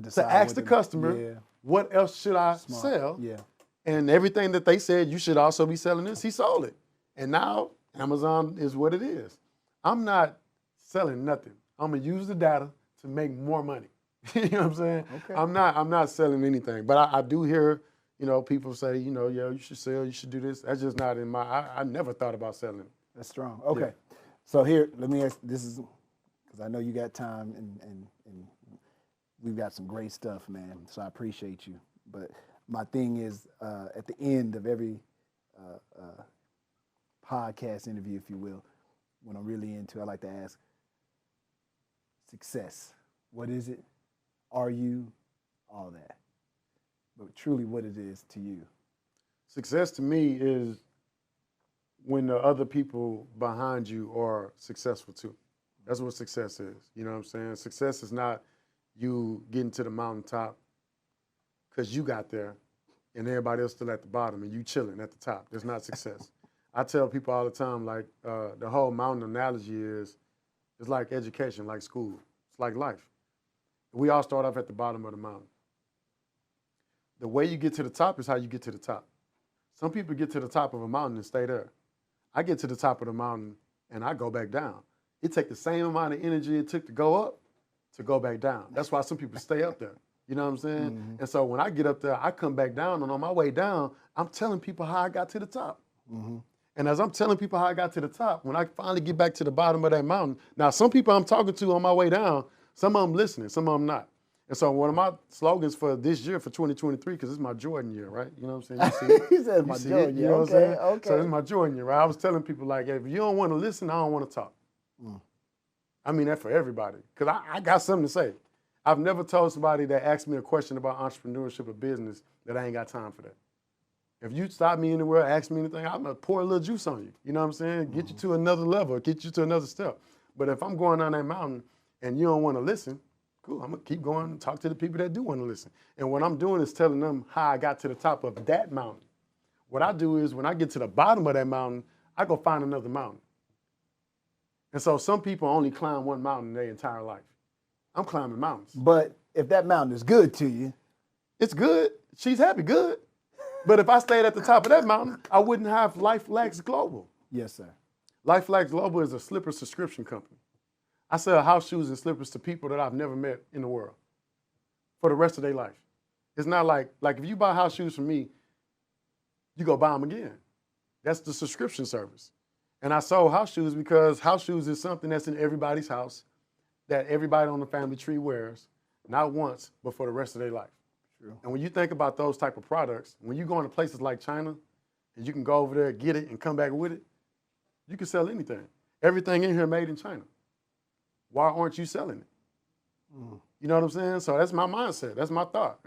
to ask the customer, what else should I sell? Yeah. And everything that they said, you should also be selling this, he sold it. And now Amazon is what it is. I'm not selling nothing. I'm gonna use the data to make more money. You know what I'm saying? Okay. I'm not selling anything. But I do hear, people say, yeah, you should sell, you should do this. That's just not in my, I never thought about selling it. That's strong. Okay. Yeah. So here, let me ask, this is, because I know you got time and we've got some great stuff, man. So I appreciate you. But my thing is, at the end of every podcast interview, if you will, when I'm really into, I like to ask, success. What is it? Are you? All that. But truly what it is to you. Success to me is when the other people behind you are successful too. That's what success is. You know what I'm saying? Success is not you getting to the mountaintop because you got there and everybody else still at the bottom and you chilling at the top. That's not success. I tell people all the time, like the whole mountain analogy is, it's like education, like school. It's like life. We all start off at the bottom of the mountain. The way you get to the top is how you get to the top. Some people get to the top of a mountain and stay there. I get to the top of the mountain and I go back down. It takes the same amount of energy it took to go up to go back down. That's why some people stay up there. You know what I'm saying? Mm-hmm. And so when I get up there, I come back down, and on my way down, I'm telling people how I got to the top. Mm-hmm. And as I'm telling people how I got to the top, when I finally get back to the bottom of that mountain, now some people I'm talking to on my way down, some of them listening, some of them not. And so one of my slogans for this year, for 2023, because it's my Jordan year, right? You know what I'm saying? You see He said my Jordan year. You know what I'm saying? Okay. So it's my Jordan year, right? I was telling people, like, hey, if you don't want to listen, I don't want to talk. I mean that for everybody, because I got something to say. I've never told somebody that asked me a question about entrepreneurship or business that I ain't got time for that. If you stop me anywhere, ask me anything, I'm going to pour a little juice on you. You know what I'm saying? Get you to another level, get you to another step. But if I'm going down that mountain and you don't want to listen, cool, I'm going to keep going and talk to the people that do want to listen. And what I'm doing is telling them how I got to the top of that mountain. What I do is when I get to the bottom of that mountain, I go find another mountain. And so some people only climb one mountain their entire life. I'm climbing mountains. But if that mountain is good to you. It's good. She's happy, good. But if I stayed at the top of that mountain, I wouldn't have Life Lax Global. Yes, sir. Life Lax Global is a slipper subscription company. I sell house shoes and slippers to people that I've never met in the world for the rest of their life. It's not like if you buy house shoes from me, you go buy them again. That's the subscription service. And I sold house shoes because house shoes is something that's in everybody's house that everybody on the family tree wears, not once, but for the rest of their life. True. And when you think about those type of products, when you go into places like China and you can go over there, get it, and come back with it, you can sell anything. Everything in here made in China. Why aren't you selling it? You know what I'm saying? So that's my mindset. That's my thought.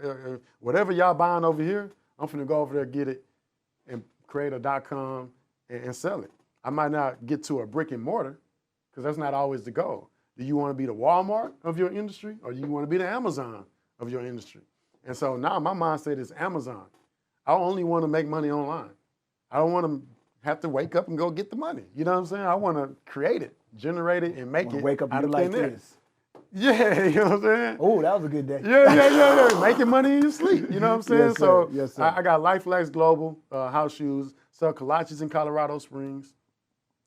Whatever y'all buying over here, I'm finna go over there, get it, and create a .com and sell it. I might not get to a brick and mortar because that's not always the goal. Do you want to be the Walmart of your industry or do you want to be the Amazon of your industry? And so now my mindset is Amazon. I only want to make money online. I don't want to have to wake up and go get the money. You know what I'm saying? I want to create it, generate it, and make it wake up out and of be like thin air. this. Yeah, you know what I'm saying? Oh, that was a good day. Yeah. Making money in your sleep. You know what I'm saying? Yes, sir. Yes, sir. I got Life Lax Global house shoes, sell kolaches in Colorado Springs.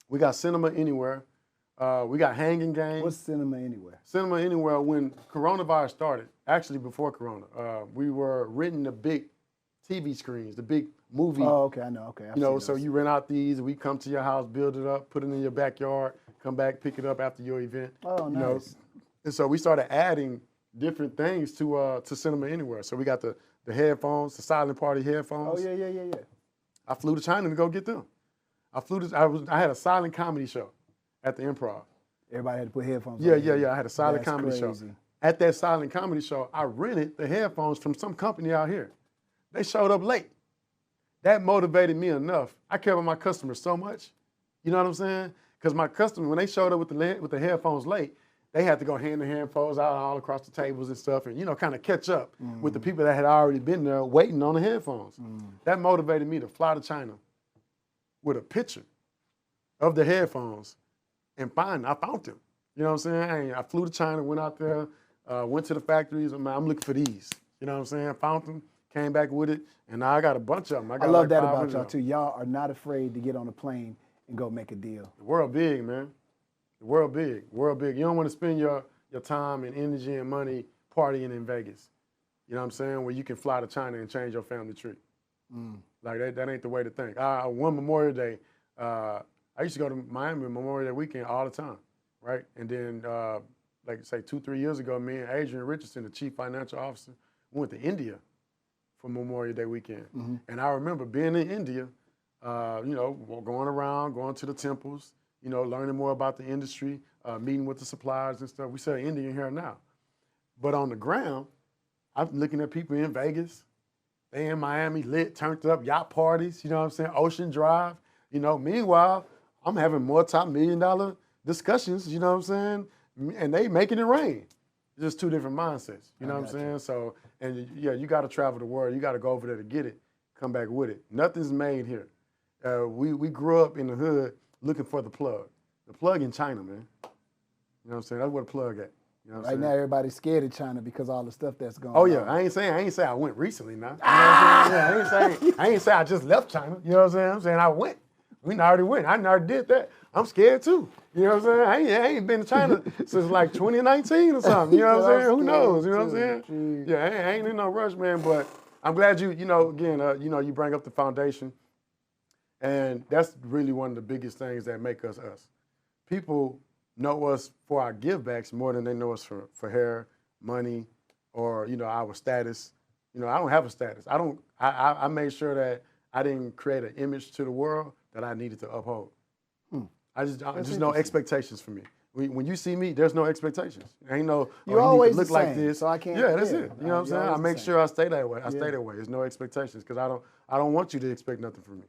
We got Cinema Anywhere. We got Hanging Game. What's Cinema Anywhere? Cinema Anywhere, when coronavirus started, actually before Corona, we were renting the big TV screens, the big movie. Oh, okay, I know. Okay, you know, so you rent out these, we come to your house, build it up, put it in your backyard, come back, pick it up after your event. Oh, nice. You know? And so we started adding different things to Cinema Anywhere. So we got the headphones, the silent party headphones. Oh, yeah. I flew to China to go get them. I had a silent comedy show at the Improv. Everybody had to put headphones on. Yeah. I had a silent comedy show. At that silent comedy show, I rented the headphones from some company out here. They showed up late. that motivated me enough. I care about my customers so much. You know what I'm saying? Because my customers, when they showed up with the headphones late, they had to go hand to hand phones out all across the tables and stuff, and kind of catch up with the people that had already been there waiting on the headphones. That motivated me to fly to China with a picture of the headphones and I found them. You know what I'm saying? I flew to China, went out there, went to the factories. I'm looking for these. You know what I'm saying? Found them, came back with it, and now I got a bunch of them. I love that about y'all too. Y'all are not afraid to get on a plane and go make a deal. The world big, man. The world big. World big. You don't want to spend your time and energy and money partying in Vegas. You know what I'm saying? Where you can fly to China and change your family tree. Like that ain't the way to think. One Memorial Day, I used to go to Miami Memorial Day weekend all the time, right? And then, like say 2-3 years ago, me and Adrian Richardson, the chief financial officer, went to India for Memorial Day weekend. And I remember being in India, going around, going to the temples, learning more about the industry, meeting with the suppliers and stuff. We sell Indian here now. But on the ground, I'm looking at people in Vegas, they in Miami, lit, turned up, yacht parties, you know what I'm saying, Ocean Drive. Meanwhile, I'm having multi-million-dollar discussions, you know what I'm saying, and they making it rain. Just two different mindsets, you know what I'm saying? So, and you got to travel the world. You got to go over there to get it, come back with it. Nothing's made here. We grew up in the hood looking for the plug. The plug in China, man. You know what I'm saying? That's where the plug at. You know what I'm saying? Now everybody's scared of China because of all the stuff that's going on. Oh yeah, I ain't say I went recently now. You know what I'm saying? I ain't say I just left China. You know what I'm saying? I'm saying I went. We already went. I already did that. I'm scared too. You know what I'm saying? I ain't been to China since like 2019 or something. You know what I'm saying? Who knows? You know what I'm saying? Yeah, I ain't in no rush, man. But I'm glad you bring up the foundation. And that's really one of the biggest things that make us us. People know us for our givebacks more than they know us for hair, money, or our status. I don't have a status. I made sure that I didn't create an image to the world that I needed to uphold. Just no expectations for me. When you see me, there's no expectations. Ain't no, you always need to look like this. So I can't. Yeah, that's it. You know what I'm saying? I make sure I stay that way. I stay that way. There's no expectations because I don't want you to expect nothing from me.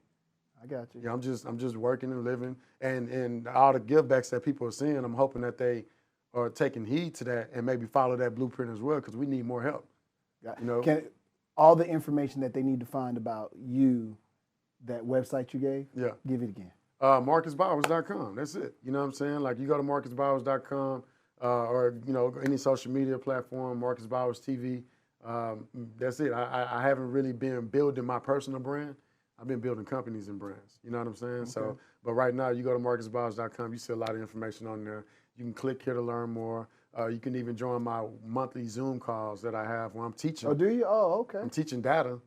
I got you. Yeah, I'm just working and living, and all the givebacks that people are seeing, I'm hoping that they are taking heed to that and maybe follow that blueprint as well because we need more help. All the information that they need to find about you, that website you gave, give it again. MarcusBowers.com. That's it. You know what I'm saying? Like you go to MarcusBowers.com or any social media platform, Marcus Bowers TV. That's it. I haven't really been building my personal brand. I've been building companies and brands. You know what I'm saying? Okay. So, but right now you go to MarcusBowers.com. You see a lot of information on there. You can click here to learn more. You can even join my monthly Zoom calls that I have where I'm teaching. Oh, do you? Oh, okay. I'm teaching data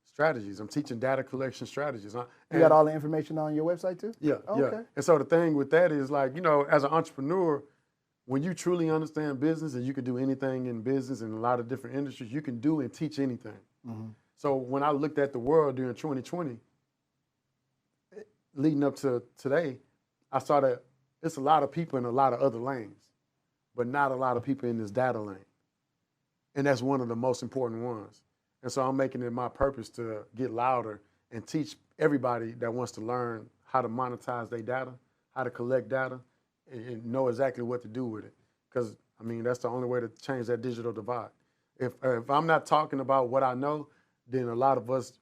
strategies. I'm teaching data collection strategies. You got all the information on your website too? Yeah, yeah. Okay. And so the thing with that is like, as an entrepreneur, when you truly understand business and you can do anything in business in a lot of different industries, you can do and teach anything. Mm-hmm. So when I looked at the world during 2020, leading up to today, I saw that it's a lot of people in a lot of other lanes, but not a lot of people in this data lane. And that's one of the most important ones. And so I'm making it my purpose to get louder and teach everybody that wants to learn how to monetize their data, how to collect data, and know exactly what to do with it. Because, that's the only way to change that digital divide. If I'm not talking about what I know, then a lot of us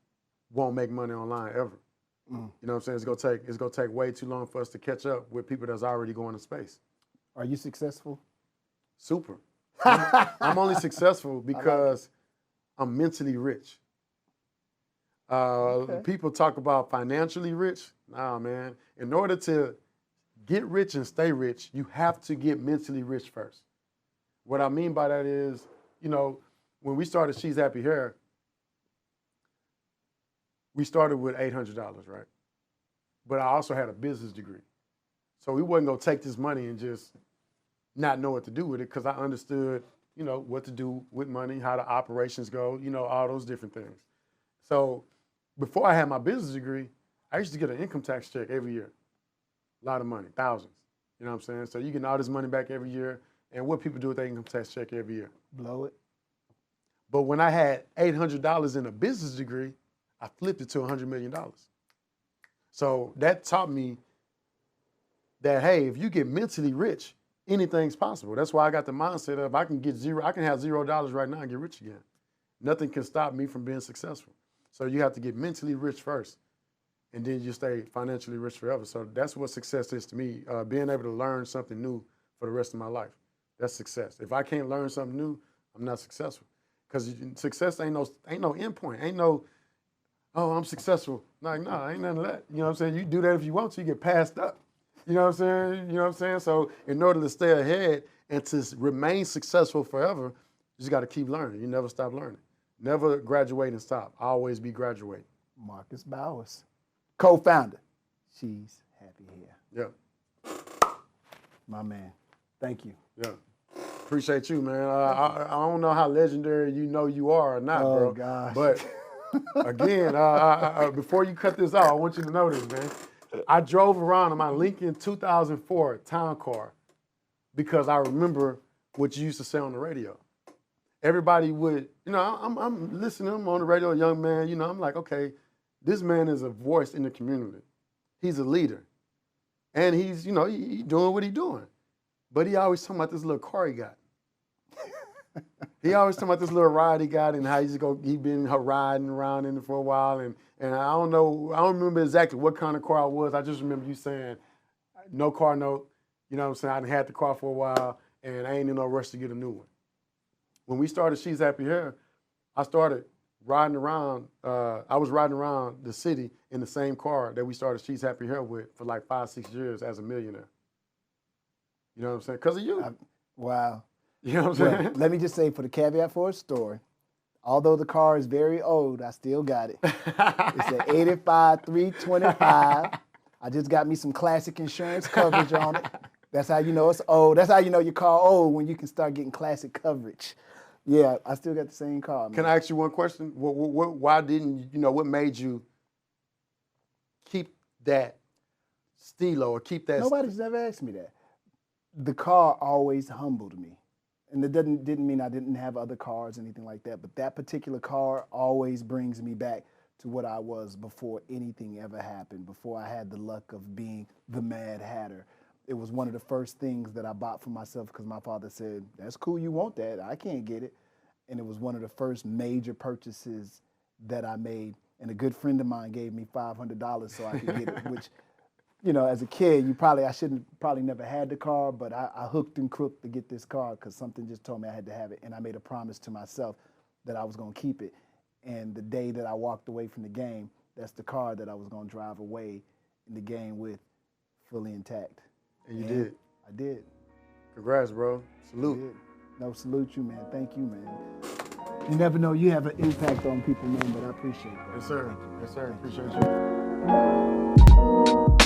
won't make money online ever. You know what I'm saying? It's gonna take way too long for us to catch up with people that's already going to space. Are you successful? Super. I'm only successful because I'm mentally rich. People talk about financially rich. Nah, man. In order to get rich and stay rich, you have to get mentally rich first. What I mean by that is, when we started She's Happy Hair, we started with $800, right? But I also had a business degree. So we wasn't gonna take this money and just not know what to do with it because I understood, what to do with money, how the operations go, all those different things. So before I had my business degree, I used to get an income tax check every year. A lot of money, thousands. You know what I'm saying? So you get all this money back every year. And what people do with their income tax check every year? Blow it. But when I had $800 in a business degree, I flipped it to $100 million. So that taught me that, hey, if you get mentally rich, anything's possible. That's why I got the mindset of I can have $0 right now and get rich again. Nothing can stop me from being successful. So you have to get mentally rich first, and then you stay financially rich forever. So that's what success is to me, being able to learn something new for the rest of my life. That's success. If I can't learn something new, I'm not successful. Because success ain't no end point. Ain't no, oh, I'm successful. Like, no, ain't none of that. You know what I'm saying? You do that if you want to, you get passed up. You know what I'm saying? You know what I'm saying? So in order to stay ahead and to remain successful forever, you just got to keep learning. You never stop learning. Never graduate and stop. Always be graduating. Marcus Bowers, co-founder. She's happy here. Yeah. My man. Thank you. Yeah. Appreciate you, man. I don't know how legendary you are or not, bro. Oh, gosh. But again, before you cut this out, I want you to know this, man. I drove around in my Lincoln 2004 town car because I remember what you used to say on the radio. Everybody would, I'm listening, I'm on the radio, a young man, I'm like, okay, this man is a voice in the community. He's a leader. And he's, he doing what he's doing. But he always talking about this little car he got. He always talking about this little ride he got and how he been riding around in it for a while. And I don't remember exactly what kind of car it was. I just remember you saying, no car note, you know what I'm saying? I done had the car for a while and I ain't in no rush to get a new one. When we started She's Happy Here, I started riding around, I was riding around the city in the same car that we started She's Happy Here with for like 5-6 years as a millionaire. You know what I'm saying? Because of you. Wow. You know what I'm saying? Let me just say, for the caveat for a story, although the car is very old, I still got it. It's an 85 325. I just got me some classic insurance coverage on it. That's how you know it's old. That's how you know your car old, when you can start getting classic coverage. Yeah, I still got the same car, man. Can I ask you one question? Why didn't what made you keep that stilo or keep that? Nobody's ever asked me that. The car always humbled me. And it didn't mean I didn't have other cars or anything like that, but that particular car always brings me back to what I was before anything ever happened, before I had the luck of being the Mad Hatter. It was one of the first things that I bought for myself because my father said, that's cool, you want that, I can't get it. And it was one of the first major purchases that I made. And a good friend of mine gave me $500 so I could get it, which, as a kid, I shouldn't probably never had the car, but I hooked and crooked to get this car because something just told me I had to have it. And I made a promise to myself that I was going to keep it. And the day that I walked away from the game, that's the car that I was going to drive away in the game with, fully intact. And you did. I did. Congrats, bro. Salute. No, salute you, man. Thank you, man. You never know, you have an impact on people, man, but I appreciate that. Yes, sir. Yes, sir. Appreciate you.